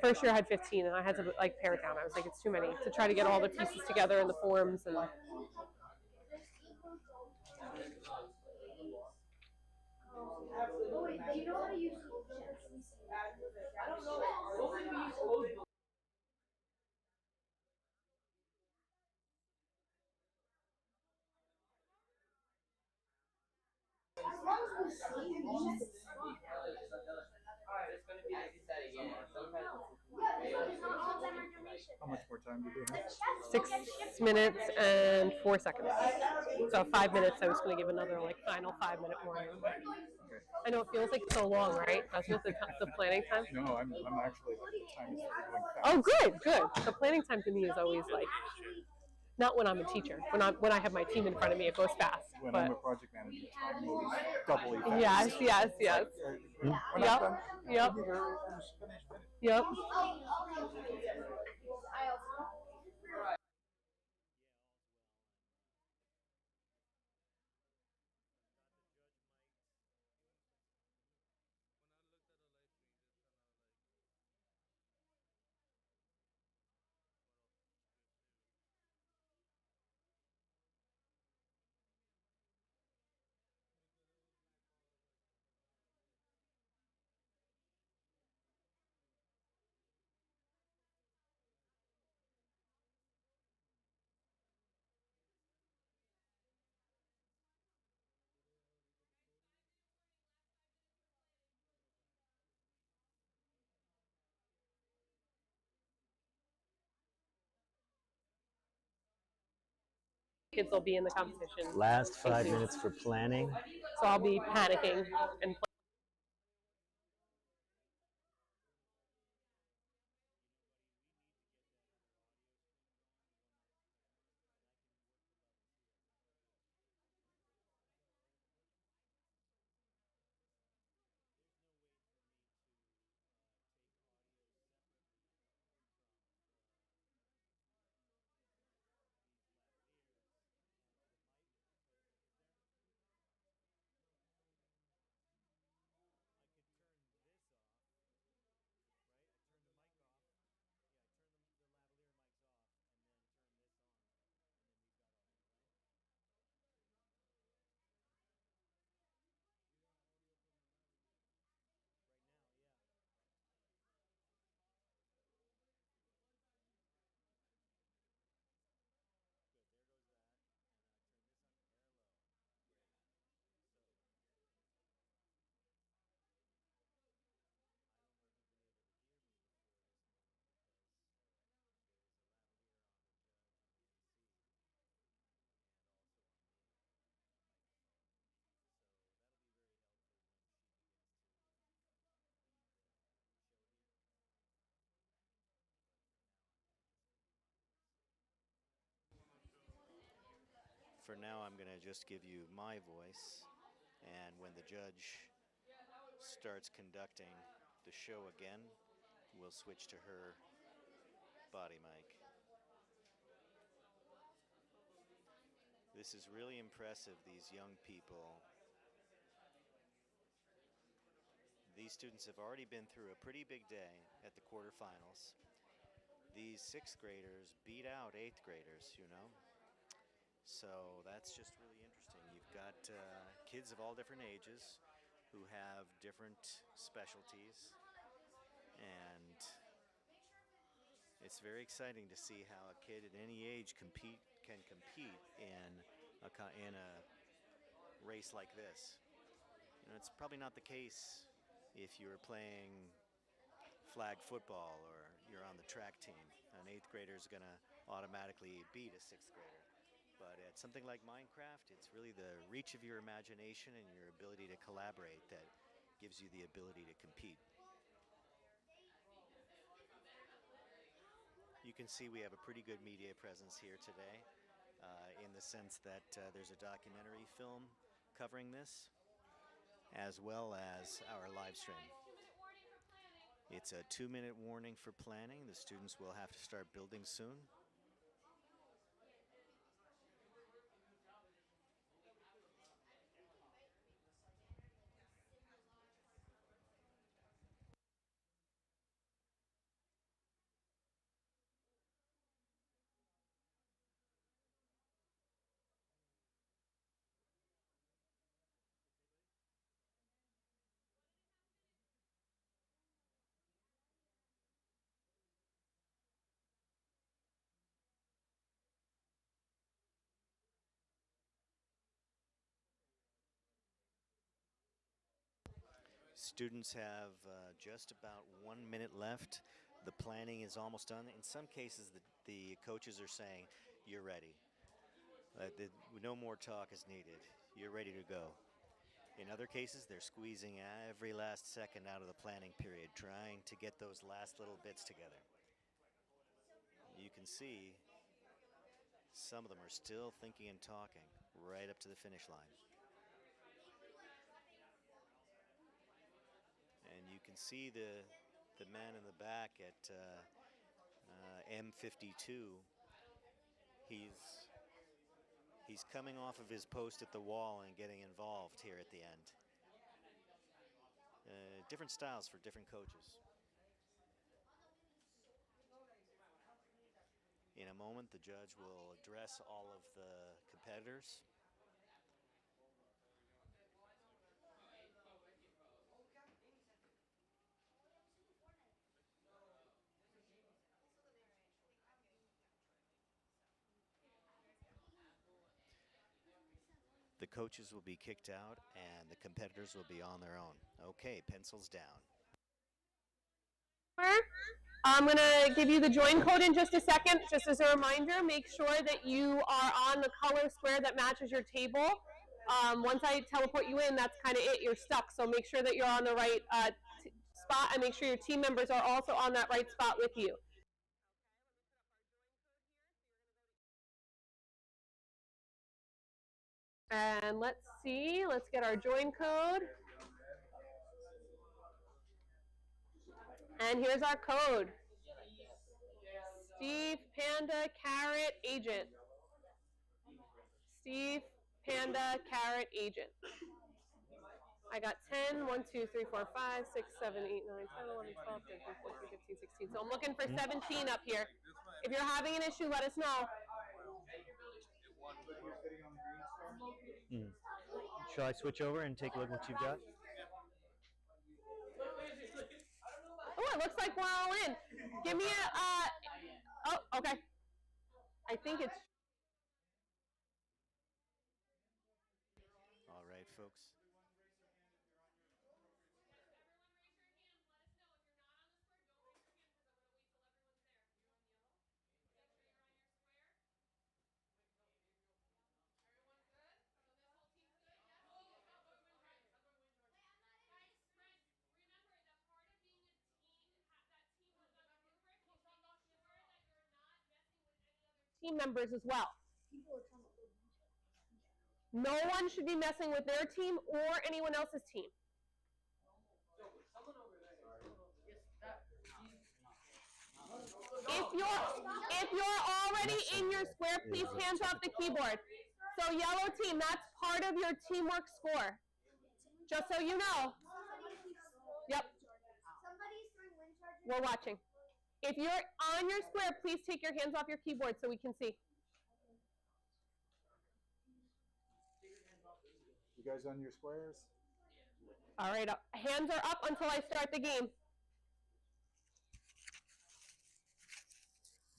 First year I had 15, and I had to like pare it down. I was like, it's too many to try to get all the pieces together in the forms and. How much more time do they have? 6 minutes and 4 seconds. So 5 minutes. I was going to give another like final 5-minute warning. I know it feels like so long, right? That's just the planning time. No, I'm actually like the time is really going fast. Oh, good. The planning time to me is always like, not when I'm a teacher. When I have my team in front of me, it goes fast. When but I'm a project manager, time moves doubly fast. yes. We're not done. Yep. Yep. Kids will be in the competition. Last 5 minutes for planning. So I'll be panicking and For now, I'm going to just give you my voice, and when the judge starts conducting the show again, we'll switch to her body mic. This is really impressive, these young people. These students have already been through a pretty big day at the quarterfinals. These 6th graders beat out 8th graders, you know. So that's just really interesting. You've got kids of all different ages who have different specialties, and it's very exciting to see how a kid at any age can compete in a race like this. You know, it's probably not the case if you're playing flag football or you're on the track team. An 8th grader is going to automatically beat a 6th grader. But at something like Minecraft, it's really the reach of your imagination and your ability to collaborate that gives you the ability to compete. You can see we have a pretty good media presence here today in the sense that there's a documentary film covering this, as well as our live stream. It's a 2-minute warning for planning. The students will have to start building soon. Students have just about 1 minute left. The planning is almost done. In some cases, the coaches are saying, you're ready. No more talk is needed. You're ready to go. In other cases, they're squeezing every last second out of the planning period, trying to get those last little bits together. You can see some of them are still thinking and talking right up to the finish line. And you can see the man in the back at M52. He's coming off of his post at the wall and getting involved here at the end. Different styles for different coaches. In a moment, the judge will address all of the competitors. The coaches will be kicked out and the competitors will be on their own. Okay, pencils down. I'm going to give you the join code in just a second. Just as a reminder, make sure that you are on the color square that matches your table. Once I teleport you in, that's kind of it. You're stuck. So make sure that you're on the right spot and make sure your team members are also on that right spot with you. And let's see, let's get our join code. And here's our code. Steve Panda Carrot Agent. Steve Panda Carrot Agent. I got 10, 1, 2, 3, 4, 5, 6, 7, 8, 9, 10, 11, 12, 13, 14, 15, 16. So I'm looking for 17 up here. If you're having an issue, let us know. Shall I switch over and take a look at what you've got? Oh, it looks like we're all in. Give me a, oh, okay. I think it's. All right, folks. Team members as well. No one should be messing with their team or anyone else's team. If you're already in your square, please hands off the keyboard. So yellow team, that's part of your teamwork score. Just so you know. Yep. We're watching. If you're on your square, please take your hands off your keyboard so we can see. You guys on your squares? All right, hands are up until I start the game.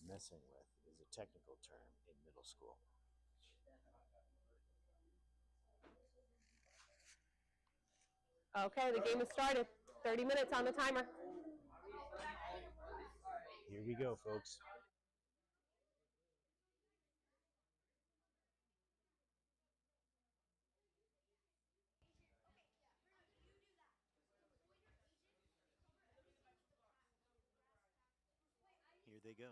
Messing with is a technical term in middle school. Okay, the game has started. 30 minutes on the timer. Here we go, folks. Here they go.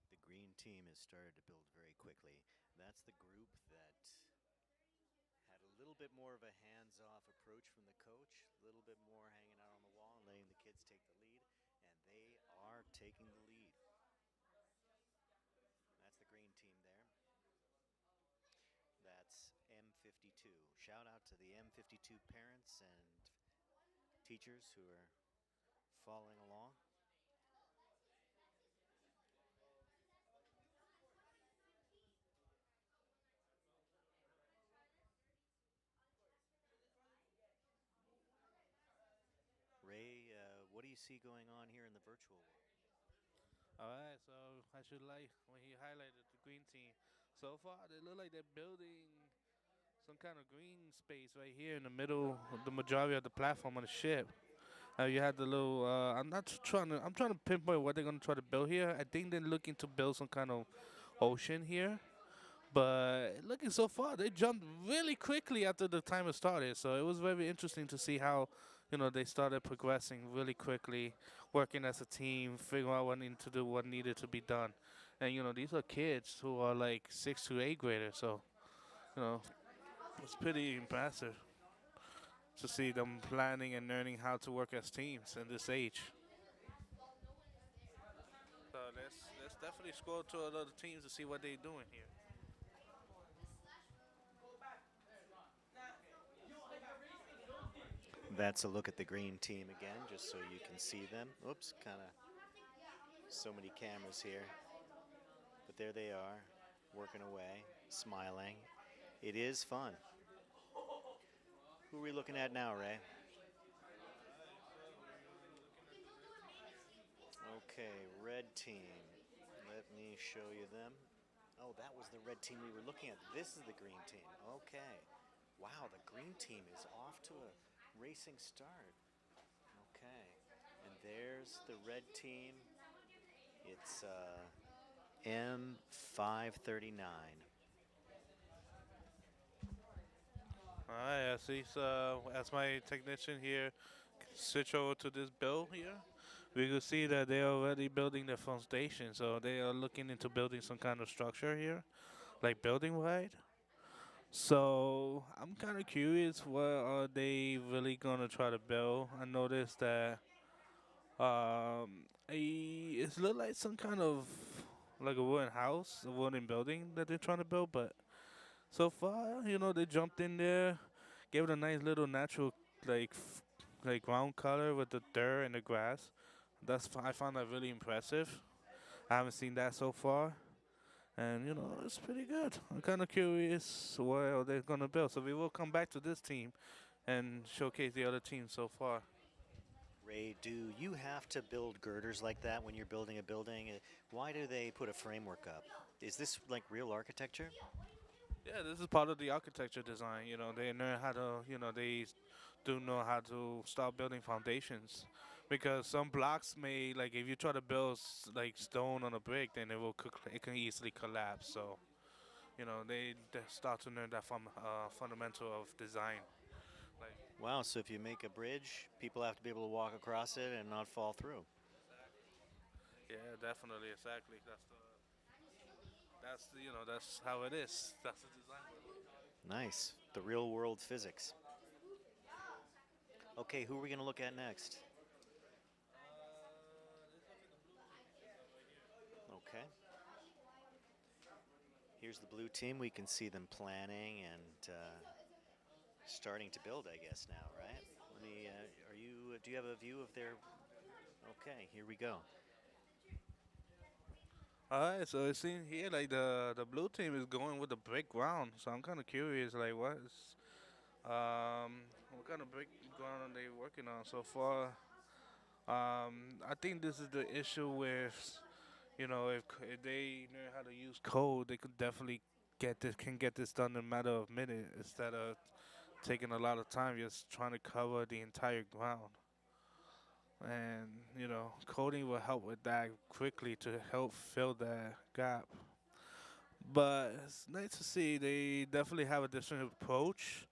The green team has started to build very quickly. That's the group that had a little bit more of a hands-off approach from the coach, a little bit more hanging out on the wall and letting the kids take the lead, and they are taking the lead. That's the green team there. That's M52. Shout out 52 parents and teachers who are following along. Ray, what do you see going on here in the virtual world? All right, so I should like when he highlighted the green team. So far, they look like they're building some kind of green space right here in the middle of the majority of the platform on the ship. You had the little. I'm not trying to. I'm trying to pinpoint what they're gonna try to build here. I think they're looking to build some kind of ocean here. But looking so far, they jumped really quickly after the timer started. So it was very interesting to see how, they started progressing really quickly, working as a team, figuring out what needed to do, what needed to be done. And these are kids who are like 6th to 8th graders. So, it's pretty impressive to see them planning and learning how to work as teams in this age. So let's definitely scroll to other teams to see what they're doing here. That's a look at the green team again, just so you can see them. Oops, kind of so many cameras here. But there they are, working away, smiling. It is fun. Who are we looking at now, Ray? Okay, red team. Let me show you them. Oh, that was the red team we were looking at. This is the green team. Okay. Wow, the green team is off to a racing start. Okay. And there's the red team. It's M539. All right, I see. So as my technician here switch over to this build here, we can see that they're already building the foundation. So they are looking into building some kind of structure here, like building wide. So I'm kind of curious, what are they really gonna try to build? I noticed that it look like some kind of like a wooden house, a wooden building that they're trying to build. But so far, they jumped in there, gave it a nice little natural like ground color with the dirt and the grass. I found that really impressive. I haven't seen that so far. And, it's pretty good. I'm kind of curious what they're going to build. So we will come back to this team and showcase the other teams so far. Ray, do you have to build girders like that when you're building a building? Why do they put a framework up? Is this like real architecture? Yeah, this is part of the architecture design. They learn how to, they do know how to start building foundations. Because some blocks may, like if you try to build like stone on a brick, then it can easily collapse. So, they start to learn that fundamental of design. Wow, so if you make a bridge, people have to be able to walk across it and not fall through. Yeah, definitely, exactly. That's how it is. That's the design. Nice, the real world physics. Okay, who are we going to look at next? Okay. Here's the blue team. We can see them planning and starting to build, I guess, now, right? Let me. Do you have a view of their? Okay, here we go. All right, so it seems here like the blue team is going with the brick ground. So I'm kind of curious, like what kind of brick ground are they working on so far? I think this is the issue with, if they know how to use code, they could definitely get this done in a matter of minutes instead of taking a lot of time just trying to cover the entire ground. And, coding will help with that quickly to help fill that gap. But it's nice to see they definitely have a different approach.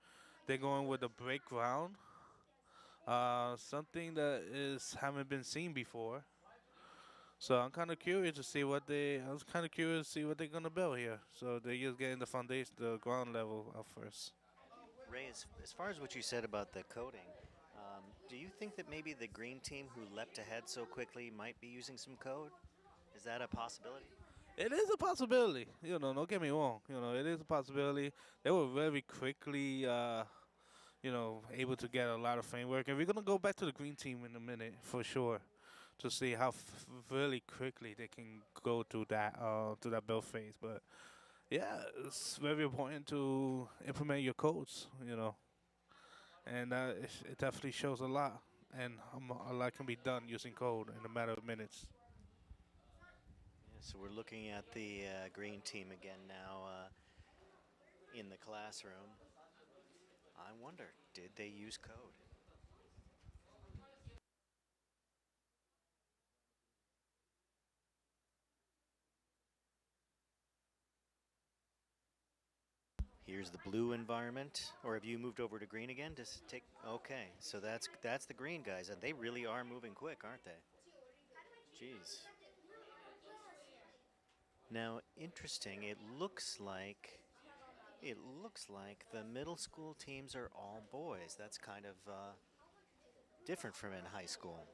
They're going with the brick ground. Something that haven't been seen before. So I'm kind of curious to see I was kind of curious to see what they're going to build here. So they're just getting the foundation, the ground level up first. Ray, as far as what you said about the coding, do you think that maybe the green team who leapt ahead so quickly might be using some code? Is that a possibility? It is a possibility. Don't get me wrong. It is a possibility. They were very quickly, able to get a lot of framework. And we're gonna go back to the green team in a minute for sure, to see how really quickly they can go to that build phase. But yeah, it's very important to implement your codes, and it definitely shows a lot, and a lot can be done using code in a matter of minutes. Yeah, so we're looking at the green team again now in the classroom. I wonder, did they use code? Here's the blue environment, or have you moved over to green again? Okay, so that's the green guys, and they really are moving quick, aren't they? Jeez. Now, interesting. It looks like the middle school teams are all boys. That's kind of different from in high school.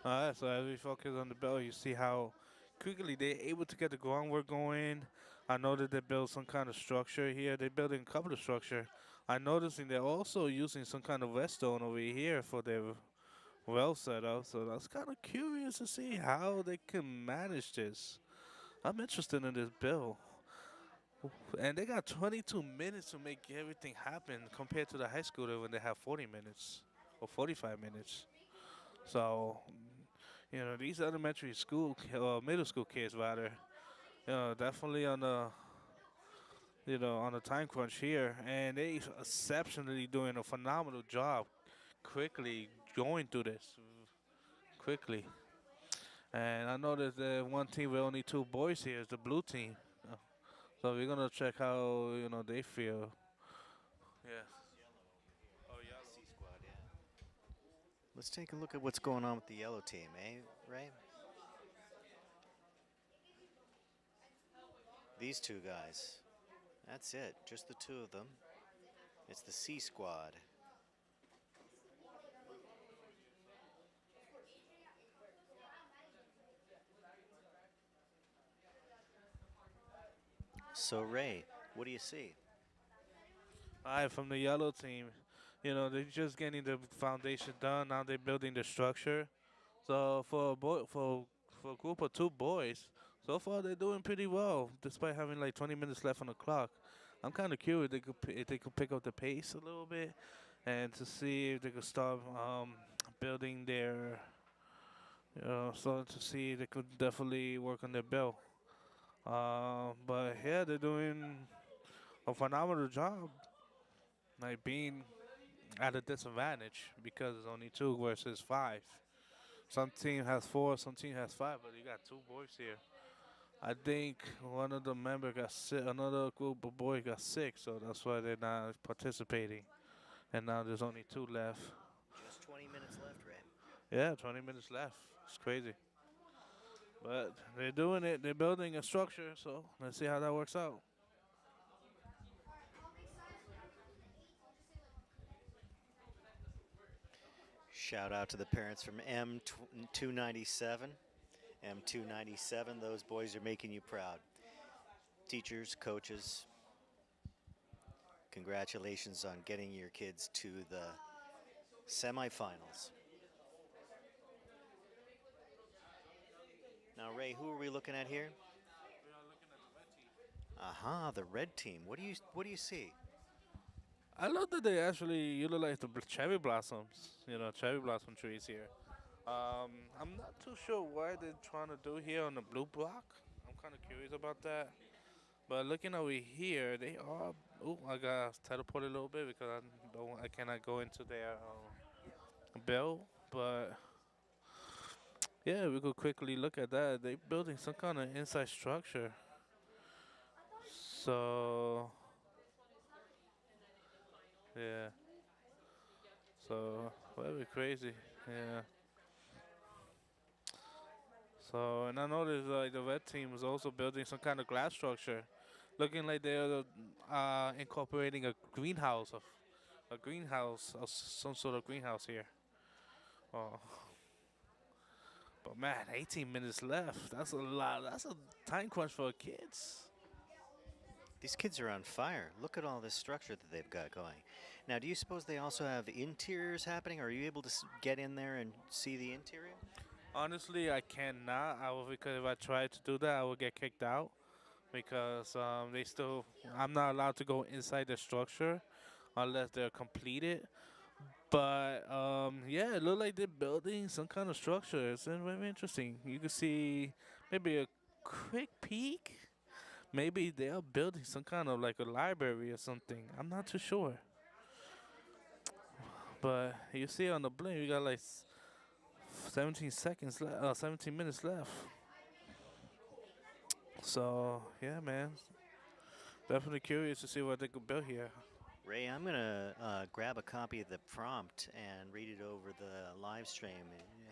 Alright, so as we focus on the bell, you see how quickly they're able to get the groundwork going. I know that they built some kind of structure here. They're building a couple of structure. I'm noticing they're also using some kind of redstone over here for their well setup. So that's kind of curious to see how they can manage this. I'm interested in this build. And they got 22 minutes to make everything happen compared to the high schooler when they have 40 minutes or 45 minutes. So, these elementary school or middle school kids rather, definitely on the on the time crunch here, and they exceptionally doing a phenomenal job quickly going through this quickly. And I know that the one team with only 2 boys here is the blue team. So we're gonna check how they feel. Yeah. C squad, yeah. Let's take a look at what's going on with the yellow team, Ray? These 2 guys. That's it, just the 2 of them. It's the C squad. So Ray, what do you see? Alright, from the yellow team, they're just getting the foundation done. Now they're building the structure. So for a group of 2 boys, so far they're doing pretty well, despite having like 20 minutes left on the clock. I'm kind of curious if they could pick up the pace a little bit, and to see if they could start building their, so to see if they could definitely work on their build. But yeah, they're doing a phenomenal job, like being at a disadvantage because it's only 2 versus 5. Some team has 4, some team has 5, but you got 2 boys here. I think one of the members got sick, another group of boys got sick, so that's why they're not participating. And now there's only 2 left. Just 20 minutes left, Ray. Yeah, 20 minutes left. It's crazy. But they're doing it. They're building a structure, so let's see how that works out. Shout out to the parents from M297. M297, those boys are making you proud. Teachers, coaches, congratulations on getting your kids to the semifinals. Now, Ray, who are we looking at here? Aha, the red team. What do you see? I love that they actually utilize the cherry blossoms, cherry blossom trees here. I'm not too sure what they're trying to do here on the blue block. I'm kind of curious about that. But looking over here, they are. Oh, I got teleported a little bit because I cannot go into their bill. But yeah, we could quickly look at that. They're building some kind of inside structure. So yeah. So very crazy. Yeah. So, and I noticed like the red team was also building some kind of glass structure, looking like they're incorporating a greenhouse a greenhouse, some sort of greenhouse here. Oh, but man, 18 minutes left. That's a lot. That's a time crunch for kids. These kids are on fire. Look at all this structure that they've got going. Now, do you suppose they also have interiors happening? Are you able to get in there and see the interior? Honestly, I cannot. Because if I tried to do that, I would get kicked out. Because I'm not allowed to go inside the structure unless they're completed. But yeah, it looked like they're building some kind of structure. It's very interesting. You can see maybe a quick peek. Maybe they are building some kind of like a library or something. I'm not too sure. But you see on the blink, we got like 17 minutes left. So yeah, man, definitely curious to see what they could build here. Ray, I'm gonna grab a copy of the prompt and read it over the live stream.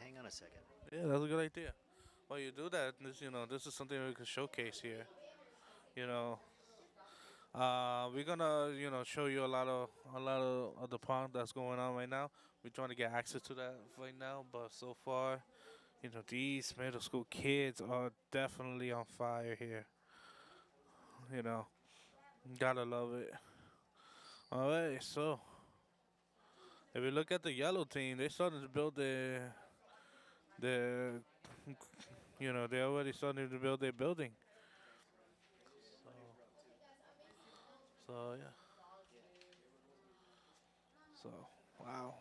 Hang on a second. Yeah, that's a good idea. While you do that, this is something we can showcase here. We're gonna show you a lot of the prompt that's going on right now. We're trying to get access to that right now, but so far, these middle school kids are definitely on fire here. Gotta love it. All right, so if we look at the yellow team, they started to build they already started to build their building. So yeah. So wow.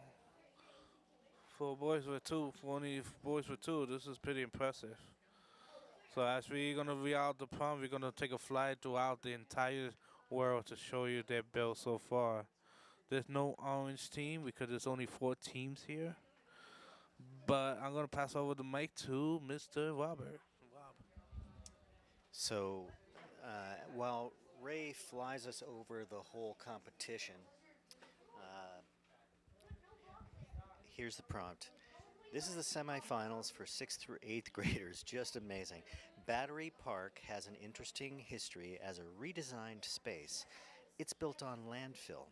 For only boys with two, this is pretty impressive. So as we're gonna be out the prom, we're gonna take a flight throughout the entire world to show you their build so far. There's no orange team because there's only 4 teams here. But I'm gonna pass over the mic to Mr. Robert. So while Ray flies us over the whole competition, here's the prompt. This is the semifinals for 6th through 8th graders. Just amazing. Battery Park has an interesting history as a redesigned space. It's built on landfill.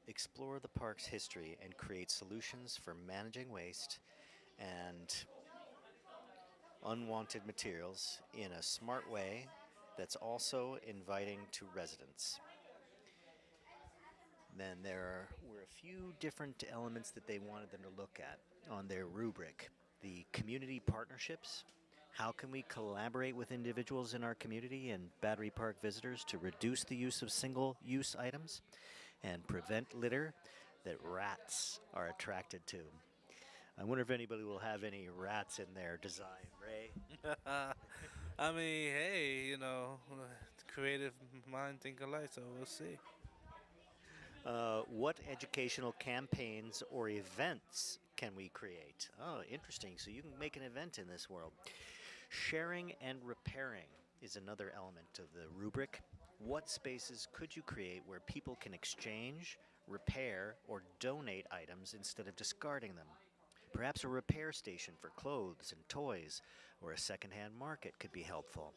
Explore the park's history and create solutions for managing waste and unwanted materials in a smart way that's also inviting to residents. Then there were a few different elements that they wanted them to look at on their rubric. The community partnerships. How can we collaborate with individuals in our community and Battery Park visitors to reduce the use of single-use items and prevent litter that rats are attracted to? I wonder if anybody will have any rats in their design, Ray. I mean, hey, creative mind think alike, so we'll see. What educational campaigns or events can we create? Oh, interesting. So you can make an event in this world. Sharing and repairing is another element of the rubric. What spaces could you create where people can exchange, repair, or donate items instead of discarding them? Perhaps a repair station for clothes and toys or a secondhand market could be helpful.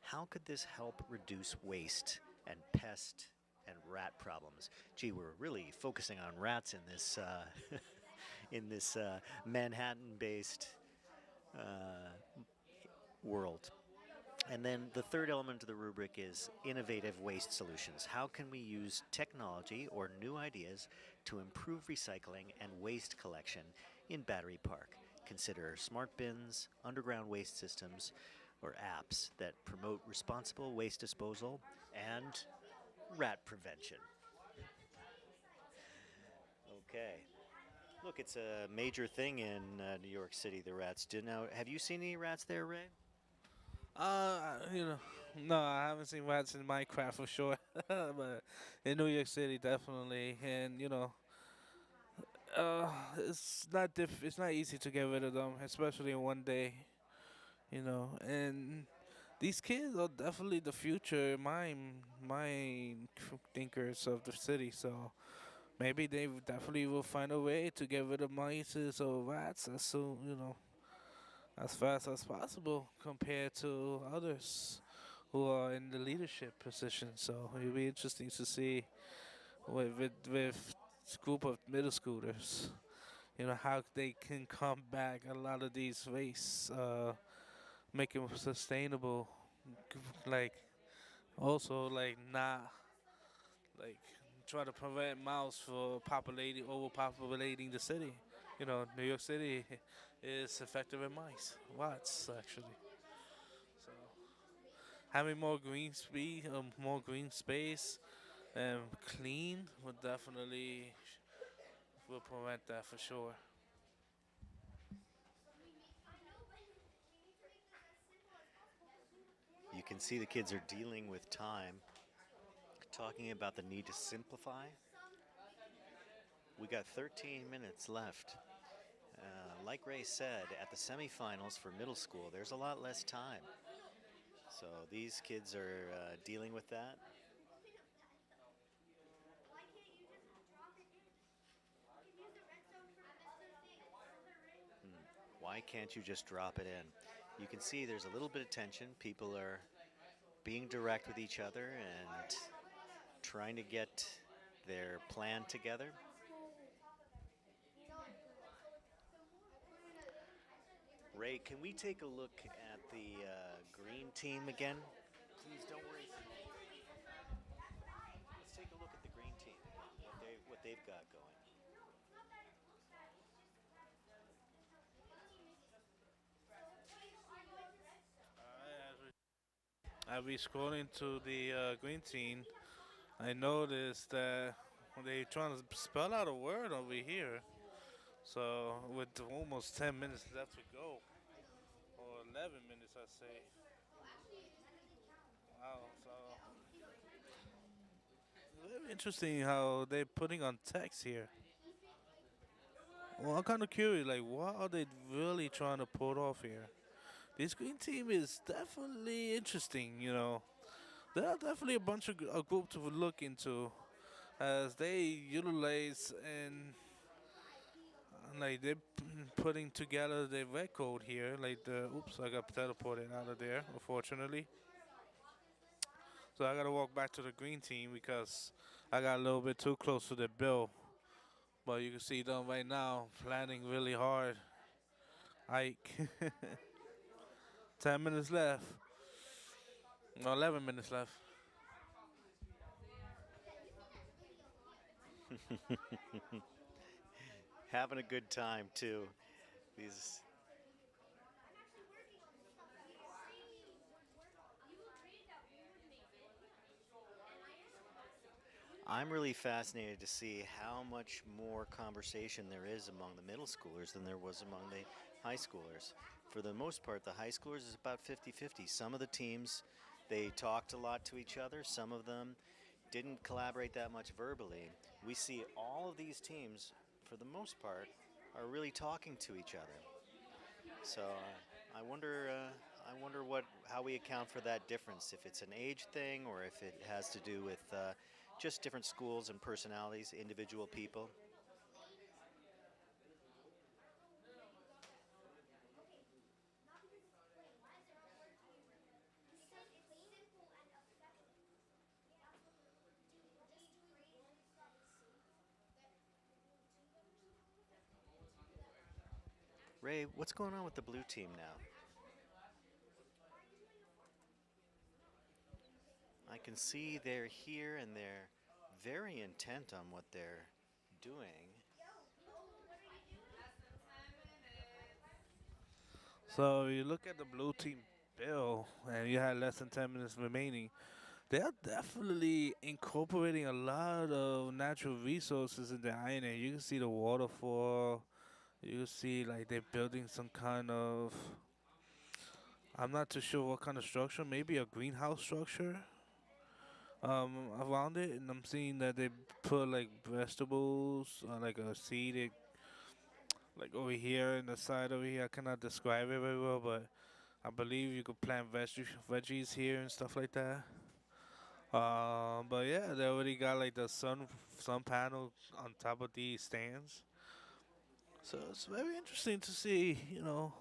How could this help reduce waste and pest and rat problems? Gee, we're really focusing on rats in this in this Manhattan-based world. And then the third element of the rubric is innovative waste solutions. How can we use technology or new ideas to improve recycling and waste collection in Battery Park? Consider smart bins, underground waste systems, or apps that promote responsible waste disposal and rat prevention. Okay. Look, it's a major thing in New York City, the rats do. Now, have you seen any rats there, Ray? No, I haven't seen rats in Minecraft for sure, but in New York City definitely, and it's not easy to get rid of them, especially in one day, and these kids are definitely the future mind thinkers of the city, so maybe they definitely will find a way to get rid of mice or rats as soon, as fast as possible compared to others who are in the leadership position. So it'll be interesting to see with group of middle schoolers. You know how they can come back a lot of these wastes, make them sustainable. Like also like not like try to prevent mouse for populating overpopulating the city. You know, New York City is effective in mice. Lots actually. So having more green space, and clean would definitely will prevent that for sure. You can see the kids are dealing with time, talking about the need to simplify. We got 13 minutes left. Like Ray said, at the semifinals for middle school, there's a lot less time. So these kids are dealing with that. Why can't you just drop it in? You can see there's a little bit of tension. People are being direct with each other and trying to get their plan together. Ray, can we take a look at the green team again? Please don't worry. Let's take a look at the green team, what they've got going. As we scrolling to the green team, I noticed that when they trying to spell out a word over here. So with almost 10 minutes left to go, or 11 minutes, I say. Wow, so very interesting how they're putting on text here. Well, I'm kind of curious, like, what are they really trying to pull off here? This green team is definitely interesting, you know. There are definitely a bunch of a group to look into, as they utilize and like they're putting together the red code here. Like the oops, I got teleported out of there, unfortunately. So I gotta walk back to the green team because I got a little bit too close to the bill. But you can see them right now planning really hard. Ike. 10 minutes left. No, 11 minutes left. Having a good time too. These I'm really fascinated to see how much more conversation there is among the middle schoolers than there was among the high schoolers. For the most part, the high schoolers is about 50-50. Some of the teams, they talked a lot to each other. Some of them didn't collaborate that much verbally. We see all of these teams, for the most part, are really talking to each other. So I wonder how we account for that difference. If it's an age thing, or if it has to do with just different schools and personalities, individual people. Ray, what's going on with the blue team now? I can see they're here and they're very intent on what they're doing. So you look at the blue team bill, and you had less than 10 minutes remaining. They are definitely incorporating a lot of natural resources in the island. You can see the waterfall. You can see like they're building some kind of. I'm not too sure what kind of structure. Maybe a greenhouse structure. Around it, and I'm seeing that they put like vegetables, like a seed, like over here in the side over here. I cannot describe it very well, but I believe you could plant veggies here and stuff like that. But yeah, they already got like the sun panel on top of these stands. So it's very interesting to see, you know,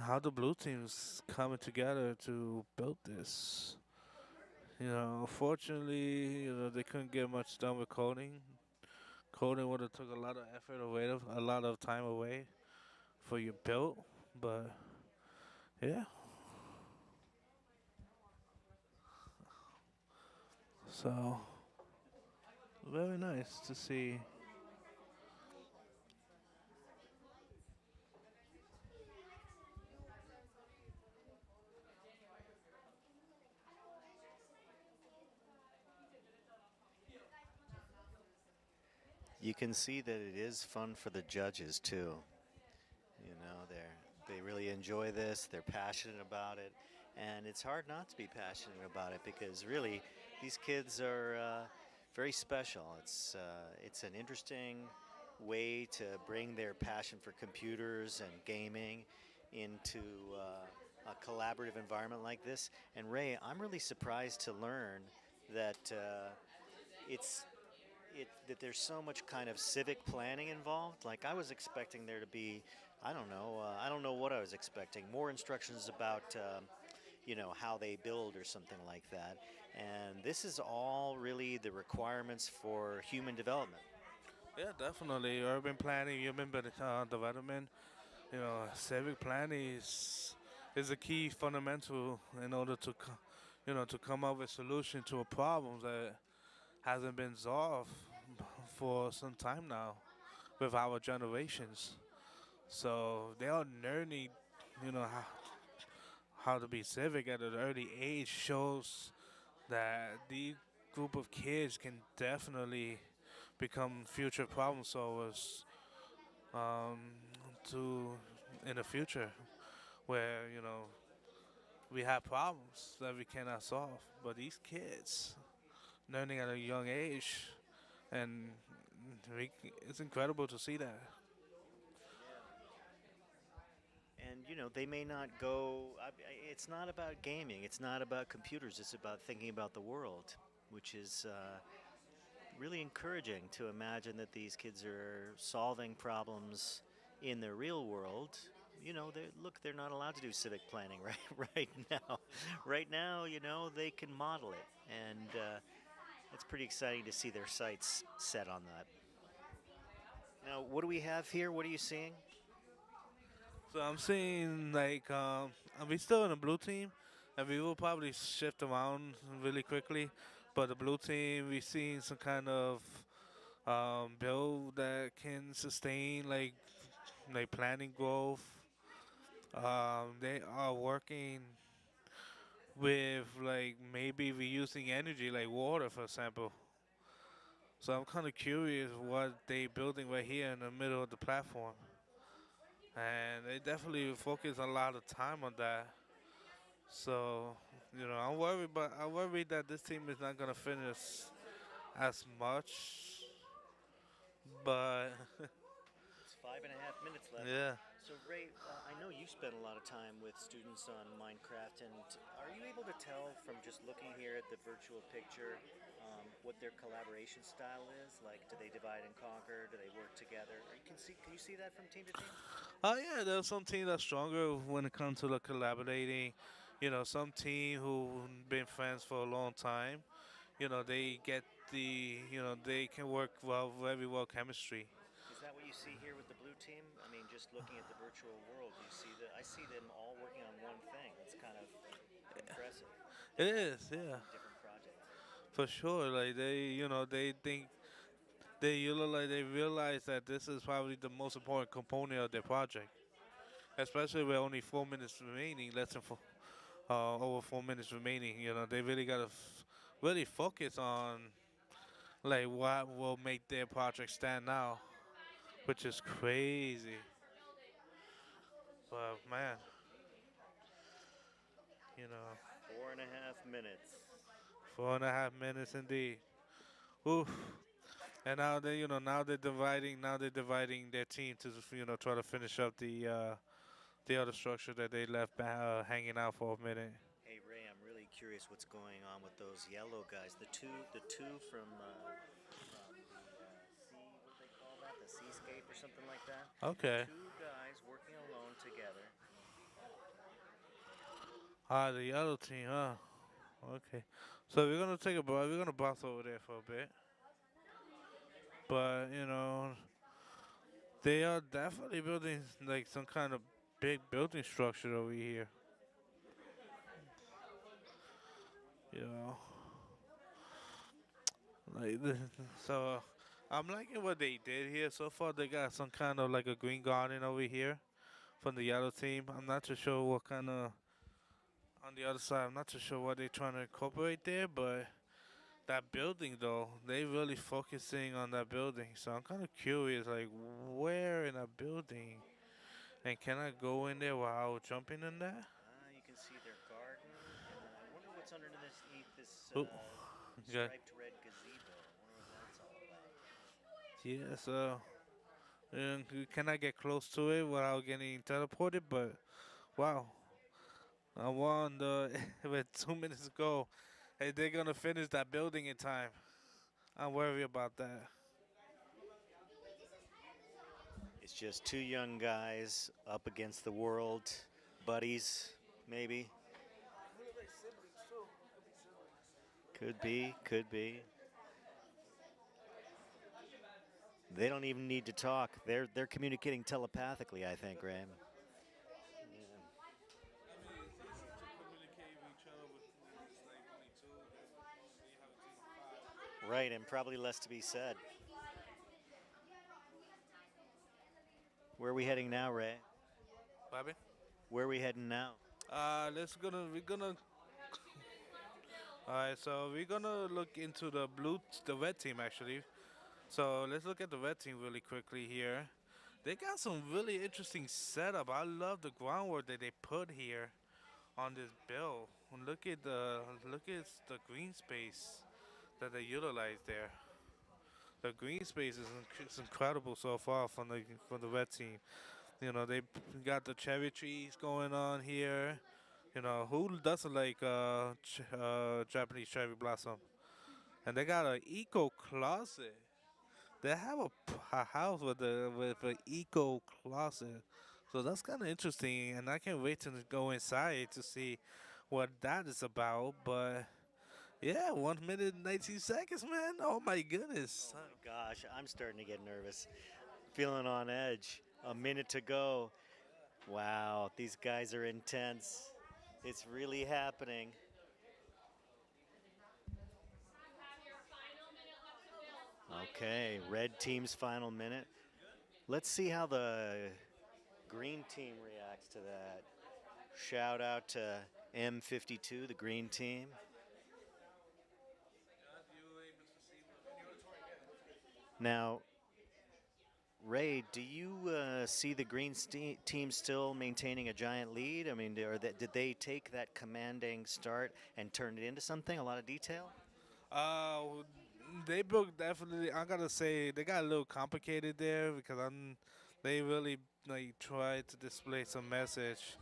how the blue team's coming together to build this. You know, unfortunately, you know, they couldn't get much done with coding. Coding would have took a lot of effort away, a lot of time away for your build, but yeah. So very nice to see. You can see that it is fun for the judges too. You know, they really enjoy this. They're passionate about it, and it's hard not to be passionate about it because really, these kids are very special. It's an interesting way to bring their passion for computers and gaming into a collaborative environment like this. And Ray, I'm really surprised to learn that it's that there's so much kind of civic planning involved. Like I was expecting there to be, I don't know what I was expecting. More instructions about, how they build or something like that. And this is all really the requirements for human development. Yeah, definitely. Urban planning, human development. Civic planning is a key fundamental in order to, to come up with a solution to a problem that hasn't been solved for some time now with our generations. So they are learning, how to be civic at an early age shows that the group of kids can definitely become future problem solvers um, to in the future where we have problems that we cannot solve. But these kids learning at a young age, and it's incredible to see that. And they may not go. It's not about gaming. It's not about computers. It's about thinking about the world, which is really encouraging to imagine that these kids are solving problems in the real world. They're not allowed to do civic planning right now. Right now, they can model it, and it's pretty exciting to see their sights set on that. Now, what do we have here? What are you seeing? So I'm seeing we still in the blue team, and we will probably shift around really quickly. But the blue team, we seeing some kind of build that can sustain like planning growth. They are working with maybe reusing energy like water, for example. So I'm kind of curious what they building right here in the middle of the platform. And they definitely focus a lot of time on that. So, I'm worried that this team is not gonna finish as much. But It's 5.5 minutes left. yeah. So Ray, I know you spent a lot of time with students on Minecraft, and are you able to tell from just looking here at the virtual picture what their collaboration style is? Like, do they divide and conquer? Do they work together? Can you see that from team to team? Oh yeah, there's some teams that's stronger when it comes to the collaborating. Some team who been friends for a long time. They get they can work very well chemistry. Is that what you see here with the blue team? I mean, just looking at the virtual world, you see that I see them all working on one thing. It's kind of impressive. It is, yeah. Different projects. For sure, like they think they realize that this is probably the most important component of their project, especially with only 4 minutes remaining, less than over 4 minutes remaining. They really gotta really focus on what will make their project stand out, which is crazy. But man, 4.5 minutes. 4.5 minutes indeed. Oof. And now they're dividing their team to try to finish up the other structure that they left hanging out for a minute. Hey Ray, I'm really curious what's going on with those yellow guys. The two from what they call that, the Seascape or something like that. Okay. Two guys working alone together. The other team, huh? Okay. So we're gonna take a break. We're gonna bounce over there for a bit. but they are definitely building like some kind of big building structure over here. You know, like so. I'm liking what they did here so far. They got some kind of like a green garden over here from the yellow team. I'm not too sure what kind of on the other side. I'm not too sure what they're trying to incorporate there, but that building though, they really focusing on that building. So I'm kind of curious, like where in that building, and can I go in there without jumping in that? You can see their garden. I wonder what's underneath this Oh, yeah. striped red gazebo. I wonder what that's all about. Yeah, so you cannot get close to it without getting teleported, but wow. I wonder with 2 minutes to go, hey, they're gonna finish that building in time. I'm worried about that. It's just two young guys up against the world, buddies, maybe. Could be, could be. They don't even need to talk. They're communicating telepathically, I think, Ray. Right, and probably less to be said. Where are we heading now, Ray? Bobby? Where are we heading now? We're gonna. All right, so we're gonna look into the red team actually. So let's look at the red team really quickly here. They got some really interesting setup. I love the groundwork that they put here on this build. Look at the green space that they utilize there. The green space is incredible so far from the red team. You know, they got the cherry trees going on here. You know, who doesn't like Japanese cherry blossom? And they got an eco closet. They have a house with an eco closet. So that's kind of interesting, and I can't wait to go inside to see what that is about. But yeah, 1 minute and 19 seconds, man. Oh my goodness. Oh my gosh, I'm starting to get nervous. Feeling on edge. A minute to go. Wow, these guys are intense. It's really happening. Okay, red team's final minute. Let's see how the green team reacts to that. Shout out to M52, the green team. Now, Ray, do you see the green team still maintaining a giant lead? I mean, did they take that commanding start and turn it into something? A lot of detail? They broke definitely. I gotta say they got a little complicated there because they really tried to display some message.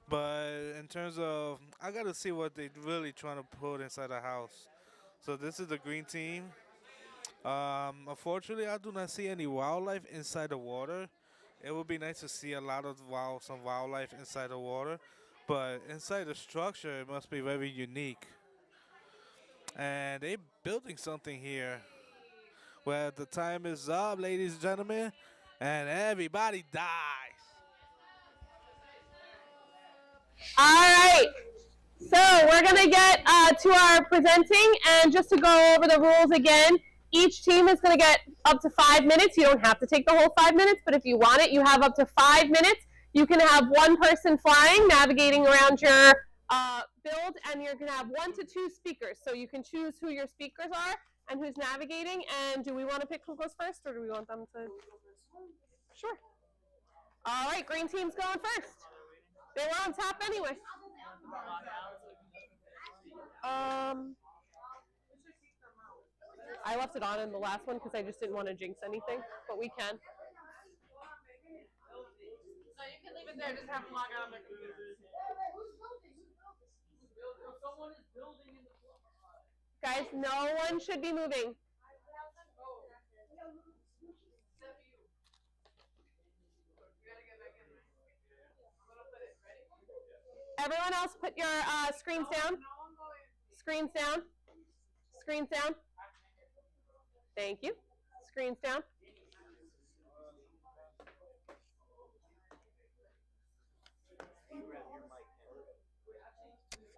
But in terms of, I gotta see what they really trying to put inside the house. So this is the green team. Unfortunately, I do not see any wildlife inside the water. It would be nice to see a lot of some wildlife inside the water, but inside the structure, it must be very unique. And they building something here. Well, the time is up, ladies and gentlemen, and everybody dies. All right. So we're gonna get to our presenting, and just to go over the rules again, each team is gonna get up to 5 minutes. You don't have to take the whole 5 minutes, but if you want it, you have up to 5 minutes. You can have one person flying, navigating around your build, and you're gonna have 1 to 2 speakers. So you can choose who your speakers are and who's navigating. And do we want to pick who goes first, or do we want them to? Sure. All right, green team's going first. They were on top anyway. I left it on in the last one because I just didn't want to jinx anything, but we can. So you can leave it there, just have them log out on their computer. Guys, no one should be moving. Everyone else, put your screens down. Screens down. Screens down. Thank you. screens down.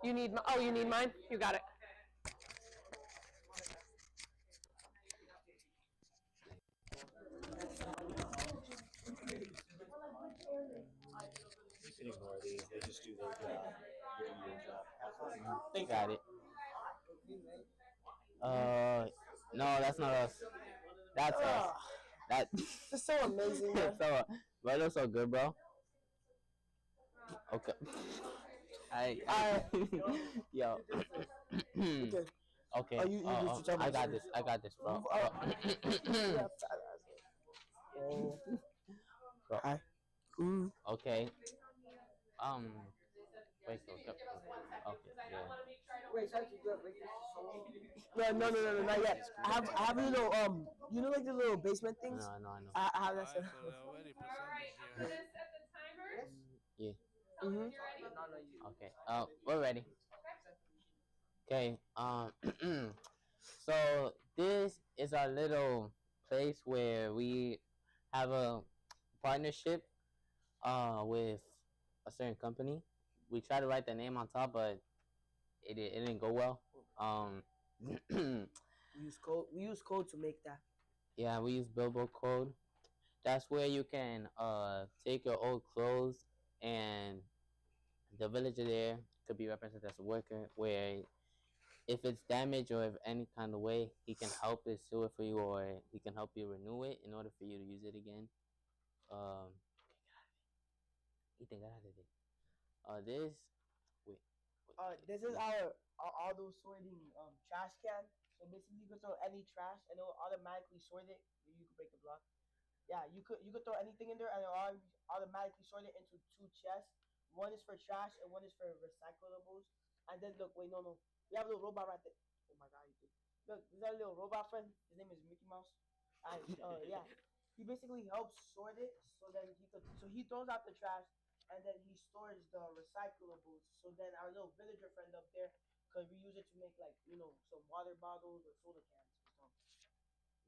You need, oh, you need mine? You got it. You can ignore these. They just do their job. You do your job. Have fun. They got it. No, that's not us. That's us. That. It's so amazing, man. So, bro, it looks so good, bro. Okay. Yo. Okay. I got this. I got this, bro. Bro. Okay. Wait, so, okay, yeah. Wait, no, not yet. I have a little, you know, like the little basement things? No, I know. I have that set up. Yeah. Mhm. Okay. We're ready. Okay. So this is our little place where we have a partnership with a certain company. We tried to write the name on top, but it didn't go well. We use code to make that. Yeah, we use Bilbo code. That's where you can take your old clothes, and the villager there could be represented as a worker, where if it's damaged or if any kind of way, he can help it, sew it for you, or he can help you renew it in order for you to use it again. Ethan, get out of there. This is our auto sorting trash can. So basically, you can throw any trash and it will automatically sort it. You can break the block. Yeah, you could throw anything in there and it will automatically sort it into two chests. One is for trash and one is for recyclables. And then look, wait, no, we have a little robot right there. Oh my God, look, there's that little robot friend. His name is Mickey Mouse. And yeah, he basically helps sort it so then he throws out the trash. And then he stores the recyclables. So then our little villager friend up there could reuse it to make, like, you know, some water bottles or soda cans or something.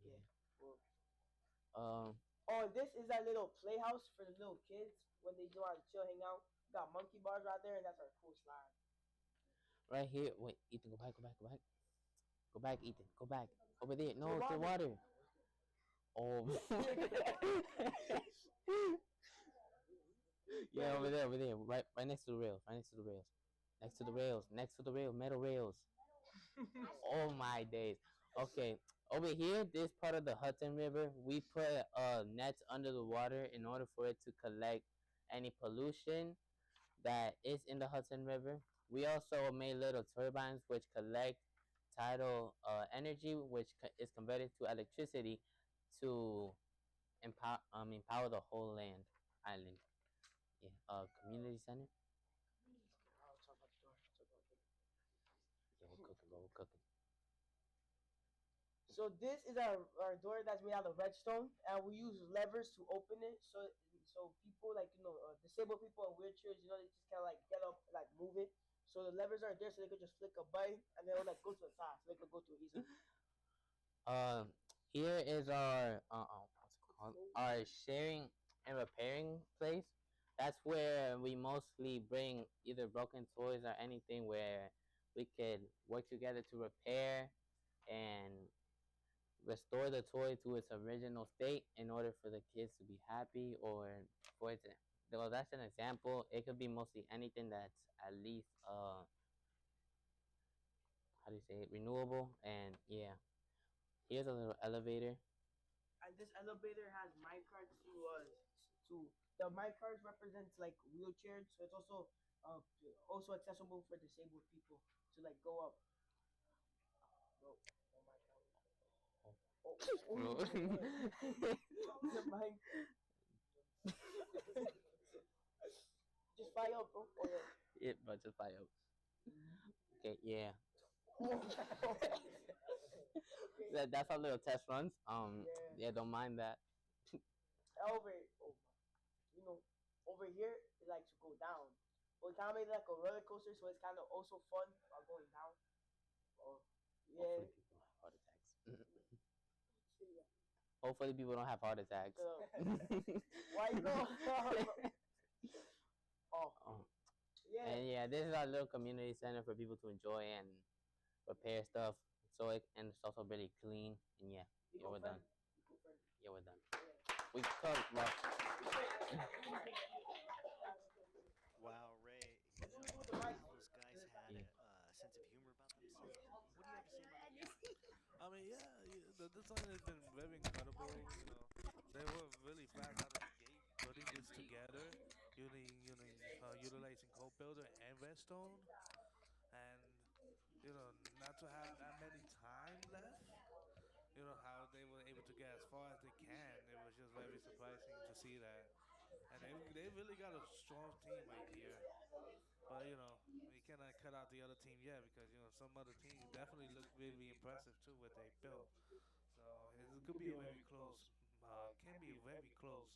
Yeah. Cool. This is our little playhouse for the little kids when they go out and chill, hang out. We got monkey bars right there, and that's our cool slide. Right here. Wait, Ethan, go back. Go back, Ethan. Go back. Over there. No, it's the water. Oh. Yeah, over there, right next to the rails, next to the rails, metal rails. Oh my days. Okay, over here, this part of the Hudson River, we put nets under the water in order for it to collect any pollution that is in the Hudson River. We also made little turbines which collect tidal energy, which is converted to electricity to empower the whole island. Yeah, community center. Yeah, we're cooking. So this is our door that's made out of redstone, and we use levers to open it. So people, like, you know, disabled people in wheelchairs, you know, they just kind of like get up, like move it. So the levers are there, so they could just flick a button, and they'll like go to the side, so they could go to easy. Here is our what's it called? Our sharing and repairing place. That's where we mostly bring either broken toys or anything where we could work together to repair and restore the toy to its original state in order for the kids to be happy, or for it to, well, that's an example. It could be mostly anything that's at least how do you say it, renewable. And yeah, here's a little elevator. And this elevator has minecarts to the minecarts represents like wheelchairs, so it's also accessible for disabled people to like go up. The mic. Just fire up, bro. Yeah, but just fire up. Okay, yeah. That's our little test runs. Yeah, don't mind that. Over here, it likes to go down. But we kind of made it like a roller coaster, so it's kind of also fun while going down. Oh, yeah. Hopefully people have heart attacks. Hopefully, people don't have heart attacks. Why you go? Oh. And yeah, this is our little community center for people to enjoy and repair stuff. So and it's also really clean. And yeah, we're done. Yeah, we're done. We cooked, bro. Wow, Ray, you know, those guys had a sense of humor about themselves. What do you have to say about that? I mean, the design has been very incredible. You know, they were really fast out of the gate putting this together, utilizing Code Builder and Redstone, and not to have that many time left. How they were able to get as far as they can. It was just very surprising to see that, and they really got a strong team right here. But we cannot cut out the other team yet because some other teams definitely look really impressive too what they built. So it could be a very close, can be a very close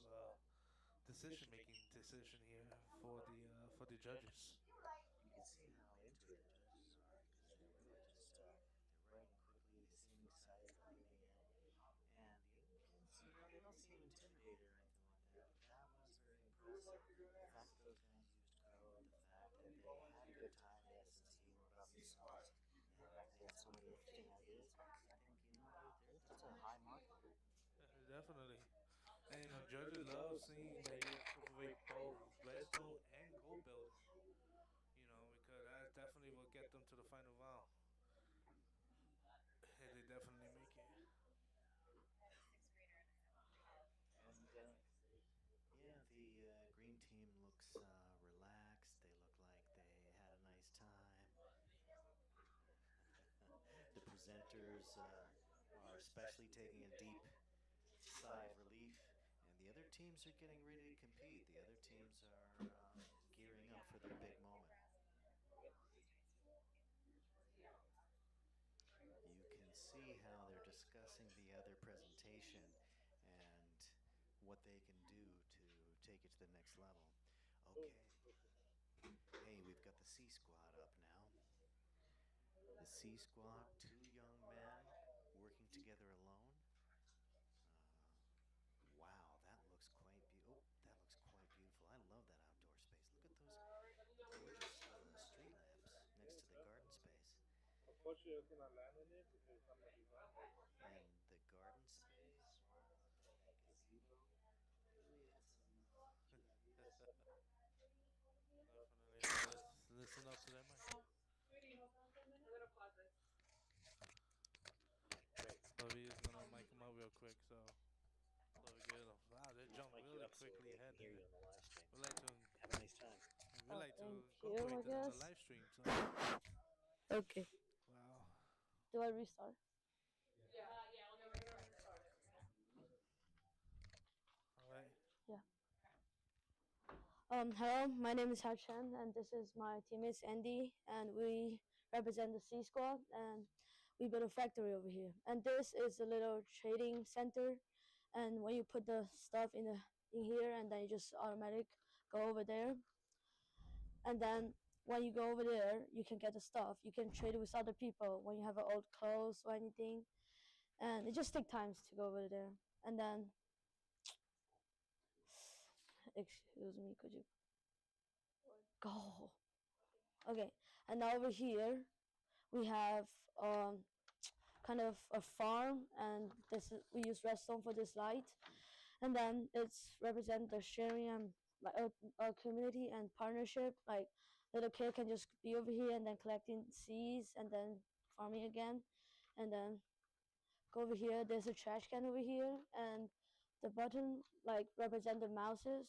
decision-making decision here for the judges. You can see how into it the judges are because they're really just they're writing quickly. They seem excited about getting ahead, and the other kids, they don't seem intimidated or anything like that. But that was very impressive. The fact that those guys used code, the fact that they had a good time, they had a sense of humor about themselves, and the fact they had so many interesting ideas. I think that's a high mark for them. Definitely. And judges love seeing that you incorporate both Redstone and Code Builder. Because that definitely will get them to the final round. And they definitely make it. And yeah, the green team looks relaxed. They look like they had a nice time. The presenters are especially taking a deep sigh of relief, and the other teams are getting ready to compete. The other teams are gearing up for their big moment. You can see how they're discussing the other presentation and what they can do to take it to the next level. Okay. Hey, we've got the C Squad up now. The C Squad, two young men working together alone. Wow, that looks quite beautiful. That looks quite beautiful. I love that outdoor space. Look at those gorgeous street lamps next to the garden space. Unfortunately, I cannot land in it because I'm not behind. And the garden space, that gazebo, really has some cute ideas. Definitely. Let's listen up to them. So we're just gonna mic them up real quick, so we get them. Wow, they jump really quickly ahead. Hear you on the live stream. We like to have a nice time. We like to thank you, incorporate I the guess. live stream. So. Okay. Wow. Do I restart? All right. Yeah. Hello, my name is Hachan, and this is my teammates Andy, and we represent the C Squad, and we built a factory over here. And this is a little trading center, and when you put the stuff in here, and then you just automatic go over there, and then when you go over there, you can get the stuff. You can trade it with other people when you have old clothes or anything, and it just takes time to go over there. And then, excuse me, could you go? Okay, and now over here, we have kind of a farm, and we use redstone for this light, and then it's represent the sharing and a community and partnership. Like little kid can just be over here and then collecting seeds and then farming again, and then go over here. There's a trash can over here, and the button like represent the mouses,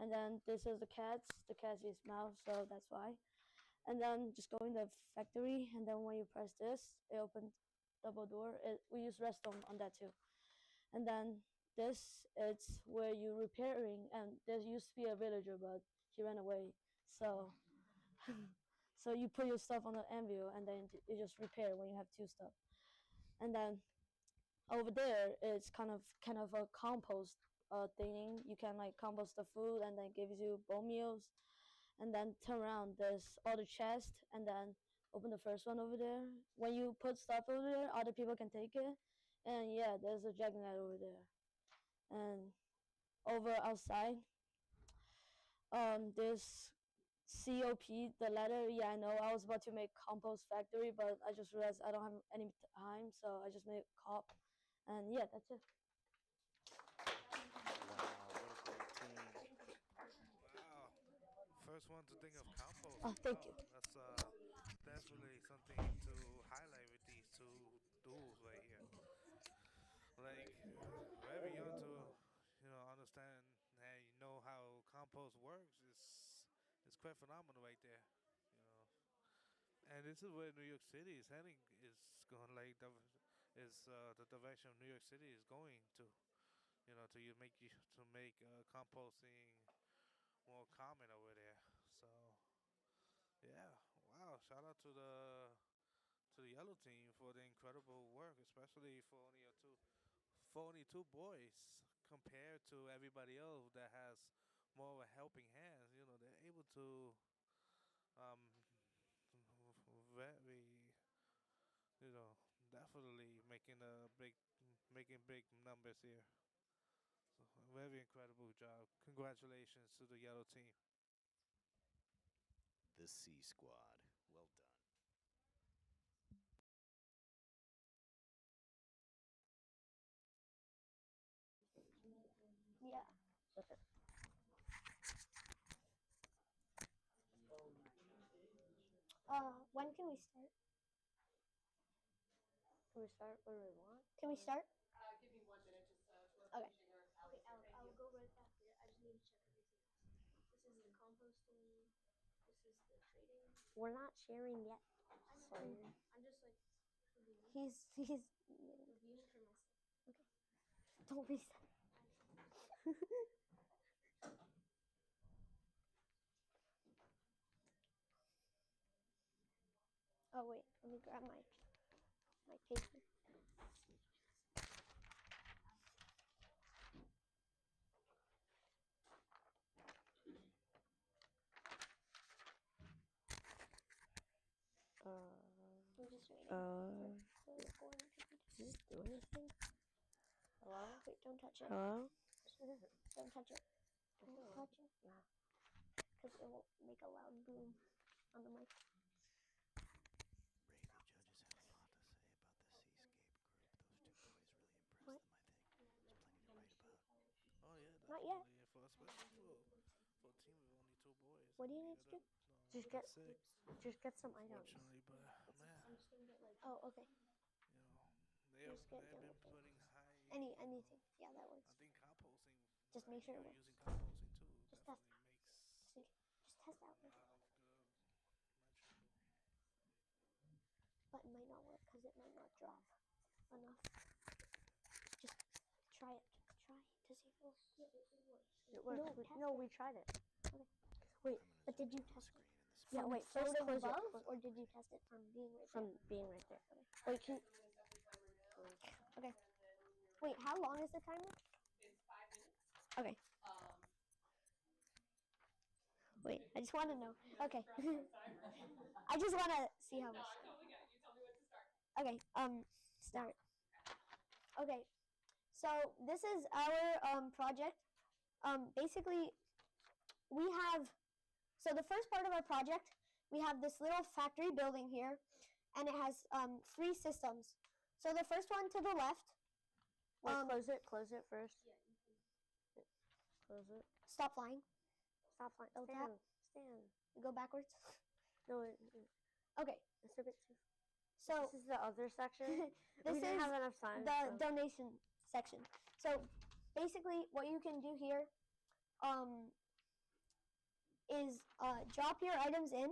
and then this is the cats. The cats is mouse, so that's why. And then just go in the factory, and then when you press this, it opens double door. We use redstone on that too. And then this it's where you're repairing, and there used to be a villager, but he ran away. So so you put your stuff on the anvil, and then you just repair when you have two stuff. And then over there it's kind of a compost thing. You can like compost the food, and then gives you bone meals. And then turn around, there's all the chests, and then open the first one over there. When you put stuff over there, other people can take it, And yeah, there's a Dragonite over there. And over outside, there's COP, the letter. Yeah, I know. I was about to make compost factory, but I just realized I don't have any time, so I just made COP. And yeah, that's it. Wow. First one to think of compost. Oh, thank you. That's definitely something to highlight with these two duels right here. Like very young to understand and you know how compost works. It's quite phenomenal right there. You know. And this is where New York City is heading. Is going like the direction of New York City is going to. You know, to make composting more common over there. So yeah, wow! Shout out to the yellow team for the incredible work, especially for only two boys compared to everybody else that has more of a helping hand. You know, they're able to um very definitely making big numbers here. So very incredible job. Congratulations to the yellow team. The C Squad. Well done. Yeah. When can we start? Can we start where we want? Can we start? Give me 1 minute just to Okay. finishing our Okay, I'll go right after. I just need to check everything else. This is the composting. This is the trading. We're not sharing yet. I'm just like he's reviewing for myself. Okay. Don't reset. Oh wait, let me grab my paper. I'm just waiting. Does this do anything? Hello? Wait, don't touch it. Hello? Don't touch it. Don't touch it. No. Because it will make a loud boom on the mic. Ray, the judges had a lot to say about the Seascape group. Those two boys really impressed What? them, I think. There's plenty to write about. Oh yeah, Not yet. definitely. For a team with only two boys. What do you need to do? Just get some items. Unfortunately, but man, Oh, okay. they've Just get been them. putting high. Anything. Yeah, that works. I think composting. Just make sure it works. Using composting too Just test. definitely makes Just test out. a lot of good metrical. But it might not work because it might not drop enough. Just try it. Try to see if it works. It works. No, we tried it. Okay. Wait, but did you test it? Yeah, From wait, sort first of close it. above, or did you test it from being right From there? being right there. Wait, can. Okay. Wait, how long is the timer? It's 5 minutes. Okay. Wait, I just want to know. Okay. I just want to see how much. You tell me when to start. Okay. Start. Okay. So this is our project. Basically, we have. So the first part of our project, we have this little factory building here, and it has 3 systems. So the first one to the left. Wait, close it first. Yeah. Close it. Stop flying. Stop flying. L Stand. tap. Stand. Go backwards. No, Okay. it's a bit too. So this is the other section. this we didn't is have enough time. the donation section. So basically, what you can do here is drop your items in,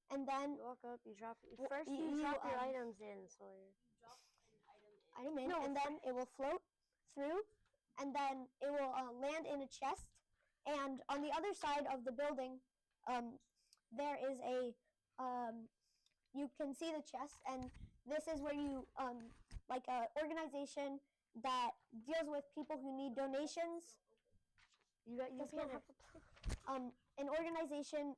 and then you walk up. You drop. Well, First, you- you drop your you, items in, Sawyer. item in, and then it will float through, and then it will land in a chest. And on the other side of the building, there is a you can see the chest, and this is where you like a organization that deals with people who need donations. You can't have an organization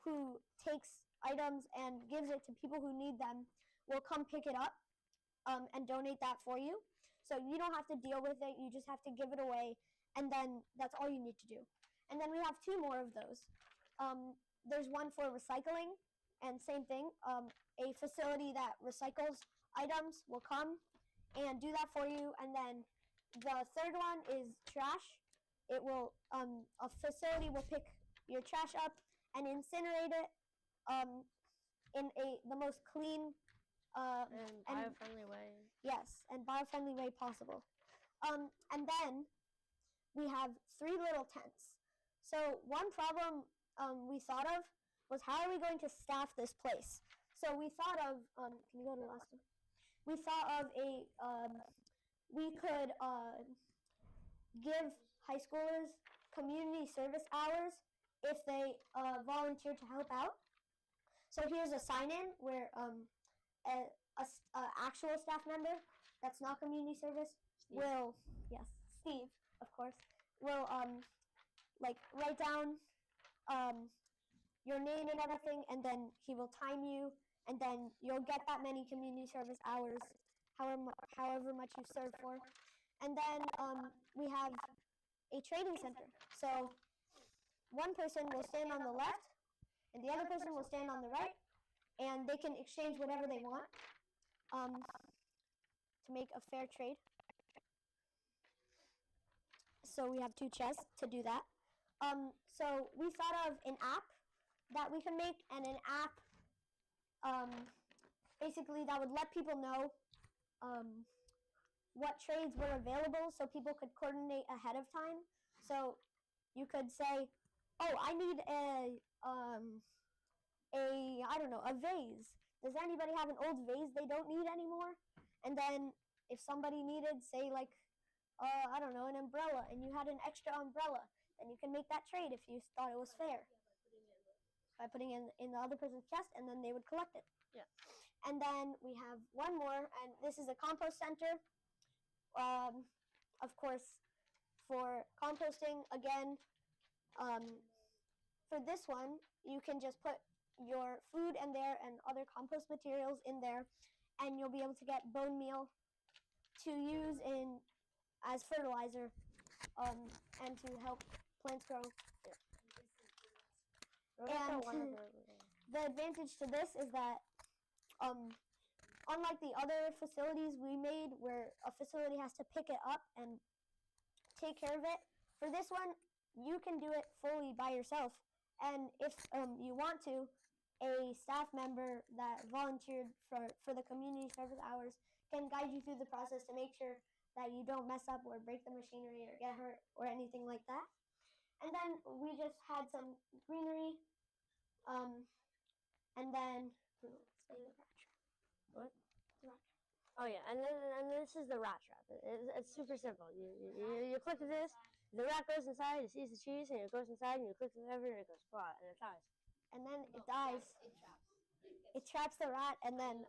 who takes items and gives it to people who need them will come pick it up and donate that for you. So you don't have to deal with it. You just have to give it away, and then that's all you need to do. And then we have 2 more of those. There's one for recycling, and same thing. A facility that recycles items will come and do that for you. And then the third one is trash. It will a facility will pick your trash up and incinerate it in the most clean and bio-friendly way. Yes, and bio-friendly way possible. And then we have 3 little tents. So one problem we thought of was, how are we going to staff this place? So we thought of, can you go to the last one? We thought of we could give high schoolers community service hours if they volunteer to help out. So here's a sign-in where a actual staff member that's not community service will, yes, Steve, of course, will like write down your name and everything, and then he will time you, and then you'll get that many community service hours, however much you serve for. And then we have a trading center. So one person will stand on the left, and the other person will stand on the right, and they can exchange whatever they want to make a fair trade. So we have 2 chests to do that. So we thought of an app that we can make, and an app basically that would let people know what trades were available, so people could coordinate ahead of time. So you could say, oh, I need I don't know, a vase. Does anybody have an old vase they don't need anymore? And then if somebody needed, say, like, I don't know, an umbrella, and you had an extra umbrella, then you can make that trade if you thought it was fair. By putting it in the other person's chest, and then they would collect it. Yeah. And then we have one more, and this is a compost center. Of course, for composting, again, for this one, you can just put your food in there and other compost materials in there, and you'll be able to get bone meal to use as fertilizer, and to help plants grow. And the advantage to this is that, unlike the other facilities we made where a facility has to pick it up and take care of it, for this one, you can do it fully by yourself. And if you want to, a staff member that volunteered for the community service hours can guide you through the process to make sure that you don't mess up or break the machinery or get hurt or anything like that. And then we just had some greenery. And then what? Oh yeah, and this is the rat trap. It's super simple. You click this, the rat goes inside, it sees the cheese, and it goes inside, and you click whatever, and it goes splat, and it dies. And then it dies. It traps the rat, and then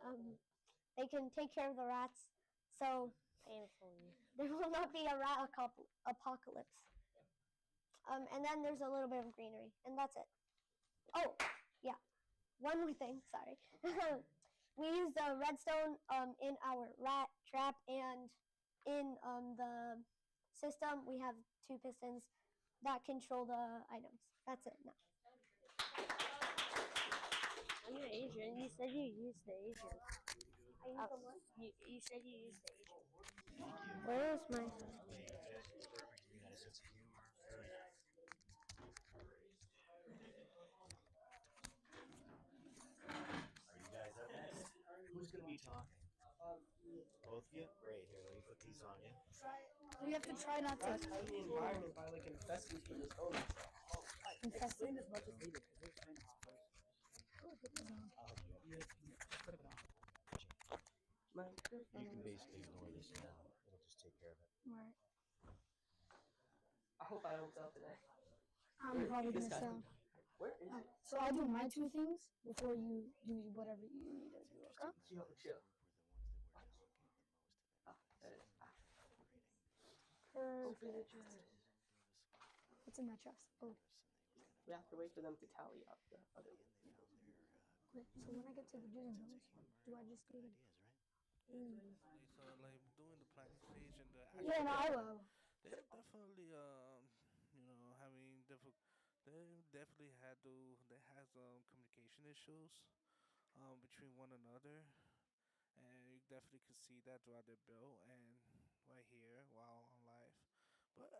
they can take care of the rats. So painfully, there will not be a rat apocalypse. And then there's a little bit of greenery, and that's it. Oh, yeah. One more thing, sorry. We use the redstone in our rat trap, and in the system we have 2 pistons that control the items. That's it now. I'm an Asian. You said you used the Asian. I used the what? You said you used the Asian. Where is my... Who's going to be talking? Both of you? Great. Here, let me put these on you. We have to try not to... Time the environment by like infesting people's homes. Explain as much as needed, because there's kind of You can basically ignore this now. It'll just take care of it. Right. I hope I don't sell today. I'm probably going to sell. Where is it? So I do my 2 things before you do whatever you need to do, okay? Chill. What's in my chest? Oh. We have to wait for them to tally up the other. Wait, so when I get to the doing those, do I just do them? So like doing the planning stage and the Yeah, actual no, I building, will. they're definitely having they definitely had to they has communication issues between one another, and you definitely could see that throughout their bill and right here while on live. But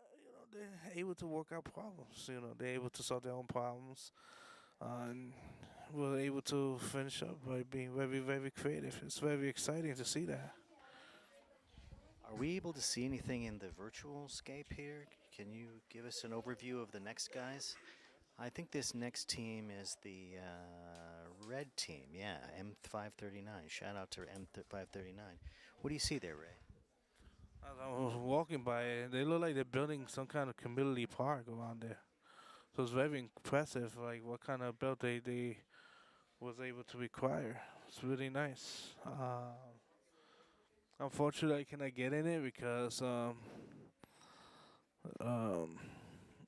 they're able to work out problems. They're able to solve their own problems, and were able to finish up by being very, very creative. It's very exciting to see that. Are we able to see anything in the virtual scape here? Can you give us an overview of the next guys? I think this next team is the red team. Yeah, M539. Shout out to M539. What do you see there, Ray? As I was walking by it, they look like they're building some kind of community park around there. So it's very impressive, like what kind of build they was able to require. It's really nice. Unfortunately, I cannot get in it because um,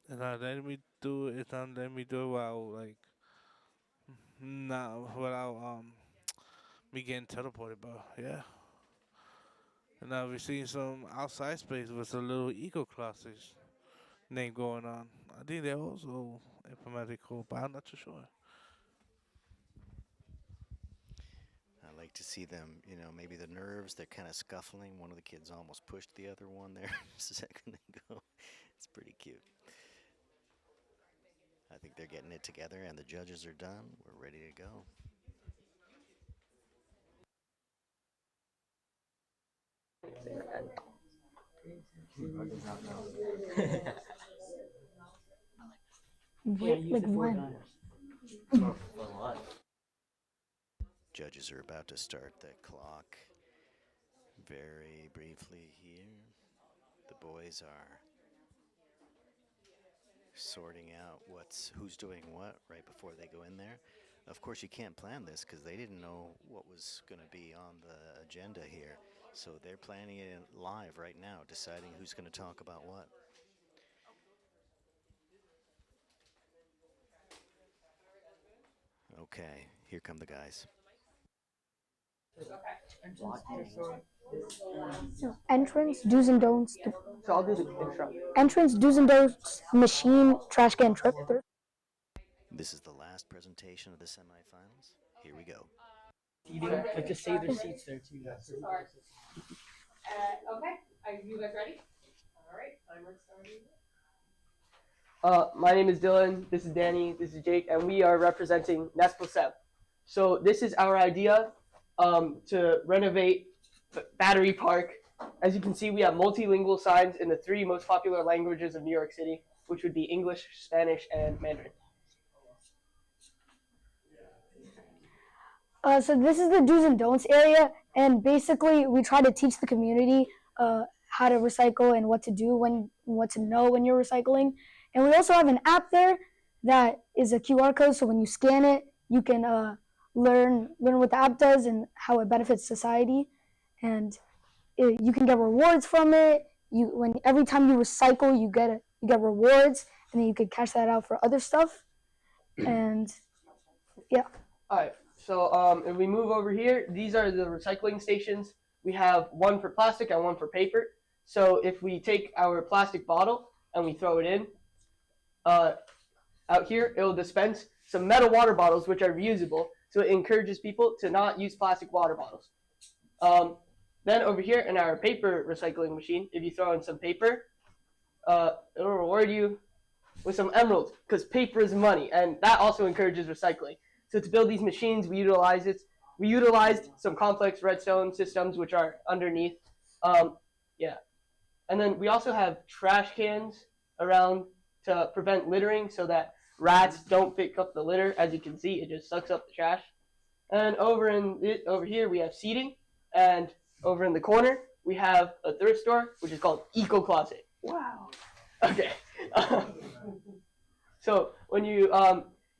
it's not letting me do it. It's not letting me do it while like not without me getting teleported. But yeah. And now we're seeing some outside space with a little eco classes name going on. I think they're also informatical, but I'm not too sure. I like to see them, maybe the nerves, they're kind of scuffling. One of the kids almost pushed the other one there a second ago. It's pretty cute. I think they're getting it together, and the judges are done. We're ready to go. Like when? For what? Judges are about to start the clock very briefly here. The boys are sorting out who's doing what right before they go in there. Of course, you can't plan this because they didn't know what was going to be on the agenda here. So they're planning it live right now, deciding who's going to talk about what. Okay, here come the guys. So entrance, do's and don'ts. So I'll do the intro. Entrance, do's and don'ts, machine, trash can, trip. This is the last presentation of the semifinals. Here we go. Seating, like just save their seats there too. Okay, are you guys ready? All right, timer starting. My name is Dylan, this is Danny, this is Jake, and we are representing Nesplesem. So this is our idea to renovate Battery Park. As you can see, we have multilingual signs in the 3 most popular languages of New York City, which would be English, Spanish, and Mandarin. So this is the do's and don'ts area, and basically we try to teach the community how to recycle and what to do what to know when you're recycling. And we also have an app there that is a QR code, so when you scan it, you can learn what the app does and how it benefits society. And you can get rewards from it. Every time you recycle, you get rewards, and then you can cash that out for other stuff. And yeah. All right. So if we move over here, these are the recycling stations. We have one for plastic and one for paper. So if we take our plastic bottle and we throw it in, out here, it will dispense some metal water bottles, which are reusable. So it encourages people to not use plastic water bottles. Then over here in our paper recycling machine, if you throw in some paper, it will reward you with some emeralds, because paper is money, and that also encourages recycling. So to build these machines, we utilized some complex redstone systems, which are underneath. Yeah. And then we also have trash cans around to prevent littering so that rats don't pick up the litter. As you can see, it just sucks up the trash. And over here, we have seating. And over in the corner, we have a thrift store, which is called Eco Closet. Wow. Okay. So when you,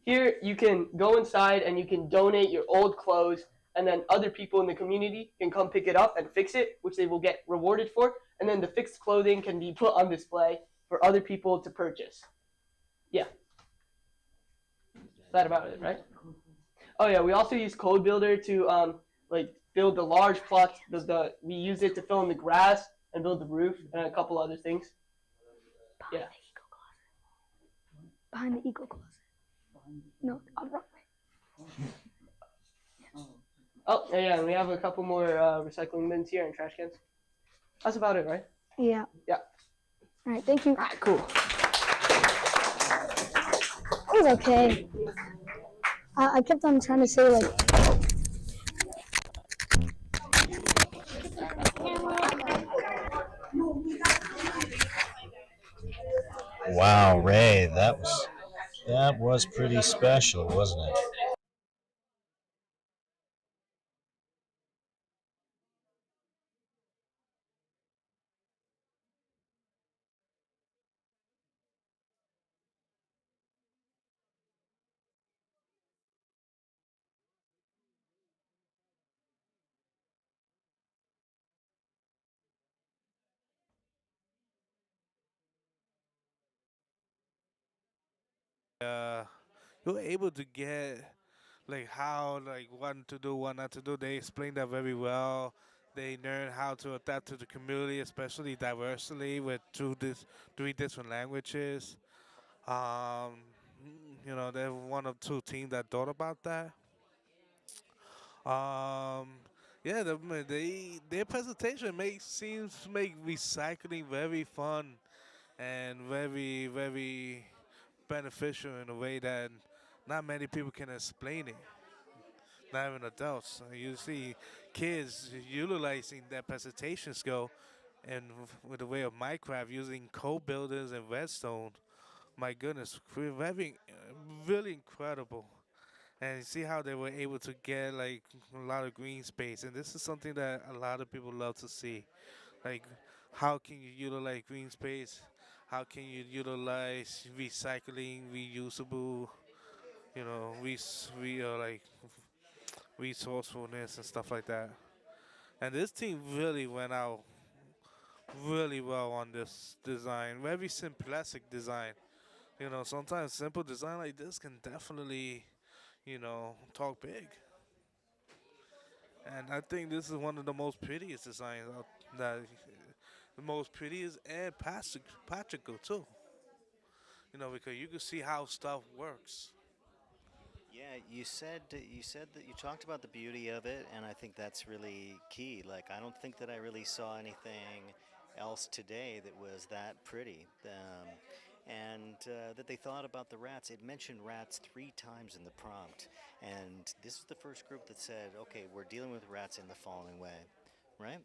here you can go inside and you can donate your old clothes, and then other people in the community can come pick it up and fix it, which they will get rewarded for. And then the fixed clothing can be put on display for other people to purchase. Yeah. Is that about it, right? Oh yeah, we also use Code Builder to build the large plots. We use it to fill in the grass and build the roof and a couple other things. Yeah. Behind the eco closet. No, on the wrong way. Oh, yeah, and we have a couple more recycling bins here and trash cans. That's about it, right? Yeah. Yeah. All right, thank you. All right, cool. It was okay. I kept on trying to say like. Wow, Ray, that was pretty special, wasn't it? You were able to get like how like what to do, what not to do. They explained that very well. They learn how to adapt to the community, especially diversity with three different languages. Um, they're one of two teams that thought about that. Um, yeah, their presentation seems to make recycling very fun and very beneficial in a way that not many people can explain it. Not even adults. You see kids utilizing their presentation skill and with the way of Minecraft using code builders and redstone. My goodness, very, really incredible. And you see how they were able to get like a lot of green space, and this is something that a lot of people love to see. Like, how can you utilize green space? How can you utilize recycling, reusable, like resourcefulness and stuff like that. And this team really went out really well on this design. Very simplistic design. Sometimes simple design like this can definitely, talk big. And I think this is one of the most prettiest designs that the most prettiest and practical too. Because you can see how stuff works. Yeah, you said that you talked about the beauty of it, and I think that's really key. Like, I don't think that I really saw anything else today that was that pretty. And that they thought about the rats. It mentioned rats 3 times in the prompt, and this is the first group that said, "Okay, we're dealing with rats in the following way," right?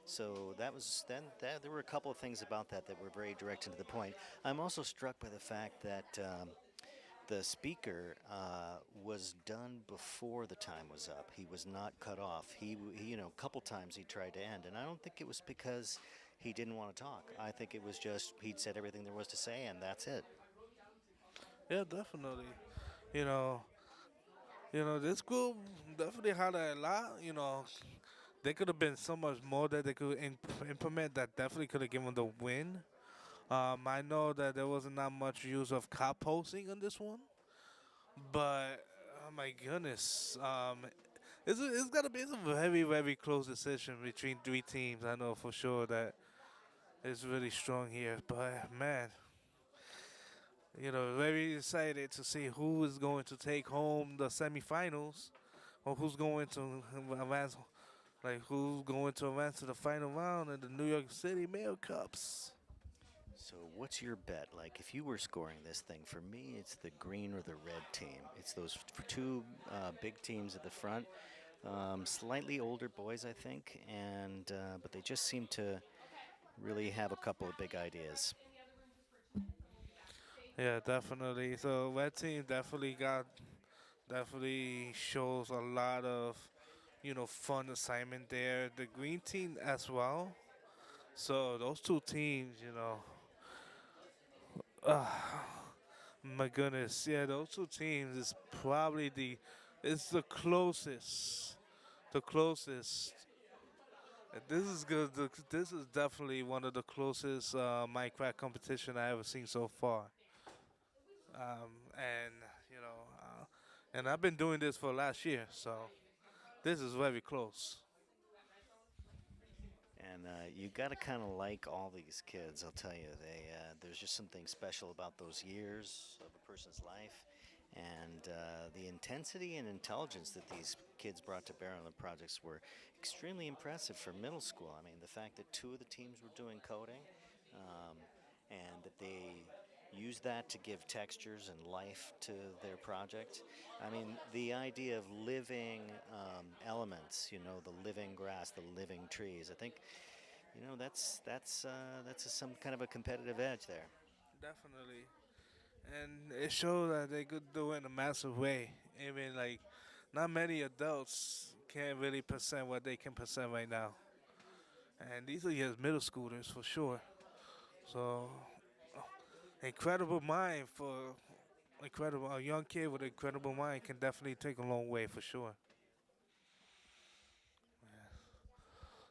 So that was then. There were a couple of things about that were very direct and to the point. I'm also struck by the fact that. The speaker was done before the time was up. He was not cut off. A couple times he tried to end, and I don't think it was because he didn't want to talk. I think it was just he'd said everything there was to say, and that's it. Yeah, definitely. You know, this group definitely had a lot. There could have been so much more that they could implement that definitely could have given the win. I know that there wasn't not much use of cop posting on this one, but oh my goodness, it's a very close decision between three teams. I know for sure that it's really strong here, but man, very excited to see who is going to take home the semifinals, or who's going to advance, like who's going to advance to the final round in the New York City Mayor Cups. So what's your bet? Like, if you were scoring this thing, for me, it's the green or the red team. It's those two big teams at the front. Slightly older boys, I think, but they just seem to really have a couple of big ideas. Yeah, definitely. So red team definitely shows a lot of, fun assignment there. The green team as well. So those two teams, uh, my goodness, yeah, those two teams is probably it's the closest, the closest. And this is good. This is definitely one of the closest Minecraft competition I ever seen so far. And and I've been doing this for last year, so this is very close. And you got to kind of like all these kids. I'll tell you, there's just something special about those years of a person's life, and the intensity and intelligence that these kids brought to bear on the projects were extremely impressive for middle school. I mean, the fact that 2 of the teams were doing coding, and that they used that to give textures and life to their project. I mean, the idea of living elements, you know, the living grass, the living trees. I think, you know, that's some kind of a competitive edge there. Definitely. And it showed that they could do it in a massive way. Even like, not many adults can really present what they can present right now. And these are just middle schoolers for sure. So, incredible mind for a young kid with an incredible mind can definitely take a long way for sure.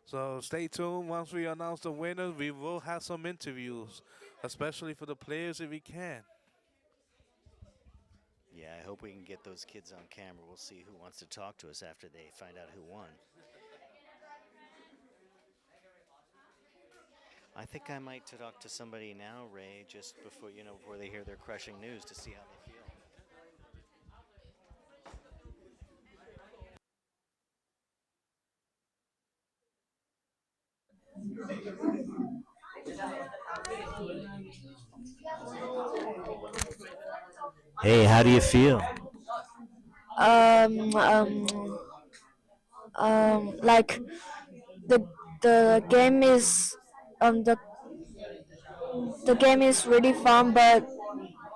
So stay tuned. Once we announce the winners, we will have some interviews, especially for the players if we can. Yeah, I hope we can get those kids on camera. We'll see who wants to talk to us after they find out who won. I think I might talk to somebody now, Ray, just before, you know, before they hear their crushing news to see how they feel. Hey, how do you feel? Like the game is the game is really fun, but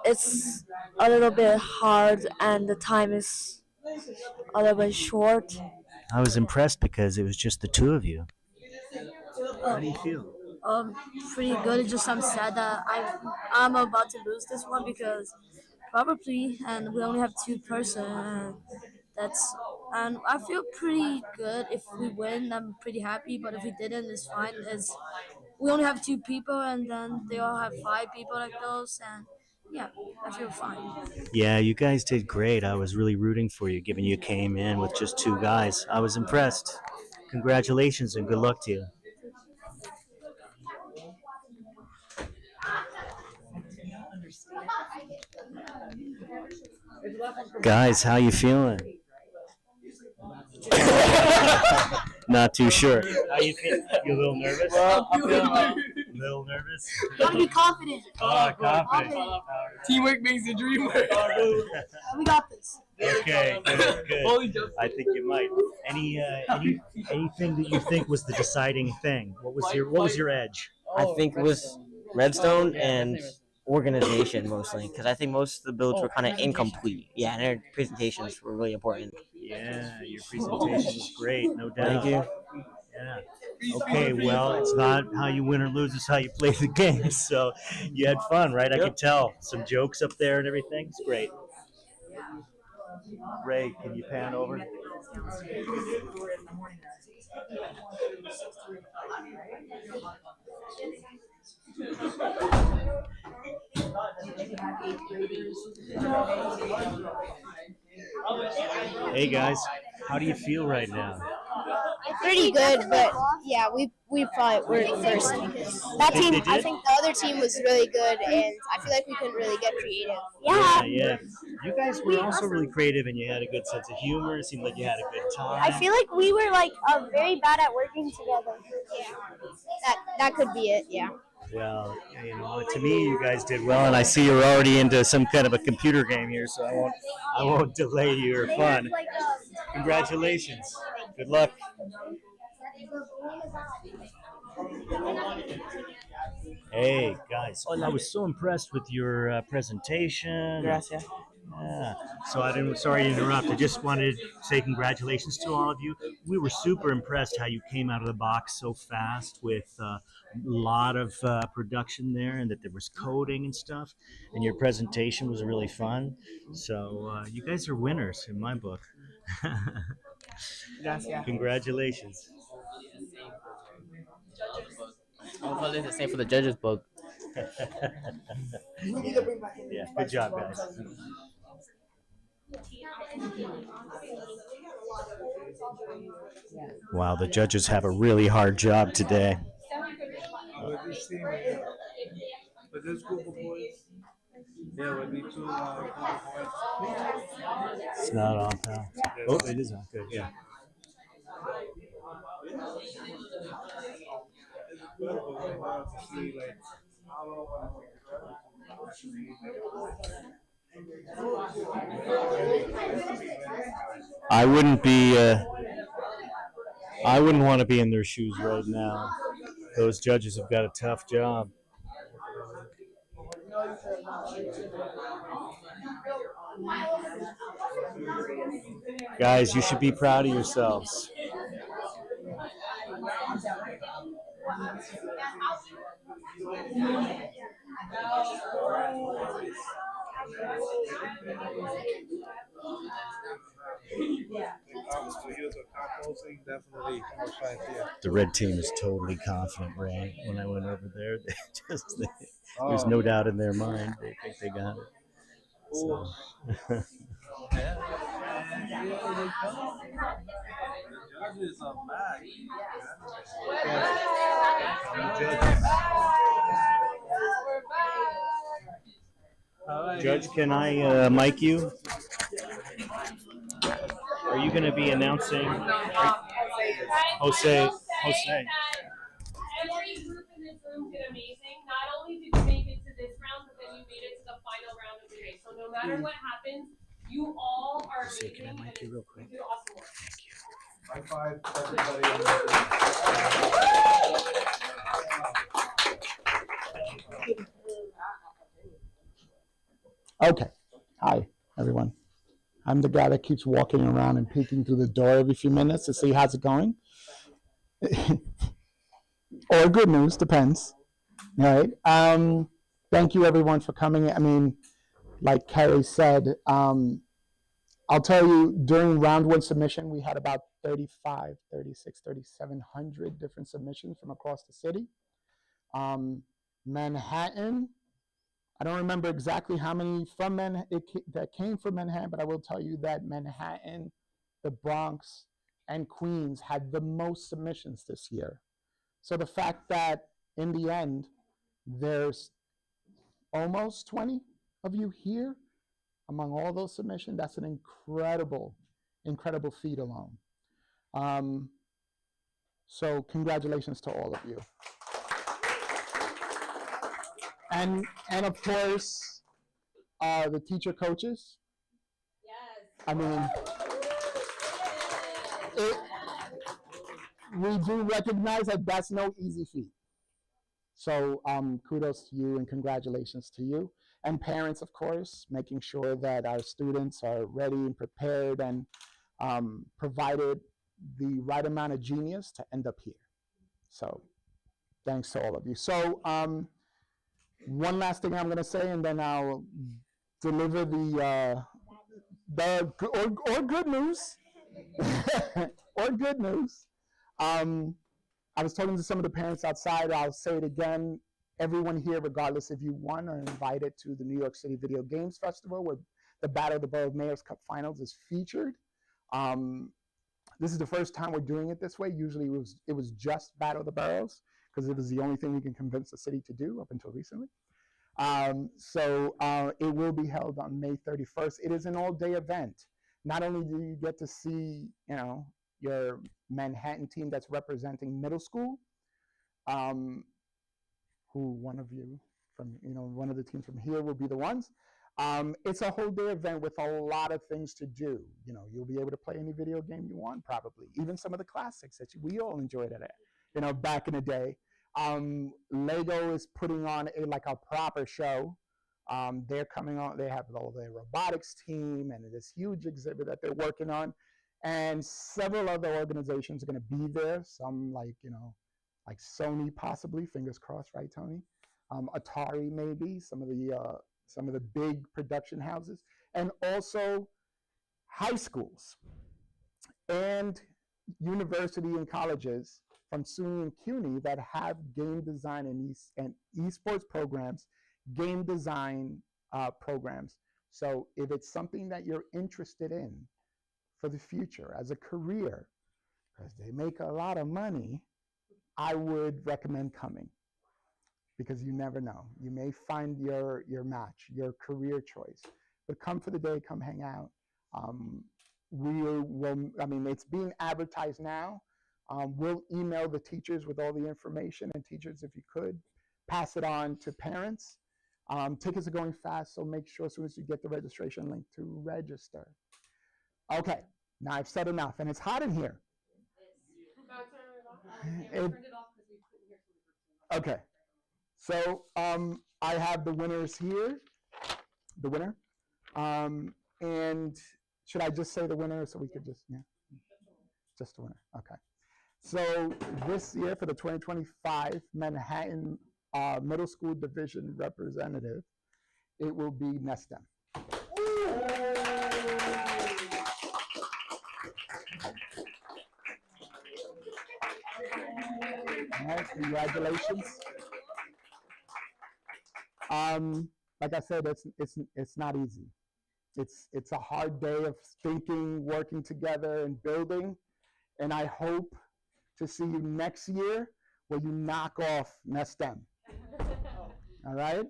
it's a little bit hard, and the time is a little bit short. I was impressed because it was just the 2 of you. How do you feel? Pretty good. It's just I'm sad that I'm about to lose this one because probably, and we only have 2 person. And and I feel pretty good if we win. I'm pretty happy, but if we didn't, it's fine. As we only have 2 people, and then they all have 5 people like those, and yeah, I feel fine. Yeah, you guys did great. I was really rooting for you, given you came in with just 2 guys. I was impressed. Congratulations and good luck to you. Guys, how you feeling? Not too sure. How you feel? You a little nervous? Well, I'm feeling a little nervous. You gotta be confident. Confident. Teamwork makes the dream work. We got this. Okay, good. I think you might. Anything that you think was the deciding thing? What was your edge? I think it was redstone and organization mostly, because I think most of the builds were kind of incomplete. Yeah, and their presentations were really important. Yeah, your presentation was great, no doubt. Thank you. Yeah. Okay, well, it's not how you win or lose, it's how you play the game. So you had fun, right? I could tell. Some jokes up there and everything. It's great. Ray, can you pan over? Hey guys, how do you feel right now? Pretty good, but yeah, we probably were first. That team, I think the other team was really good, and I feel like we couldn't really get creative. Yeah. You guys were also really creative, and you had a good sense of humor. It seemed like you had a good time. I feel like we were very bad at working together. Yeah, that could be it. Yeah. Well, you know, to me, you guys did well, and I see you're already into some kind of a computer game here, so I won't delay your fun. Congratulations. Good luck. Hey guys, I was so impressed with your presentation. Gracias. Yeah. So sorry to interrupt. I just wanted to say congratulations to all of you. We were super impressed how you came out of the box so fast with a lot of production there, and that there was coding and stuff. And your presentation was really fun. So you guys are winners in my book. Gracias. Congratulations. Hopefully it's the same for the judges' book. Yeah, good job, guys. Wow, the judges have a really hard job today. With this team, with this group of boys, yeah, with these two group of boys. It's not on, pal. Oh, it is on. Good. Yeah. It's incredible to see like how long I wouldn't be. I wouldn't want to be in their shoes right now. Those judges have got a tough job. Guys, you should be proud of yourselves. The red team is totally confident, right? When I went over there, there's no doubt in their mind. They think they got it. So. Judge, can I mic you? Are you going to be announcing? Jose. Every group in this room did amazing. Not only did you make it to this round, but then you made it to the final round of the race. So no matter what happens, you all are amazing. Can I mic you real quick? You did awesome work. High five, everybody. Okay. Hi, everyone. I'm the guy that keeps walking around and peeking through the door every few minutes to see how's it going. Or good news, depends. All right. Thank you, everyone, for coming. I mean, like Carrie said, I'll tell you, during round one submission, we had about 35, 36, 3,700 different submissions from across the city. Manhattan, I don't remember exactly how many from that came from Manhattan, but I will tell you that Manhattan, the Bronx, and Queens had the most submissions this year. So the fact that in the end, there's almost 20 of you here among all those submissions, that's an incredible, incredible feat alone. So congratulations to all of you. And of course, the teacher coaches. Yes. I mean, we do recognize that that's no easy feat. So kudos to you and congratulations to you. And parents, of course, making sure that our students are ready and prepared and provided the right amount of genius to end up here. So thanks to all of you. So one last thing I'm going to say, and then I'll deliver the good news. Or good news. I was talking to some of the parents outside. I'll say it again. Everyone here, regardless if you won, are invited to the New York City Video Games Festival, where the Battle of the Borough Mayor's Cup Finals is featured. This is the first time we're doing it this way. Usually it was just Battle of the Boroughs, because it was the only thing we can convince the city to do up until recently. So it will be held on May 31st. It is an all-day event. Not only do you get to see, your Manhattan team that's representing middle school, who one of you from, one of the teams from here will be the ones. It's a whole day event with a lot of things to do. You'll be able to play any video game you want, probably. Even some of the classics that we all enjoyed back in the day. Lego is putting on a proper show. They're coming on, they have all their robotics team and this huge exhibit that they're working on. And several other organizations are going to be there. Some like Sony possibly, fingers crossed, right, Tony? Atari maybe, some of the big production houses, and also high schools and university and colleges from SUNY and CUNY that have game design and esports programs, game design programs. So if it's something that you're interested in, for the future as a career, because they make a lot of money, I would recommend coming, because you never know. You may find your match, your career choice. But come for the day, come hang out. I mean, it's being advertised now. We'll email the teachers with all the information, and teachers, if you could, pass it on to parents. Tickets are going fast, so make sure as soon as you get the registration link to register. Okay, now I've said enough, and it's hot in here. Okay, so I have the winners here, the winner. And should I just say the winner so we could just, yeah, just the winner, okay. So this year for the 2025 Manhattan Middle School Division representative, it will be Nestem. All right, congratulations. Like I said, it's not easy. It's a hard day of thinking, working together, and building. And I hope to see you next year where you knock off Nestem. All right?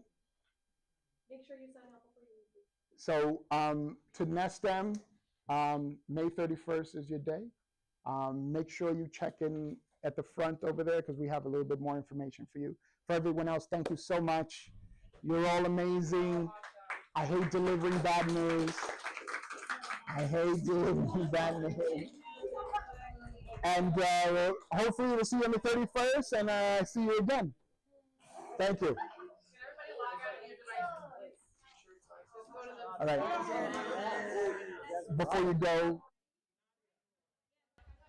Make sure you sign up before you leave. So to Nestem, May 31st is your day. Make sure you check in at the front over there because we have a little bit more information for you. For everyone else, thank you so much. You're all amazing. I hate delivering bad news. I hate delivering bad news. And hopefully we'll see you on the 31st and see you again. Thank you. All right. Before you go,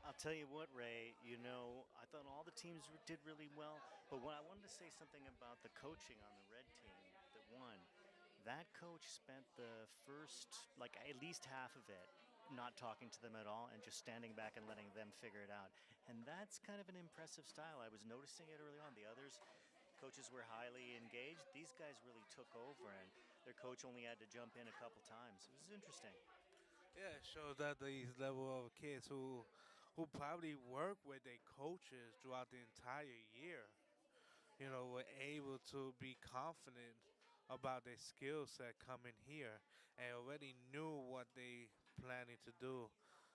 I'll tell you what, Ray, you know, I thought all the teams did really well, but when I wanted to say something about the coaching on the red team that won, that coach spent the first, like at least half of it, not talking to them at all and just standing back and letting them figure it out. And that's kind of an impressive style. I was noticing it early on. The others, coaches were highly engaged. These guys really took over, and their coach only had to jump in a couple times. It was interesting. Yeah, it shows that these level of kids who probably work with their coaches throughout the entire year, you know, were able to be confident about their skill set coming here and already knew what they planning to do.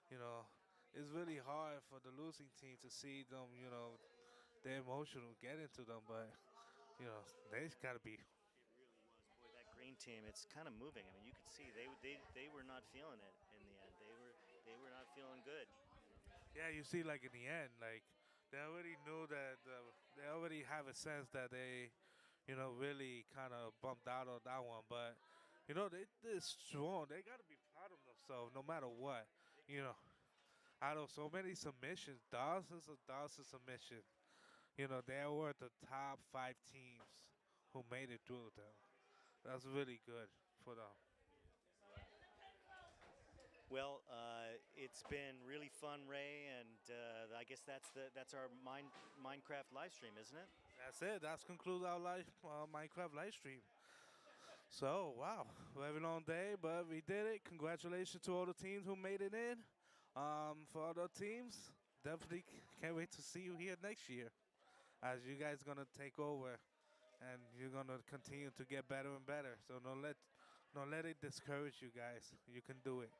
You know, it's really hard for the losing team to see them, you know, their emotional get into them, but, you know, they just got to be. Boy, that green team, it's kind of moving. I mean, you could see they were not feeling it in the end. They were not feeling good. Yeah, you see, like in the end, like they already knew that they already have a sense that they, you know, really kind of bumped out on that one. But, you know, they're strong. They got to be proud of themselves no matter what. You know, out of so many submissions, thousands of submission, you know, they were the top 5 teams who made it through them. That's really good for them. Well, it's been really fun, Ray, and I guess that's our Minecraft live stream, isn't it? That's it. That's concludes our Minecraft live stream. So, wow, we have a long day, but we did it. Congratulations to all the teams who made it in. For other teams, definitely can't wait to see you here next year as you guys going to take over and you're going to continue to get better and better. So don't let it discourage you guys. You can do it.